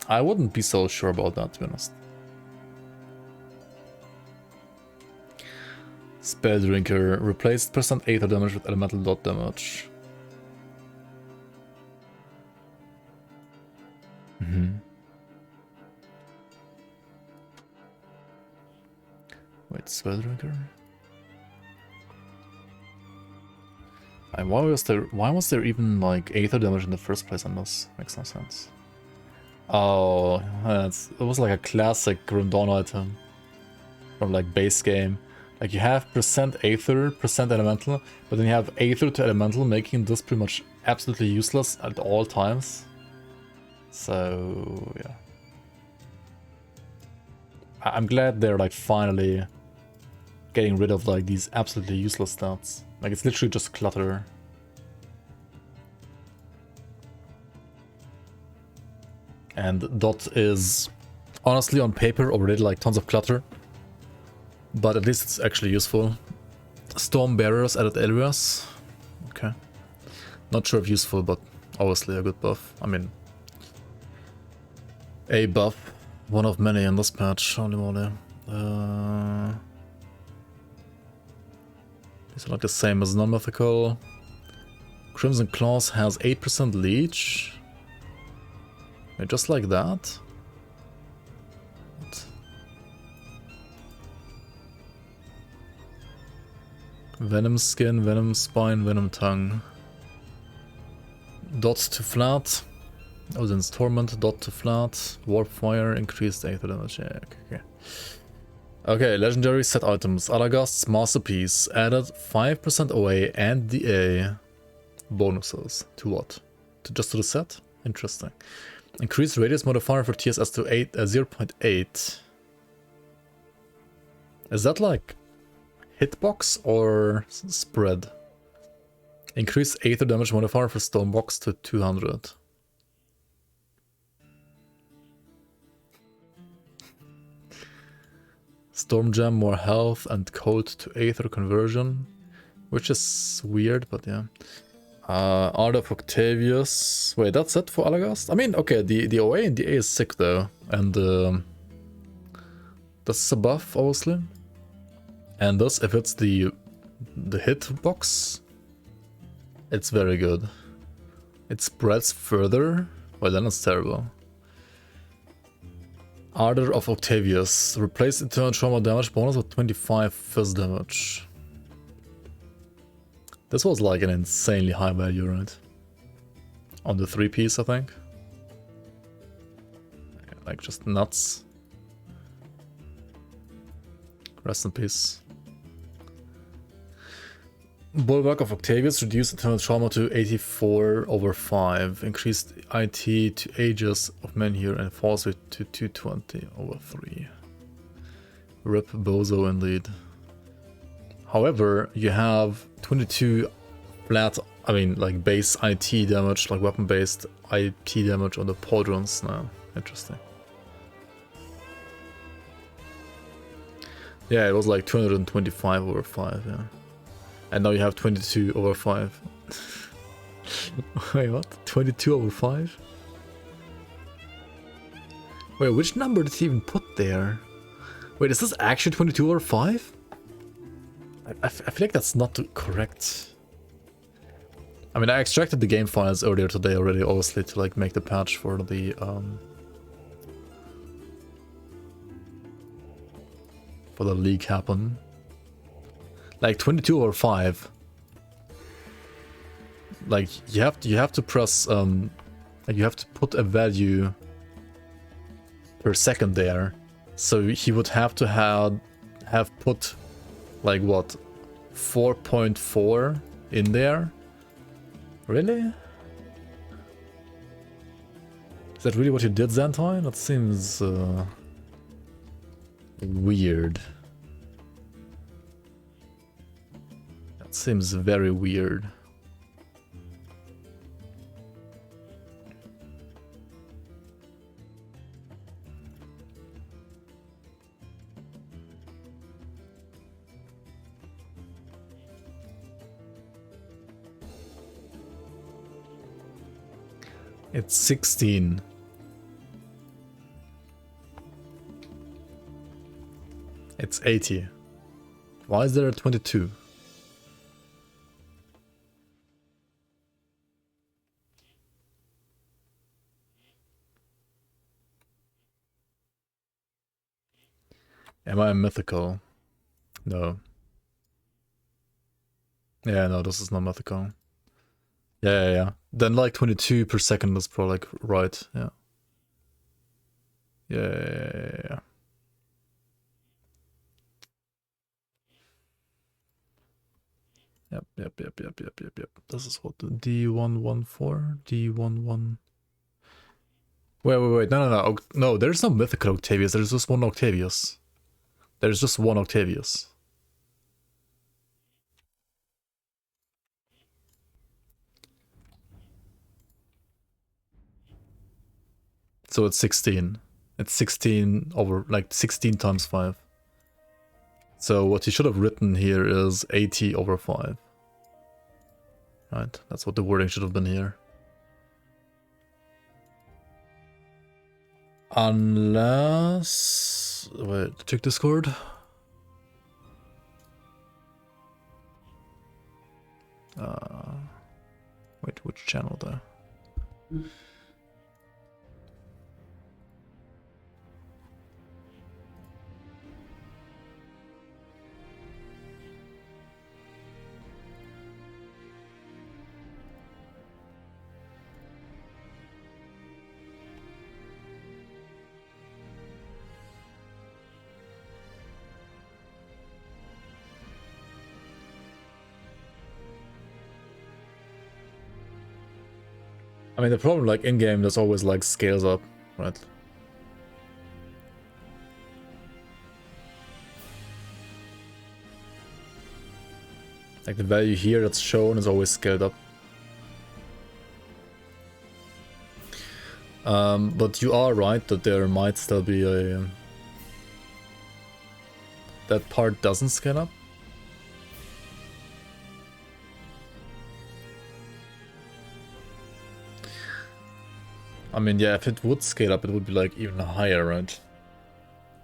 I wouldn't be so sure about that, to be honest. Spelldrinker replaced percent Aether damage with elemental dot damage. Wait, Spelldrinker? And why was there even like Aether damage in the first place on this? Makes no sense. Oh, it was like a classic Grim item from like base game. Like you have percent Aether, percent Elemental, but then you have Aether to Elemental, making this pretty much absolutely useless at all times. So yeah, I'm glad they're like finally getting rid of like these absolutely useless stats. Like it's literally just clutter. And Dot is honestly on paper already like tons of clutter, but at least it's actually useful. Storm Barriers added areas. Okay. Not sure if useful, but obviously a good buff. I mean, a buff. One of many in this patch, holy moly. These are like the same as non-mythical. Crimson Claws has 8% leech. Wait, just like that? What? Venom Skin, Venom Spine, Venom Tongue. Dot to flat. Odin's Torment, dot to flat. Warp Fire, increased Aether damage. Yeah, okay. Okay, legendary set items. Alagast's Masterpiece added 5% OA and DA bonuses. To what? Just to the set? Interesting. Increased radius modifier for TSS to 0.8. Is that like hitbox or spread? Increased Aether damage modifier for Stonebox to 200. Storm Gem, more health, and code to Aether conversion. Which is weird, but yeah. Art of Octavius. Wait, that's it for Alagast? I mean, okay, the OA and the A is sick though. And that's a buff, obviously. And thus, if it's the hitbox, it's very good. It spreads further. Well, then it's terrible. Ardor of Octavius. Replace Eternal Trauma damage bonus with 25 fizz damage. This was like an insanely high value, right? On the 3-piece, I think. Like, just nuts. Rest in peace. Bulwark of Octavius. Reduced Eternal Trauma to 84/5. Increased IT to Aegis of Menhir and Force Rate to 220/3. Rip Bozo indeed. However, you have 22 flat, I mean, like base IT damage, like weapon-based IT damage on the Podrons now. Interesting. Yeah, it was like 225/5, yeah. And now you have 22/5. Wait, what? 22/5? Wait, which number did he even put there? Wait, is this actually 22/5? I feel like that's not correct. I mean, I extracted the game files earlier today already, obviously, to like make the patch for the leak happen. Like 22/5. Like you have to press like you have to put a value per second there. So he would have to have put like what, 4.4 in there? Really? Is that really what you did, Xantai? That seems weird. That seems very weird. It's 16. It's 80. Why is there a 22? Am I mythical? No. Yeah, no, this is not mythical. Yeah. Then like 22 per second is probably like right, yeah. Yeah. Yep. This is what the D114, D11. Wait. No. No, there's no mythical Octavius. There's just one Octavius. There's just one Octavius. So it's 16. It's 16 over, like 16 times 5. So what you should have written here is 80/5. Right, that's what the wording should have been here. Unless... Wait, check Discord. Wait, which channel there? I mean, the problem, like, in-game, there's always, like, scales up, right? Like, the value here that's shown is always scaled up. But you are right that there might still be a... that part doesn't scale up. I mean, yeah, if it would scale up, it would be like even higher, right?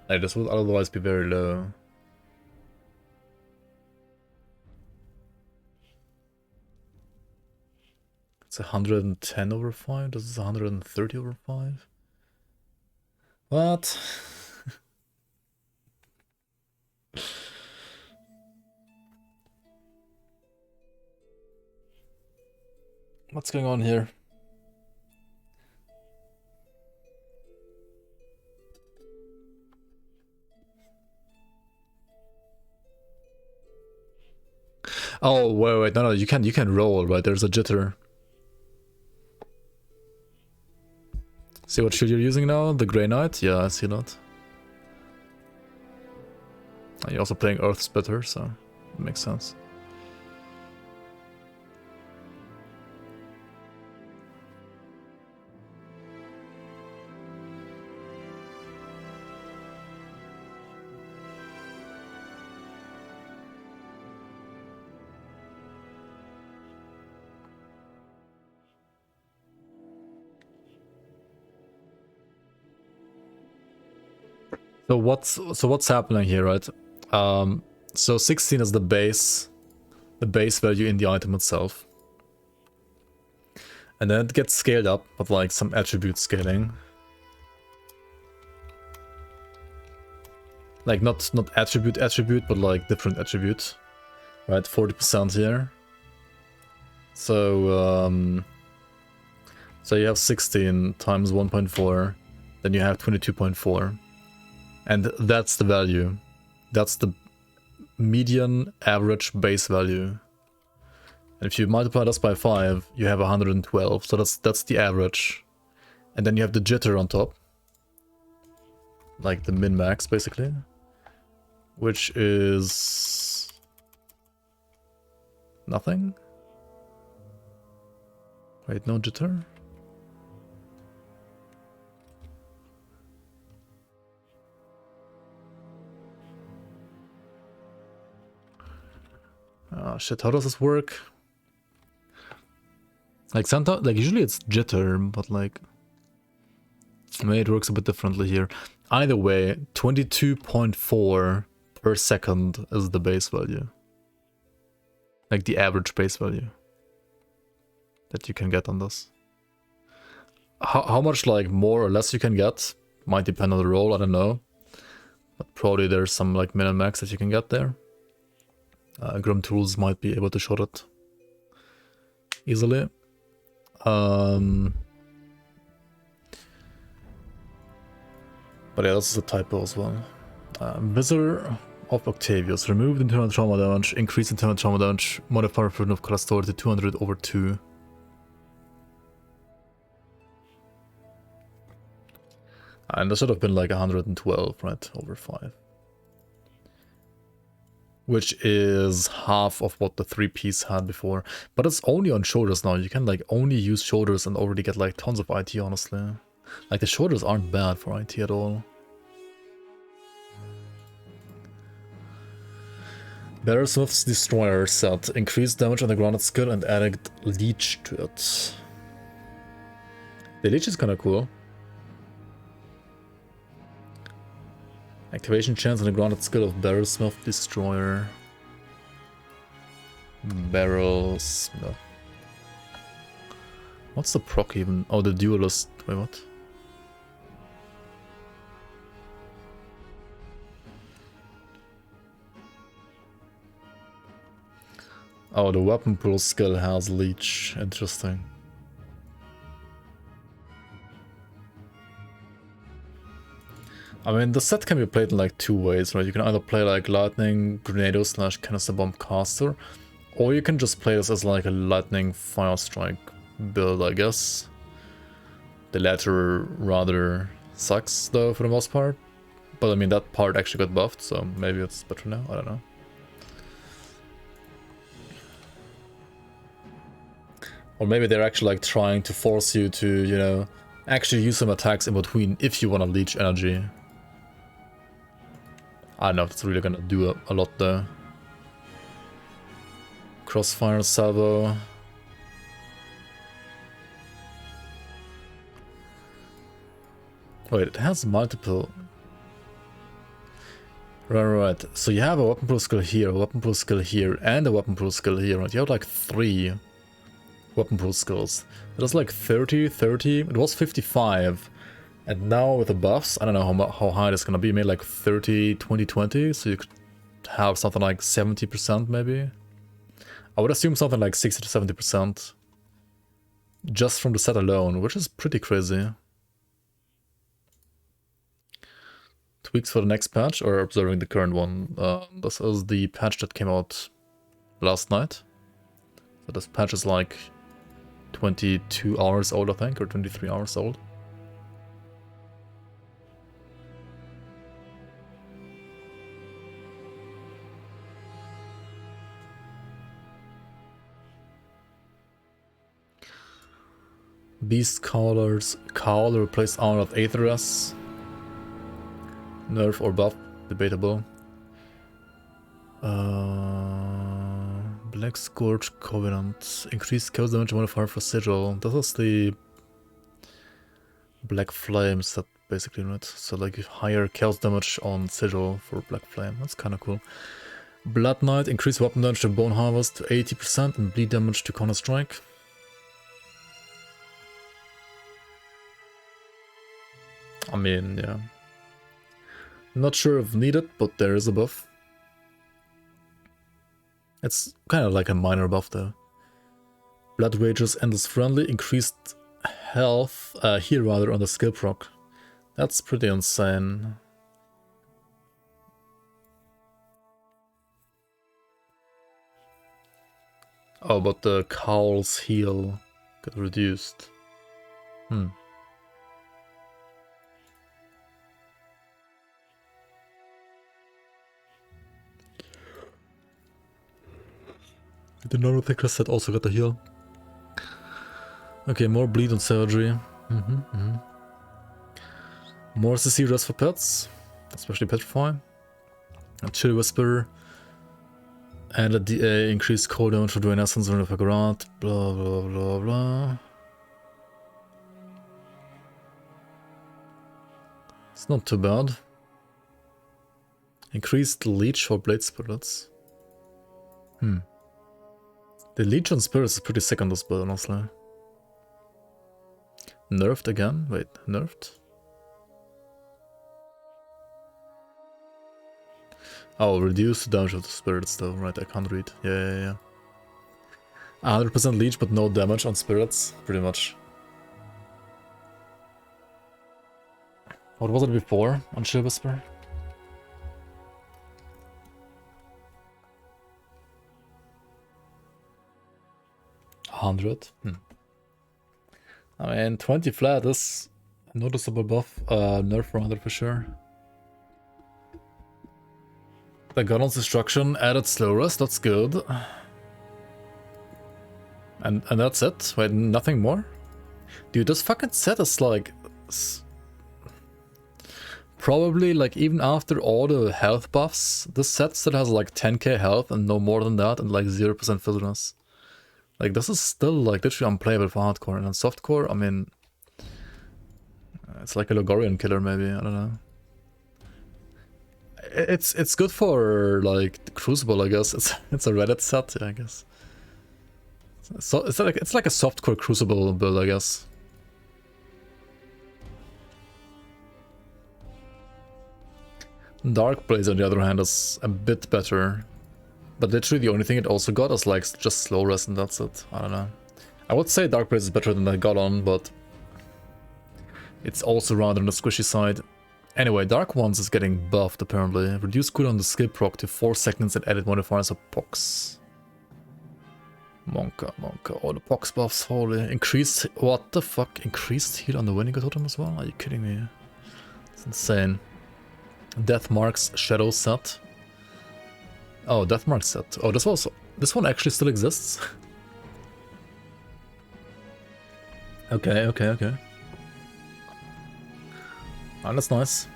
Like, this would otherwise be very low. It's 110 over 5? This is 130 over 5? What? What's going on here? Oh, wait, no, you can roll, right? There's a jitter. See what shield you're using now? The Grey Knight? Yeah, I see that. And you're also playing Earth Splitter, so it makes sense. So what's happening here, right? So 16 is the base value in the item itself. And then it gets scaled up with like some attribute scaling. Like not attribute, but like different attribute. Right, 40% here. So so you have 16 times 1.4, then you have 22.4. And that's the value. That's the median average base value. And if you multiply this by 5, you have 112. So that's the average. And then you have the jitter on top. Like the min-max, basically. Which is... nothing? Wait, no jitter? Oh shit, how does this work? Like sometimes, like usually it's jitter, but like maybe it works a bit differently here. Either way, 22.4 per second is the base value. Like the average base value that you can get on this. How much like more or less you can get might depend on the role, I don't know. But probably there's some like min and max that you can get there. Grim Tools might be able to shot it easily. But yeah, this is a typo as well. Visor of Octavius. Removed internal trauma damage, increased internal trauma damage, modifier for of Calastor to 200 over 2. And this should have been like 112, right? Over 5. Which is half of what the 3-piece had before. But it's only on shoulders now. You can like only use shoulders and already get like tons of IT, honestly. Like the shoulders aren't bad for IT at all. Barrelsmith's Destroyer set. Increased damage on the grounded skill and added Leech to it. The Leech is kinda cool. Activation chance on the grounded skill of Barrelsmith Destroyer. Barrelsmith. What's the proc even? Oh, the duelist. Wait, what? Oh, the weapon pool skill has Leech. Interesting. I mean, the set can be played in like two ways, right? You can either play like Lightning Grenado / Canister Bomb Caster, or you can just play this as like a Lightning Fire Strike build, I guess. The latter rather sucks though for the most part. But I mean that part actually got buffed, so maybe it's better now, I don't know. Or maybe they're actually like trying to force you to, you know, actually use some attacks in between if you want to leech energy. I don't know if it's really gonna do a lot though. Crossfire salvo. Wait, it has multiple. Right. So you have a weapon pool skill here, a weapon pool skill here, and a weapon pool skill here. Right? You have like 3 weapon pool skills. It was like 30, 30. It was 55. And now with the buffs, I don't know how high it's gonna be. Maybe like 30, 20, 20. So you could have something like 70% maybe. I would assume something like 60 to 70%. Just from the set alone, which is pretty crazy. Tweaks for the next patch or observing the current one? This is the patch that came out last night. So this patch is like 22 hours old, I think, or 23 hours old. Beast Cowl replace Armor of Aetheras. Nerf or buff, debatable. Black Scourge Covenant. Increased chaos damage modifier for Sigil. This is the Black Flame set basically, right? So like higher chaos damage on Sigil for Black Flame. That's kind of cool. Blood Knight. Increased weapon damage to Bone Harvest to 80% and bleed damage to Counter Strike. I mean, yeah. Not sure if needed, but there is a buff. It's kind of like a minor buff though. Blood Rager's Endless Friendly, increased health here rather on the skill proc. That's pretty insane. Oh, but the Cowl's heal got reduced. The Neurothicra set also got a heal. Okay, more bleed on surgery. More CC rest for pets, especially Petrify. A Chill Whisper. And a DA increased cold damage for Drain Essence and Refagorant. Blah blah blah blah. It's not too bad. Increased leech for Blade Spirits. The Leech on Spirits is pretty sick on this build, honestly. Nerfed again? Wait, nerfed? Oh, reduce the damage of the spirits though, right, I can't read. Yeah. 100% Leech but no damage on spirits, pretty much. What was it before on Chill Whisper? I mean, 20 flat is a noticeable buff, nerf rather for sure. The Godon's Destruction added slow rest, that's good. And that's it? Wait, nothing more? Dude, this fucking set is like... Probably like even after all the health buffs, this set still has like 10k health and no more than that and like 0% fizzleness. Like, this is still, like, literally unplayable for hardcore. And on softcore, I mean... It's like a Logorian killer, maybe, I don't know. It's good for, like, Crucible, I guess. It's a Reddit set, yeah, I guess. So, it's like a softcore Crucible build, I guess. Dark Blaze, on the other hand, is a bit better. But literally the only thing it also got is like just slow rest and that's it. I don't know. I would say Dark Blaze is better than I got on, but it's also rather on the squishy side. Anyway, Dark Ones is getting buffed apparently. Reduce cooldown on the skill proc to 4 seconds and added modifiers of pox. Monka, all the box buffs, holy. Increased, what the fuck? Increased heal on the Vinegar Totem as well? Are you kidding me? It's insane. Death Marks Shadow set. Oh, Death Marks set. Oh, this one actually still exists? Okay. Oh, that's nice.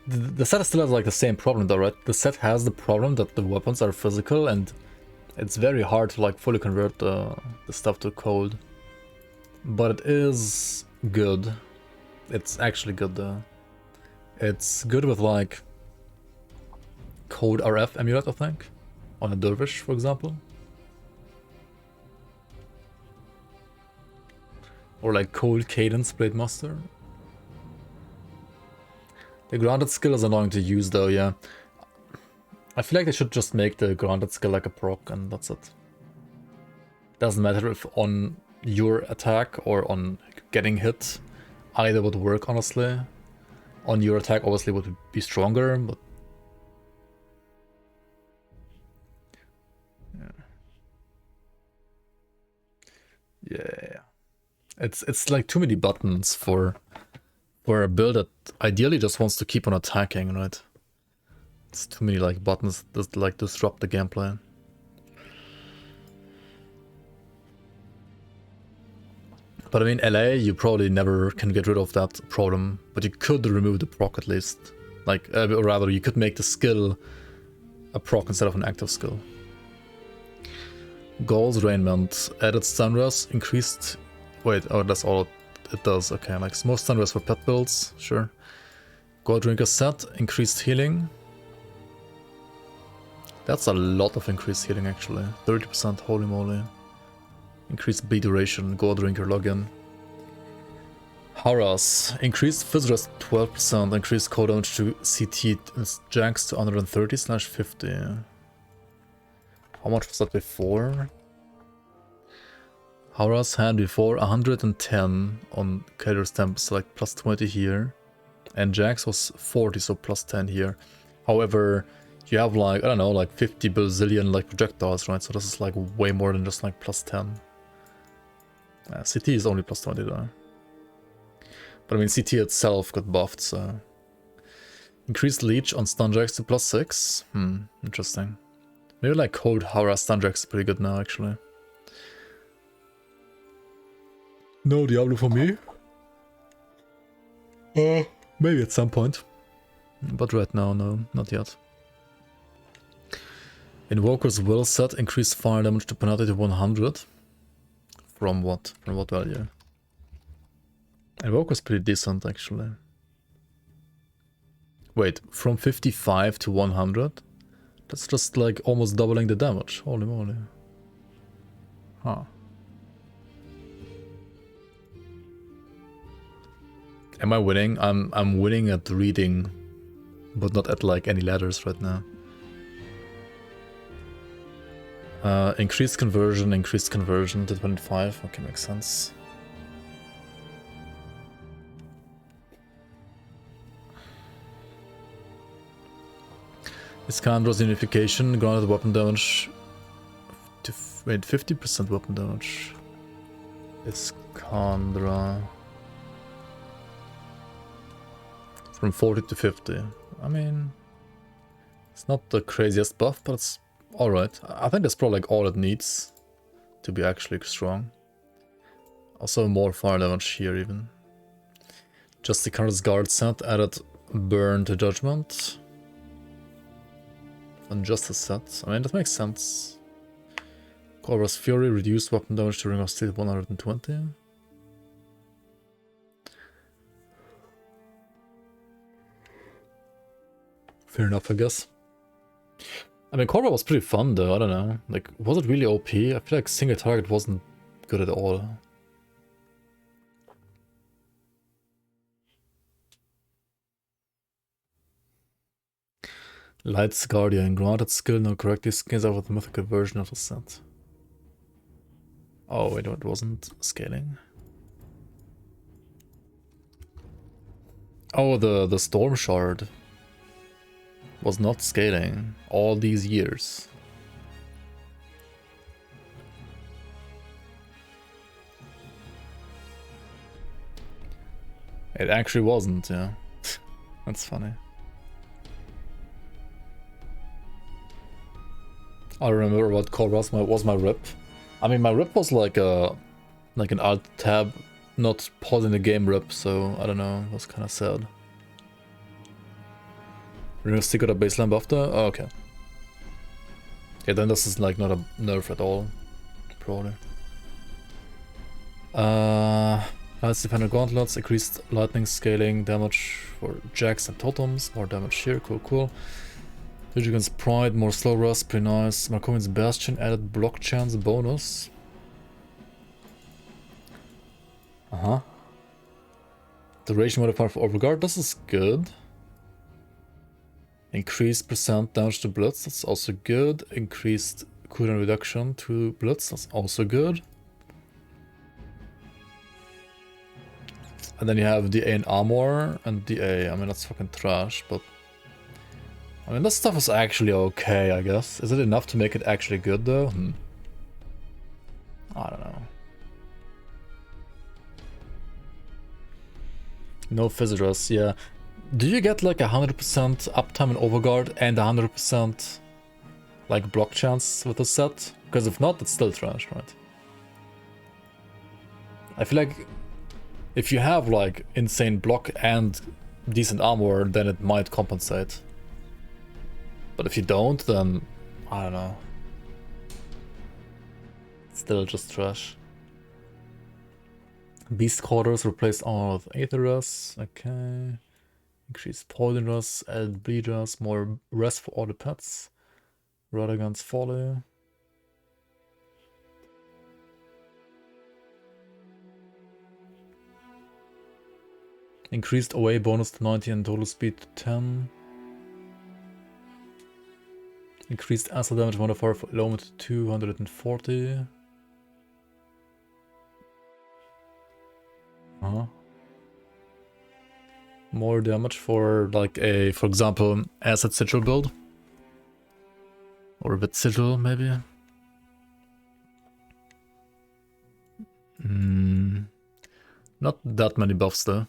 The set still has like the same problem though, right? The set has the problem that the weapons are physical and it's very hard to like fully convert the stuff to cold. But it is good. It's actually good though. It's good with like cold RF amulet, I think. On a dervish, for example. Or like cold cadence blade master. The grounded skill is annoying to use though, yeah. I feel like they should just make the grounded skill like a proc and that's it. Doesn't matter if on your attack or on getting hit. Either would work, honestly. On your attack obviously would be stronger, but... Yeah. It's like too many buttons for a build that ideally just wants to keep on attacking, right? It's too many like buttons that like disrupt the gameplay. But I mean, LA, you probably never can get rid of that problem, but you could remove the proc at least. Like, or rather, you could make the skill a proc instead of an active skill. Gauls Raiment, added stun res, increased... Wait, oh, that's all it does. Okay, like more stun res for pet builds, sure. God Drinker set, increased healing. That's a lot of increased healing actually. 30%, holy moly. Increased B duration, God Drinker login. Harass, increased Fizz rest 12%, increased cold damage to CT Jax to 130/50. How much was that before? Harass had before 110 on Kader's Temp, so like plus 20 here. And Jax was 40, so plus 10 here. However, you have like, I don't know, like 50 bazillion like projectiles, right? So this is like way more than just like plus 10. CT is only plus 20 though. But I mean, CT itself got buffed, so... Increased leech on stun Jax to plus 6. Interesting. Maybe like cold Harass stun Jax is pretty good now, actually. No Diablo for me. Maybe at some point. But right now, no, not yet. Invoker's Will set, increased fire damage to penalty to 100. From what? From what value? Invoker's pretty decent, actually. Wait, from 55 to 100? That's just like almost doubling the damage. Holy moly. Huh. Am I winning? I'm winning at reading, but not at like any letters right now. Increased conversion to 25. Okay, makes sense. Iskandra's unification granted weapon damage to 50% weapon damage. Iskandra from 40 to 50. I mean, it's not the craziest buff, but it's alright. I think that's probably like all it needs to be actually strong. Also more fire damage here even. Justicar's Guard set added burn to judgment. And Justice set. I mean, that makes sense. Cobra's Fury reduced weapon damage to Ring of Steel 120. Fair enough, I guess. I mean, Cobra was pretty fun though, I don't know. Like, was it really OP? I feel like single target wasn't good at all. Light's Guardian, granted skill, now correctly scales out with the mythical version of the set. Oh, wait, no, it wasn't scaling. Oh, the Storm Shard. was not scaling all these years. It actually wasn't, yeah. That's funny. I remember what call was my rip. I mean, my rip was like an alt tab, not pausing the game rip, so I don't know, it was kind of sad. We're gonna stick with a baseline buff there? Oh, okay. Yeah, then this is like not a nerf at all, probably. Let's defender gauntlets, increased lightning scaling, damage for jacks and totems, more damage here, cool. Vigilance Pride, more slow rust, pretty nice. Markovin's Bastion added block chance bonus. Duration modifier for Overguard, this is good. Increased percent damage to Blitz, that's also good. Increased cooldown reduction to Blitz, that's also good. And then you have DA and Armor and DA, I mean that's fucking trash, but... I mean, this stuff is actually okay, I guess. Is it enough to make it actually good, though? I don't know. No Visitors, yeah. Do you get like 100% uptime in Overguard and 100% like block chance with the set? Because if not, it's still trash, right? I feel like if you have like insane block and decent armor, then it might compensate. But if you don't, then I don't know. It's still just trash. Beast Quarters replaced armor with Aetherus. Okay. Increased Poison Rust, added Bleed Rust, more rest for all the pets. Radagon's Folly. Increased away bonus to 90 and total speed to 10. Increased acid damage modifier for Element to 240. More damage for like a, for example, acid sigil build. Or a bit sigil, maybe. Not that many buffs though.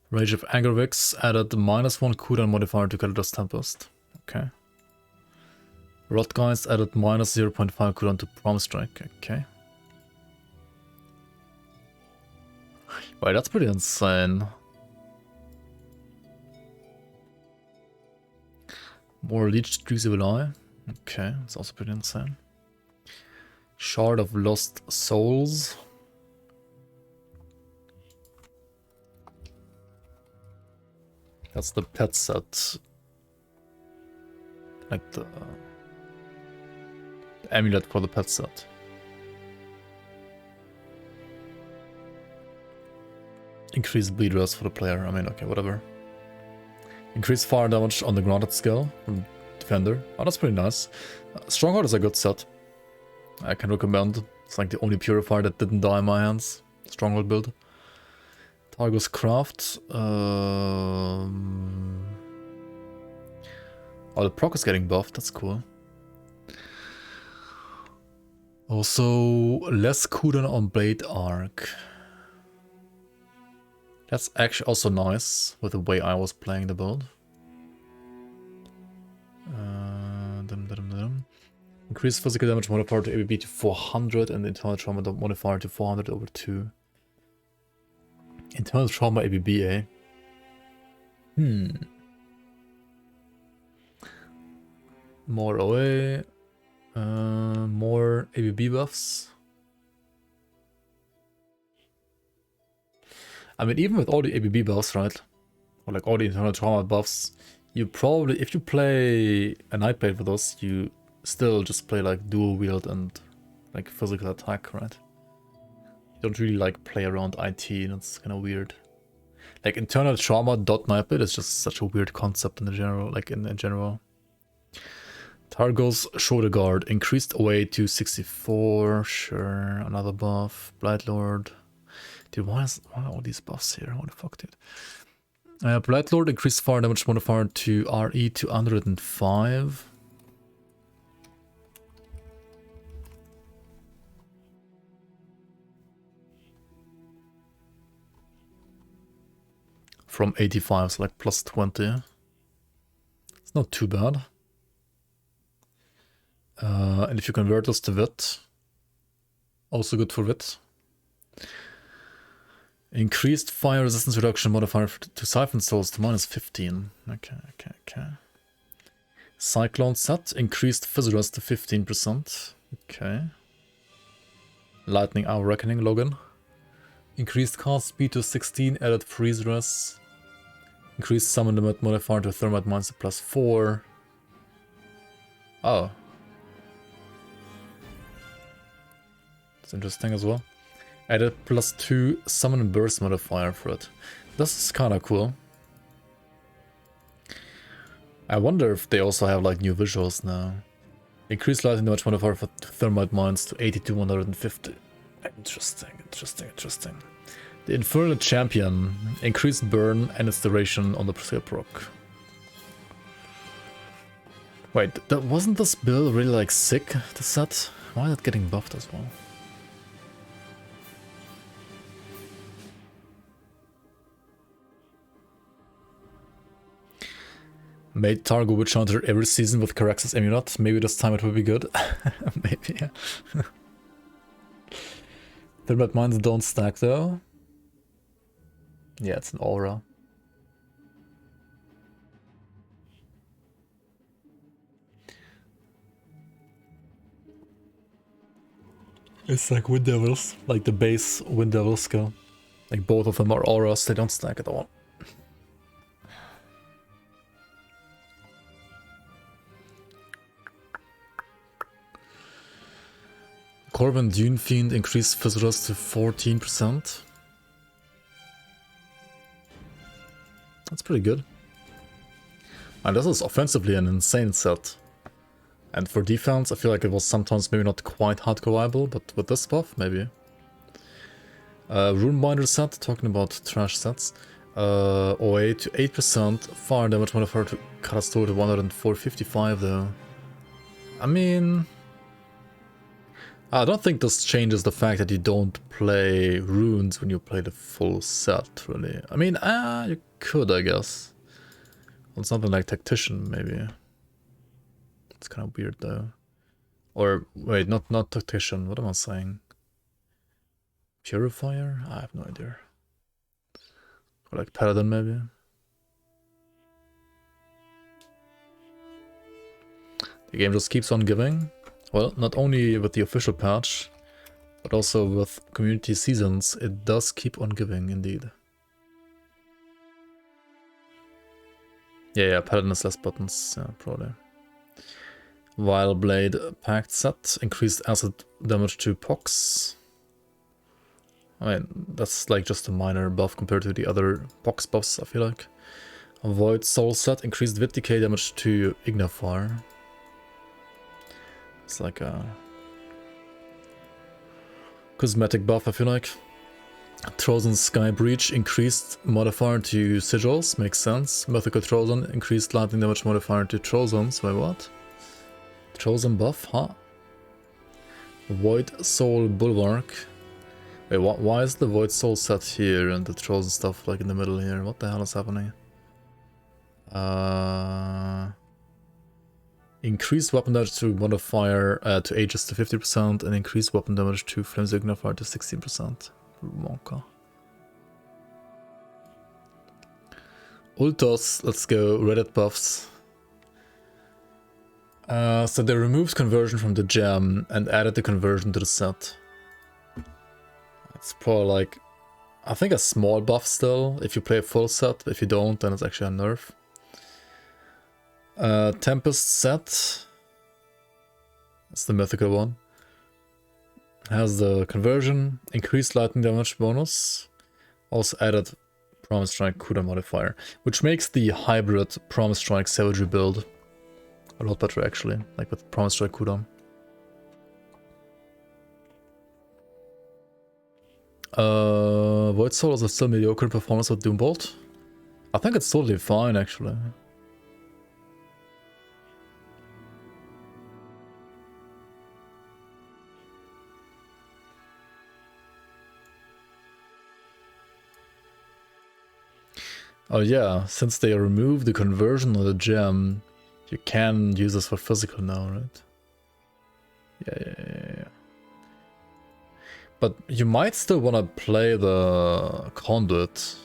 Rage of Angervix added -1 cooldown modifier to Kalidas Tempest. Okay. Rotgeist added -0.5 cooldown to Prom Strike. Okay. Wait, that's pretty insane. More Leech Trees Evil Eye. Okay, that's also pretty insane. Shard of Lost Souls. That's the pet set. Like the amulet for the pet set. Increased bleed rust for the player. I mean, okay, whatever. Increased fire damage on the granted skill from Defender. Oh, that's pretty nice. Stronghold is a good set. I can recommend. It's like the only purifier that didn't die in my hands. Stronghold build. Targus Craft. Oh, the proc is getting buffed. That's cool. Also, less cooldown on Blade Arc. That's actually also nice with the way I was playing the build. Increase physical damage modifier to ABB to 400 and internal trauma modifier to 400 over 2. Internal trauma ABB, eh? More OA. More ABB buffs. I mean, even with all the ABB buffs, right? Or like all the internal trauma buffs, you probably, if you play a Nightblade with us, you still just play like dual wield and like physical attack, right? You don't really like play around IT, that's kind of weird. Like internal trauma dot Nightblade is just such a weird concept in the general, like in general. Targos Shoulder Guard, increased away to 64, sure, another buff. Blight Lord. Dude, why are all these buffs here? What the fuck, dude? Blight Lord increased fire damage modifier to RE to 105. From 85, so like plus 20. It's not too bad. And if you convert this to Wit, also good for Wit. Increased fire resistance reduction modifier to Siphon Souls to minus 15. Okay. Cyclone set, increased Fizz Rest to 15%. Okay. Lightning Hour Reckoning login. Increased cast speed to 16, added Freeze Rest. Increased summon limit modifier to Thermite Mines to plus 4. Oh. That's interesting as well. Added plus 2 summon and burst modifier for it. This is kinda cool. I wonder if they also have like new visuals now. Increased lightning damage modifier for Thermite Mines to 80 to 150. Interesting. The Infernal Champion. Increased burn and its duration on the skill proc. Wait, wasn't this build really like sick, the set? Why is it getting buffed as well? Made Targo Witch Hunter every season with Carax's Immunot. Maybe this time it will be good. Maybe, yeah. Thermite Mines don't stack though. Yeah, it's an aura. It's like Wind Devils, like the base Wind Devil skill. Like both of them are auras, they don't stack at all. Corvin Dune Fiend increased Fizz Rust to 14%. That's pretty good. And this is offensively an insane set. And for defense, I feel like it was sometimes maybe not quite hardcore viable, but with this buff, maybe. Runebinder set, talking about trash sets. OA to 8%, fire damage modifier to Catastrophe to 104.55 though. I mean... I don't think this changes the fact that you don't play runes when you play the full set, really. I mean, you could, I guess. On something like Tactician, maybe. It's kind of weird, though. Or, wait, not Tactician, what am I saying? Purifier? I have no idea. Or like Paladin, maybe? The game just keeps on giving. Well, not only with the official patch, but also with community seasons, it does keep on giving, indeed. Yeah, Paladin has less buttons, yeah, probably. Vile Blade Pact set, increased acid damage to Pox. I mean, that's like just a minor buff compared to the other Pox buffs, I feel like. Void Soul set, increased Vit Decay damage to Ignifier. It's like a cosmetic buff, I feel like. Trozen Sky Breach, increased modifier to sigils, makes sense. Mythical Trozen, increased lightning damage modifier to Trozens, wait, what? Trozen buff, huh? Void Soul Bulwark. Wait, why is the Void Soul set here and the Trozen stuff like in the middle here? What the hell is happening? Increased weapon damage to modifier to Aegis to 50% and increased weapon damage to Flames Ignifier to 16%. Monka. Ultos, let's go. Reddit buffs. So they removed conversion from the gem and added the conversion to the set. It's probably like, I think a small buff still if you play a full set. If you don't, then it's actually a nerf. Tempest set. That's the mythical one. Has the conversion, increased lightning damage bonus. Also added Promise Strike cooldown modifier, which makes the hybrid Promise Strike Savagery build a lot better actually, like with Promise Strike cooldown. Void Soul is a still mediocre performance with Doombolt. I think it's totally fine, actually. Oh yeah, since they removed the conversion of the gem, you can use this for physical now, right? Yeah. But you might still want to play the Conduit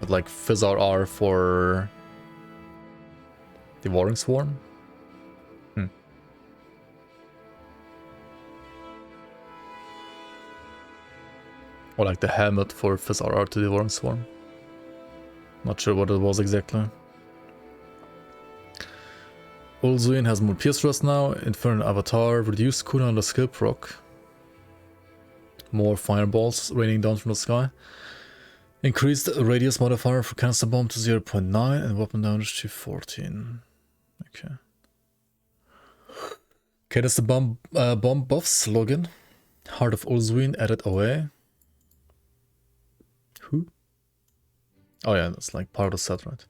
with like Fizz RR for Devouring Swarm. Or like the helmet for Fizz RR to Devouring Swarm. Not sure what it was exactly. Ulzuin has more Pierce Thrust now. Infernal Avatar, reduced cooldown on the skill proc. More fireballs raining down from the sky. Increased radius modifier for canister bomb to 0.9 and weapon damage to 14. Okay. Canister bomb buffs login. Heart of Ulzuin added away. Who? Oh yeah, that's like part of the set, right?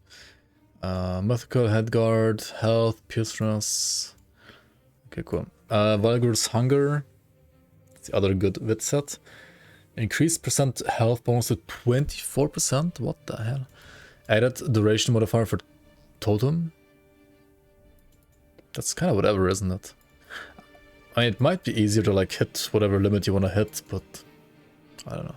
Mythical Headguard, Health, Pierce Thrust. Okay, cool. Valgur's Hunger. That's the other good wit set. Increased percent health bonus to 24%. What the hell? Added duration modifier for totem. That's kind of whatever, isn't it? I mean, it might be easier to like hit whatever limit you want to hit, but I don't know.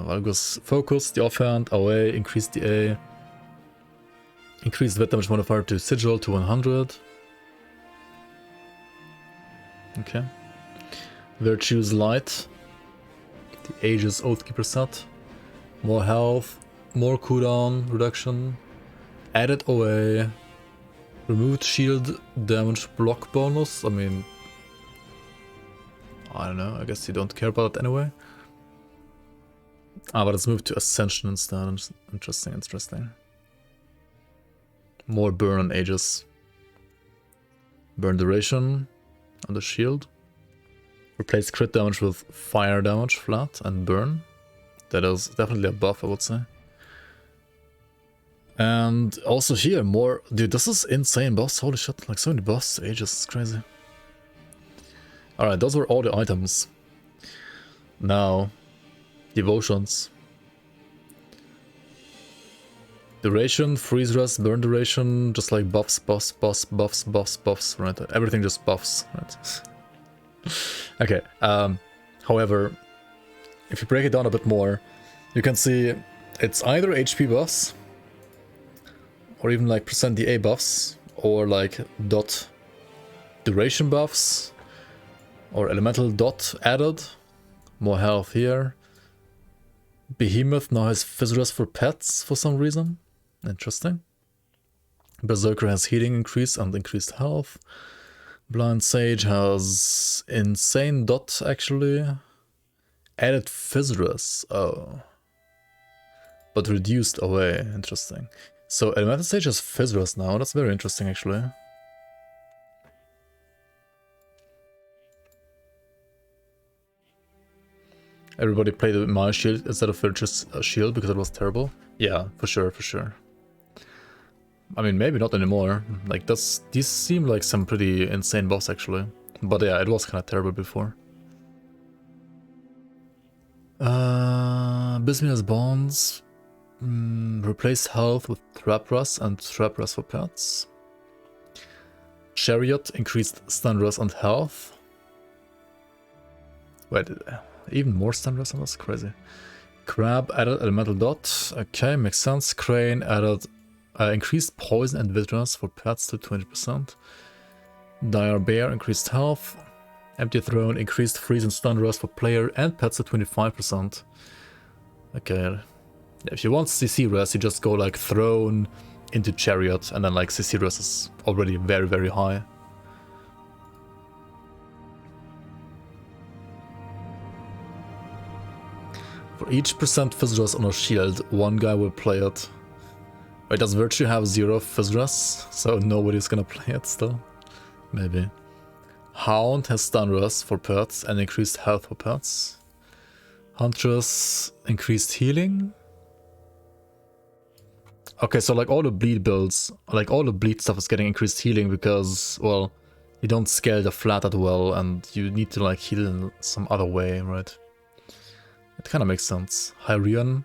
Valgus focus, the offhand, away, increase the A. Increased wet damage modifier to sigil to 100. Okay. Virtue's Light. The Aegis Oathkeeper set. More health, more cooldown reduction. Added away. Removed shield damage block bonus. I mean, I don't know, I guess you don't care about it anyway. But it's moved to Ascension instead. Interesting. More burn on Aegis. Burn duration on the shield. Replace crit damage with fire damage flat and burn. That is definitely a buff, I would say. And also here, more... Dude, this is insane buffs. Holy shit, like so many buffs. Aegis is crazy. Alright, those were all the items. Now, devotions. Duration, freeze rest, burn duration, just like buffs, buffs, right? Everything just buffs, right? Okay, however, if you break it down a bit more, you can see it's either HP buffs, or even like percent DA buffs, or like dot duration buffs, or elemental dot added, more health here. Behemoth now has Fizz Rest for pets for some reason. Interesting. Berserker has healing increase and increased health. Blind Sage has insane dot actually. Added Fizz Rest. Oh. But reduced away. Interesting. So Elemental Sage has Fizz Rest now. That's very interesting actually. Everybody played with my shield instead of Virtue's shield because it was terrible. Yeah, for sure. I mean, maybe not anymore. Like, these seem like some pretty insane boss actually. But yeah, it was kind of terrible before. Bismuth's Bonds. Replace health with Trap Rust and Trap Rust for pets. Chariot increased stun rust and health. Wait, even more stun rust? That's crazy. Crab added elemental dot. Okay, makes sense. Crane added increased poison and vigilance for pets to 20%. Dire Bear increased health. Empty Throne increased freeze and stun rust for player and pets to 25%. Okay. If you want CC rest, you just go like Throne into Chariot, and then like CC rest is already very, very high. For each percent Fizz Rest on a shield, one guy will play it. Wait, does Virtue have 0 Fizz Rest? So nobody's gonna play it still? Maybe. Hound has stun rest for pets and increased health for pets. Huntress increased healing. Okay, so like all the bleed builds, like all the bleed stuff is getting increased healing because, well, you don't scale the flat that well and you need to like heal in some other way, right? It kind of makes sense. Hyrian,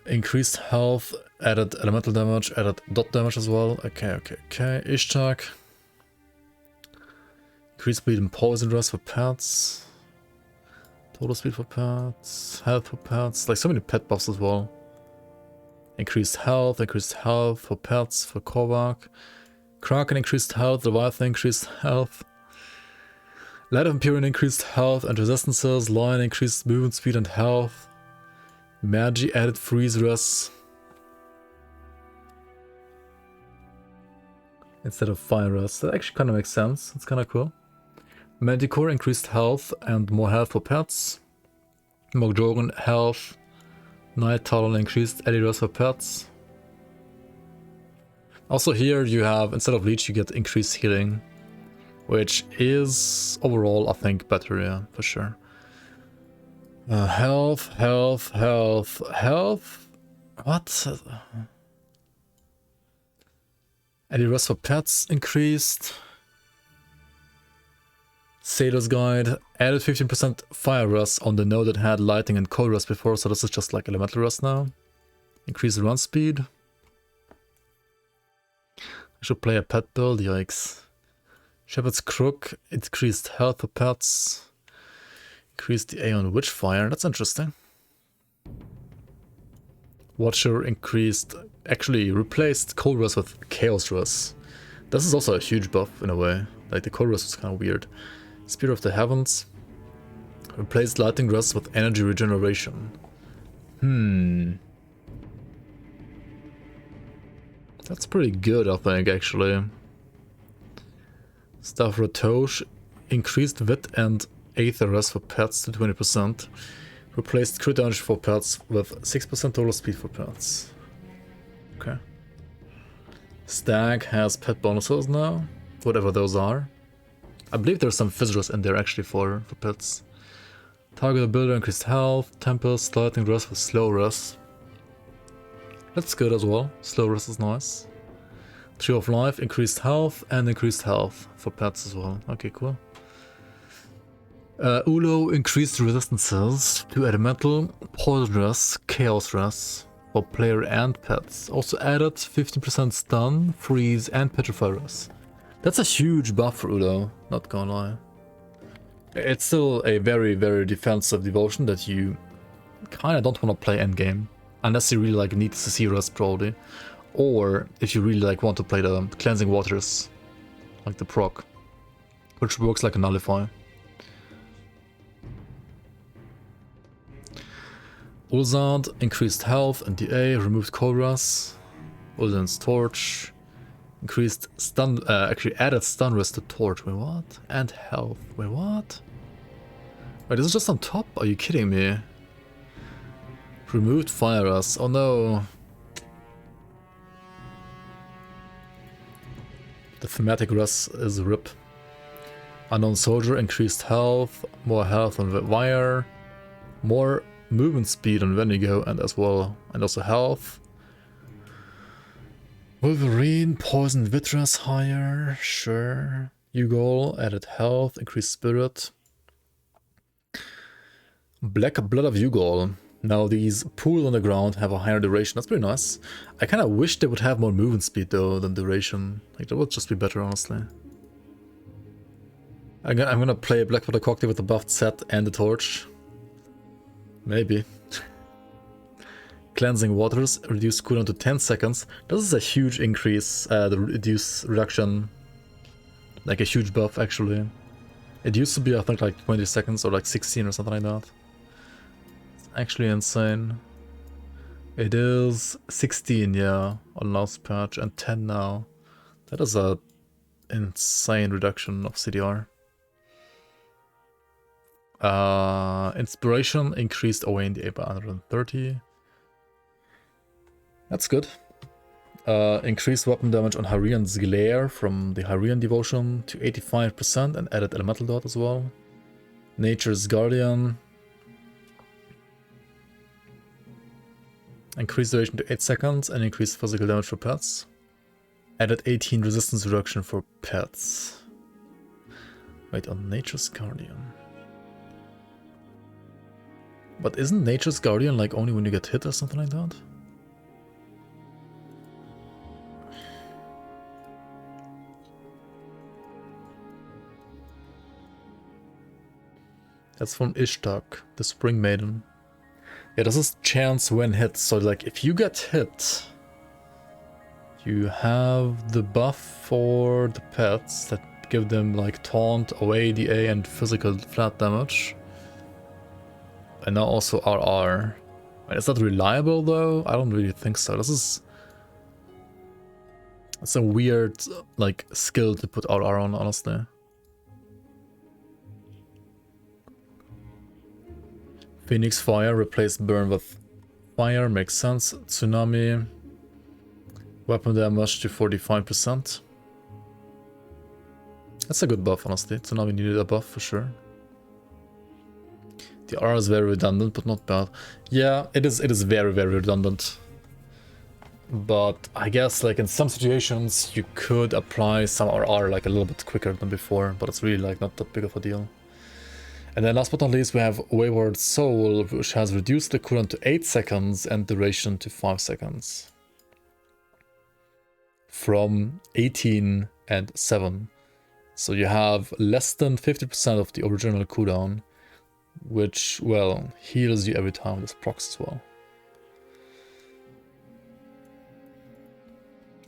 increased health, added elemental damage, added dot damage as well. Okay. Ishtar, increased bleed and poison rest for pets. Total speed for pets, health for pets, like so many pet buffs as well. Increased health for pets, for Korvac. Kraken increased health, Leviathan increased health. Light of Empyrean increased health and resistances, Lion increased movement speed and health. Magi added freeze rest instead of fire rest. That actually kind of makes sense, it's kind of cool. Manticore increased health and more health for pets. Mogjoran health. Night Talon increased Eddie rest for pets. Also here you have, instead of leech, you get increased healing, which is overall I think better, yeah, for sure. Health. What? Eddie rest for pets increased. Sailor's Guide added 15% fire rest on the node that had lighting and cold rest before, so this is just like elemental rest now. Increased run speed. I should play a pet build, yikes. Shepherd's Crook increased health for pets. Increased the A on Witchfire, that's interesting. Watcher increased, actually replaced cold rest with chaos rest. This is also a huge buff in a way, like the cold rest was kind of weird. Spear of the Heavens replaced lightning rest with energy regeneration. That's pretty good, I think, actually. Staff Ratosh increased wit and aether rest for pets to 20%. Replaced crit damage for pets with 6% total speed for pets. Okay. Stag has pet bonuses now, whatever those are. I believe there's some Physrus in there actually for pets. Target the builder increased health, Tempest, lightning rest with slow rest. That's good as well, slow rest is nice. Tree of Life increased health and increased health for pets as well. Okay, cool. Ulo increased resistances to elemental, poison rest, chaos rest for player and pets. Also added 15% stun, freeze and petrify rest. That's a huge buff for Ulo, not gonna lie. It's still a very, very defensive devotion that you kinda don't wanna play endgame. Unless you really like need to see rest probably. Or if you really like want to play the cleansing waters, like the proc, which works like a nullify. Ulzard increased health and DA, removed Koras. Ulzin's Torch increased stun, actually added stun rest to Torch. Wait, what? And health. Wait, what? Wait, this is just on top? Are you kidding me? Removed fire rest. Oh no. The thematic rest is RIP. Unknown Soldier increased health, more health on Wire, more movement speed on Venigo, and also health. Wolverine, poison Vitras higher, sure. Ugol added health, increased spirit. Black Blood of Ugol. Now these pools on the ground have a higher duration. That's pretty nice. I kind of wish they would have more movement speed though than duration. Like that would just be better, honestly. I'm gonna play a Black Blood Cocktail with the buffed set and the torch. Maybe. Cleansing Waters, reduce cooldown to 10 seconds. This is a huge increase, the reduction. Like a huge buff actually. It used to be I think like 20 seconds or like 16 or something like that. It's actually insane. It is 16, yeah, on last patch and 10 now. That is a insane reduction of CDR. Inspiration increased away in the A by 130. That's good. Increased weapon damage on Harian's Glare from the Harian Devotion to 85% and added Elemental Dot as well. Nature's Guardian. Increased duration to 8 seconds and increased physical damage for pets. Added 18 resistance reduction for pets. Wait, on Nature's Guardian. But isn't Nature's Guardian like only when you get hit or something like that? That's from Ishtar, the Spring Maiden. Yeah, this is chance when hit, so like if you get hit, you have the buff for the pets that give them like taunt, OADA and physical flat damage. And now also RR. Is that reliable though? I don't really think so. It's a weird like skill to put RR on, honestly. Phoenix Fire replaced Burn with Fire, makes sense. Tsunami. Weapon damage to 45%. That's a good buff, honestly. Tsunami needed a buff for sure. The R is very redundant, but not bad. Yeah, it is very, very redundant. But I guess like in some situations you could apply some RR like a little bit quicker than before, but it's really like not that big of a deal. And then last but not least we have Wayward Soul, which has reduced the cooldown to 8 seconds and duration to 5 seconds. From 18 and 7. So you have less than 50% of the original cooldown, which, well, heals you every time this procs as well.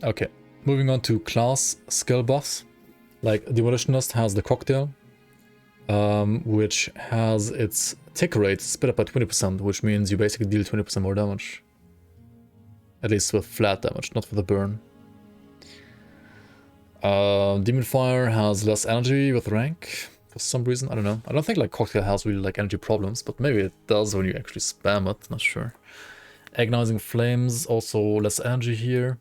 Okay, moving on to class skill buffs. Like Demolitionist has the Cocktail, which has its tick rate sped up by 20%, which means you basically deal 20% more damage. At least with flat damage, not with the burn. Demon Fire has less energy with rank for some reason. I don't know. I don't think like Cocktail has really like energy problems, but maybe it does when you actually spam it. Not sure. Agonizing Flames, also less energy here.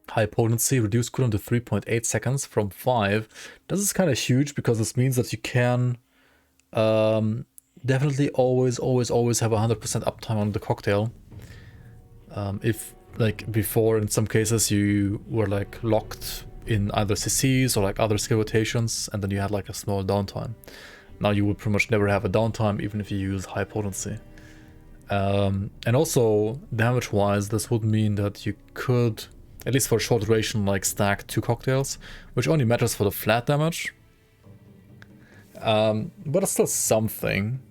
High potency, reduced cooldown to 3.8 seconds from 5. This is kind of huge because this means that you can definitely always have 100% uptime on the Cocktail. If like before in some cases you were like locked in either CCs or like other skill rotations and then you had like a small downtime. Now you would pretty much never have a downtime even if you use high potency. And also damage wise this would mean that you could, at least for a short duration, like stack 2 cocktails, which only matters for the flat damage. But it's still something.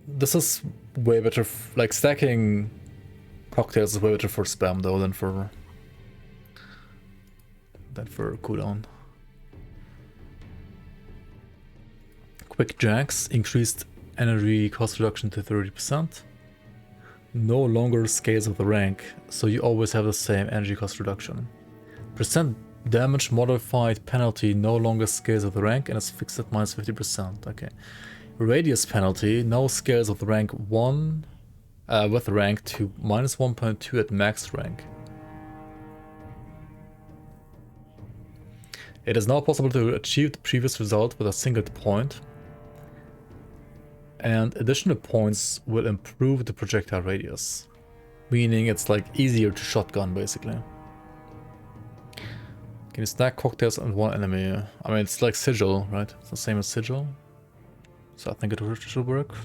This is way better, like stacking cocktails is way better for spam though than for cooldown. Quick Jacks, increased energy cost reduction to 30%. No longer scales with the rank, so you always have the same energy cost reduction. Percent damage modified penalty no longer scales with the rank and is fixed at minus 50%. Okay. Radius penalty now scales with rank 1 with rank to minus 1.2 at max rank. It is now possible to achieve the previous result with a single point, and additional points will improve the projectile radius, meaning it's like easier to shotgun basically. Can you stack cocktails on one enemy? I mean, it's like Sigil, right? It's the same as Sigil, so I think it should work.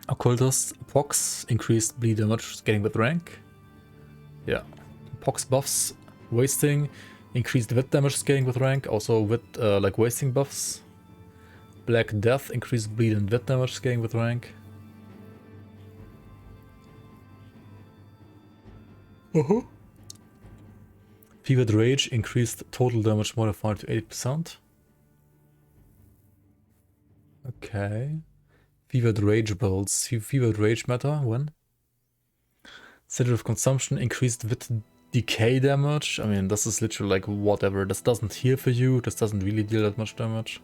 Occultist Pox, increased bleed damage scaling with rank. Yeah. Pox buffs, wasting, increased wit damage scaling with rank, also with like wasting buffs. Black Death, increased bleed and wit damage scaling with rank. Fevered Rage, increased total damage modified to 8%. Okay. Fevered Rage builds. Fevered Rage meta, when? Center of Consumption, increased wit decay damage. I mean, this is literally like whatever. This doesn't heal for you. This doesn't really deal that much damage.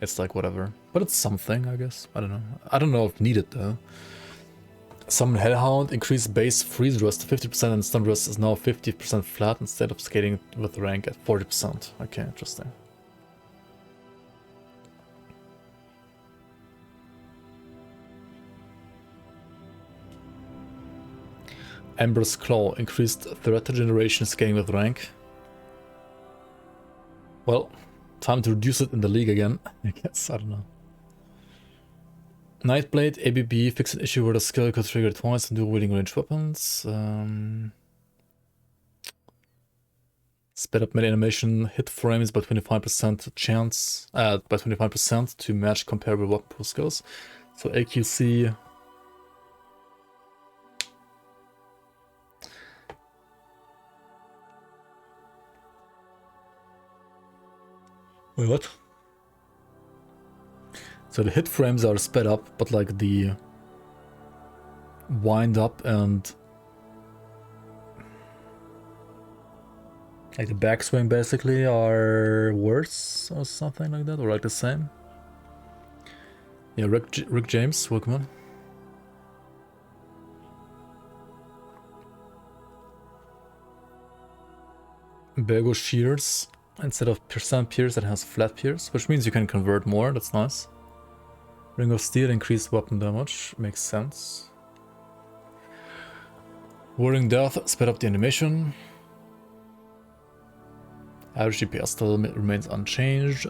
It's like whatever. But it's something, I guess. I don't know. I don't know if needed though. Summon Hellhound, increase base freeze rest to 50% and stun rest is now 50% flat instead of scaling with rank at 40%. Okay, interesting. Ember's Claw, increased threat generation scaling with rank. Well, time to reduce it in the league again, I guess, I don't know. Nightblade, ABB, fix an issue where the skill could trigger twice and do wielding ranged weapons. Sped up melee animation, hit frames by 25% chance, by 25% to match comparable weapon pool skills. So AQC. Wait, what? So the hit frames are sped up, but like the wind up and like the backswing basically are worse or something like that, or like the same. Yeah, Rick James, welcome on. Bego shears, instead of percent pierce it has flat pierce, which means you can convert more, that's nice. Ring of Steel, increased weapon damage, makes sense. Whirling Death, sped up the animation. Average DPS still remains unchanged.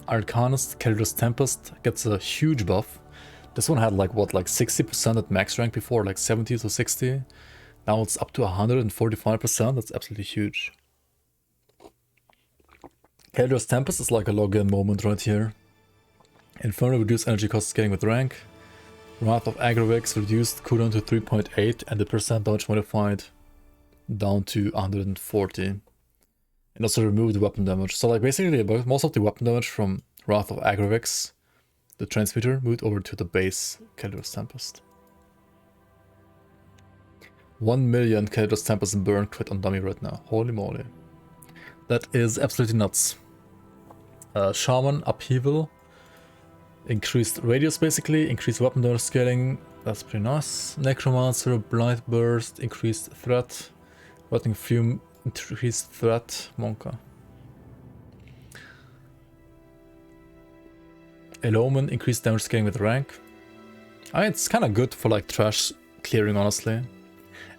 Arcanist, Calidus Tempest gets a huge buff. This one had like what, like 60% at max rank before, like 70 to 60. Now it's up to 145%, that's absolutely huge. Calidus Tempest is like a login moment right here. Inferno, reduced energy cost scaling with rank. Wrath of Agravix, reduced cooldown to 3.8 and the percent dodge modified down to 140. And also removed the weapon damage. So like basically most of the weapon damage from Wrath of Agravix, the transmitter, moved over to the base Calidus Tempest. 1 million Calidus Tempest burn crit on dummy right now. Holy moly. That is absolutely nuts. Shaman, Upheaval. Increased radius basically, increased weapon damage scaling, that's pretty nice. Necromancer, Blight Burst, increased threat. Rotting Fume, increased threat. Monka. Eloman, increased damage scaling with rank. I mean, it's kind of good for like trash clearing, honestly.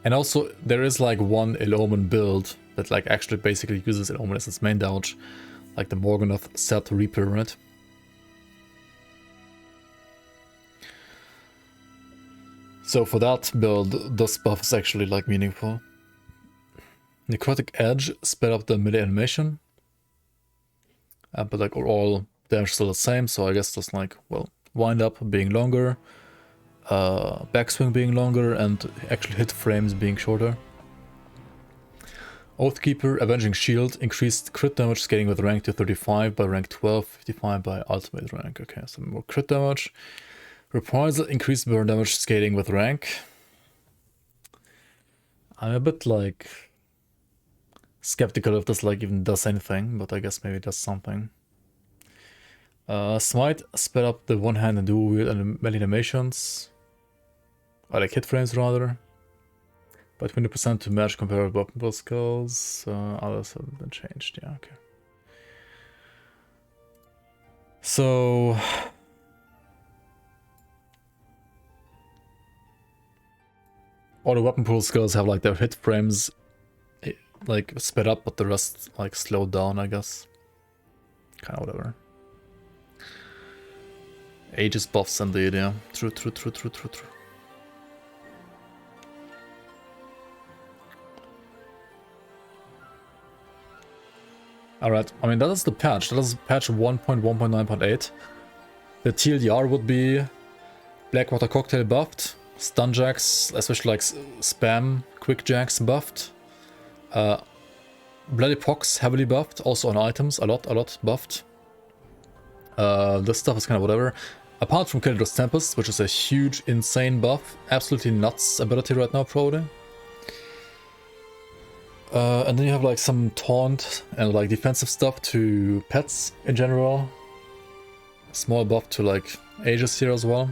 And also, there is like one Eloman build that like actually basically uses Eloman as its main dodge. Like the Morganoth Set Reaper, right? So for that build, this buff is actually like meaningful. Necrotic Edge sped up the melee animation. But like all damage still the same, so I guess that's like, well, wind up being longer, backswing being longer, and actually hit frames being shorter. Oathkeeper, Avenging Shield, increased crit damage scaling with rank to 35 by rank 12, 55 by ultimate rank. Okay, so more crit damage. Reprisal, increased burn damage scaling with rank. I'm a bit like skeptical if this like even does anything, but I guess maybe it does something. Smite, sped up the one hand and dual wield and melee animations. Or like hit frames rather. By 20% to match comparable weapon skills. Others have been changed, yeah, okay. So all the weapon pool skills have like their hit frames like sped up, but the rest like slowed down, I guess. Kinda whatever. Aegis buffs indeed, yeah. True. Alright, I mean that is the patch. That is patch 1.1.9.8. The TLDR would be Blackwater Cocktail buffed. Stun jacks, especially like spam quick jacks buffed. Bloody Pox heavily buffed, also on items, a lot buffed. This stuff is kind of whatever. Apart from Calidus Tempest, which is a huge, insane buff. Absolutely nuts ability right now, probably. And then you have like some taunt and like defensive stuff to pets in general. Small buff to like Aegis here as well.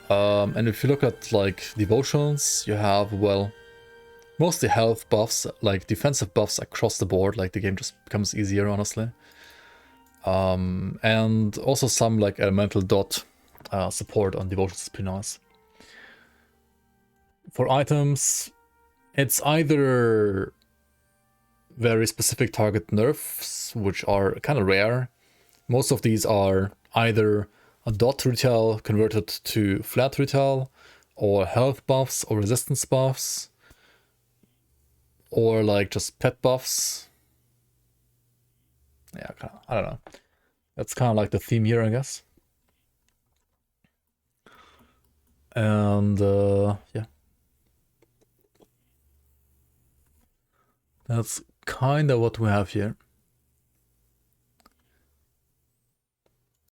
And if you look at like devotions, you have, well, mostly health buffs, like defensive buffs across the board, like the game just becomes easier, honestly. And also some like elemental dot support on devotions is pretty nice. For items, it's either very specific target nerfs, which are kind of rare. Most of these are either a dot retail converted to flat retail, or health buffs or resistance buffs, or like just pet buffs. Yeah, kinda, I don't know. That's kind of like the theme here, I guess. And yeah, that's kind of what we have here.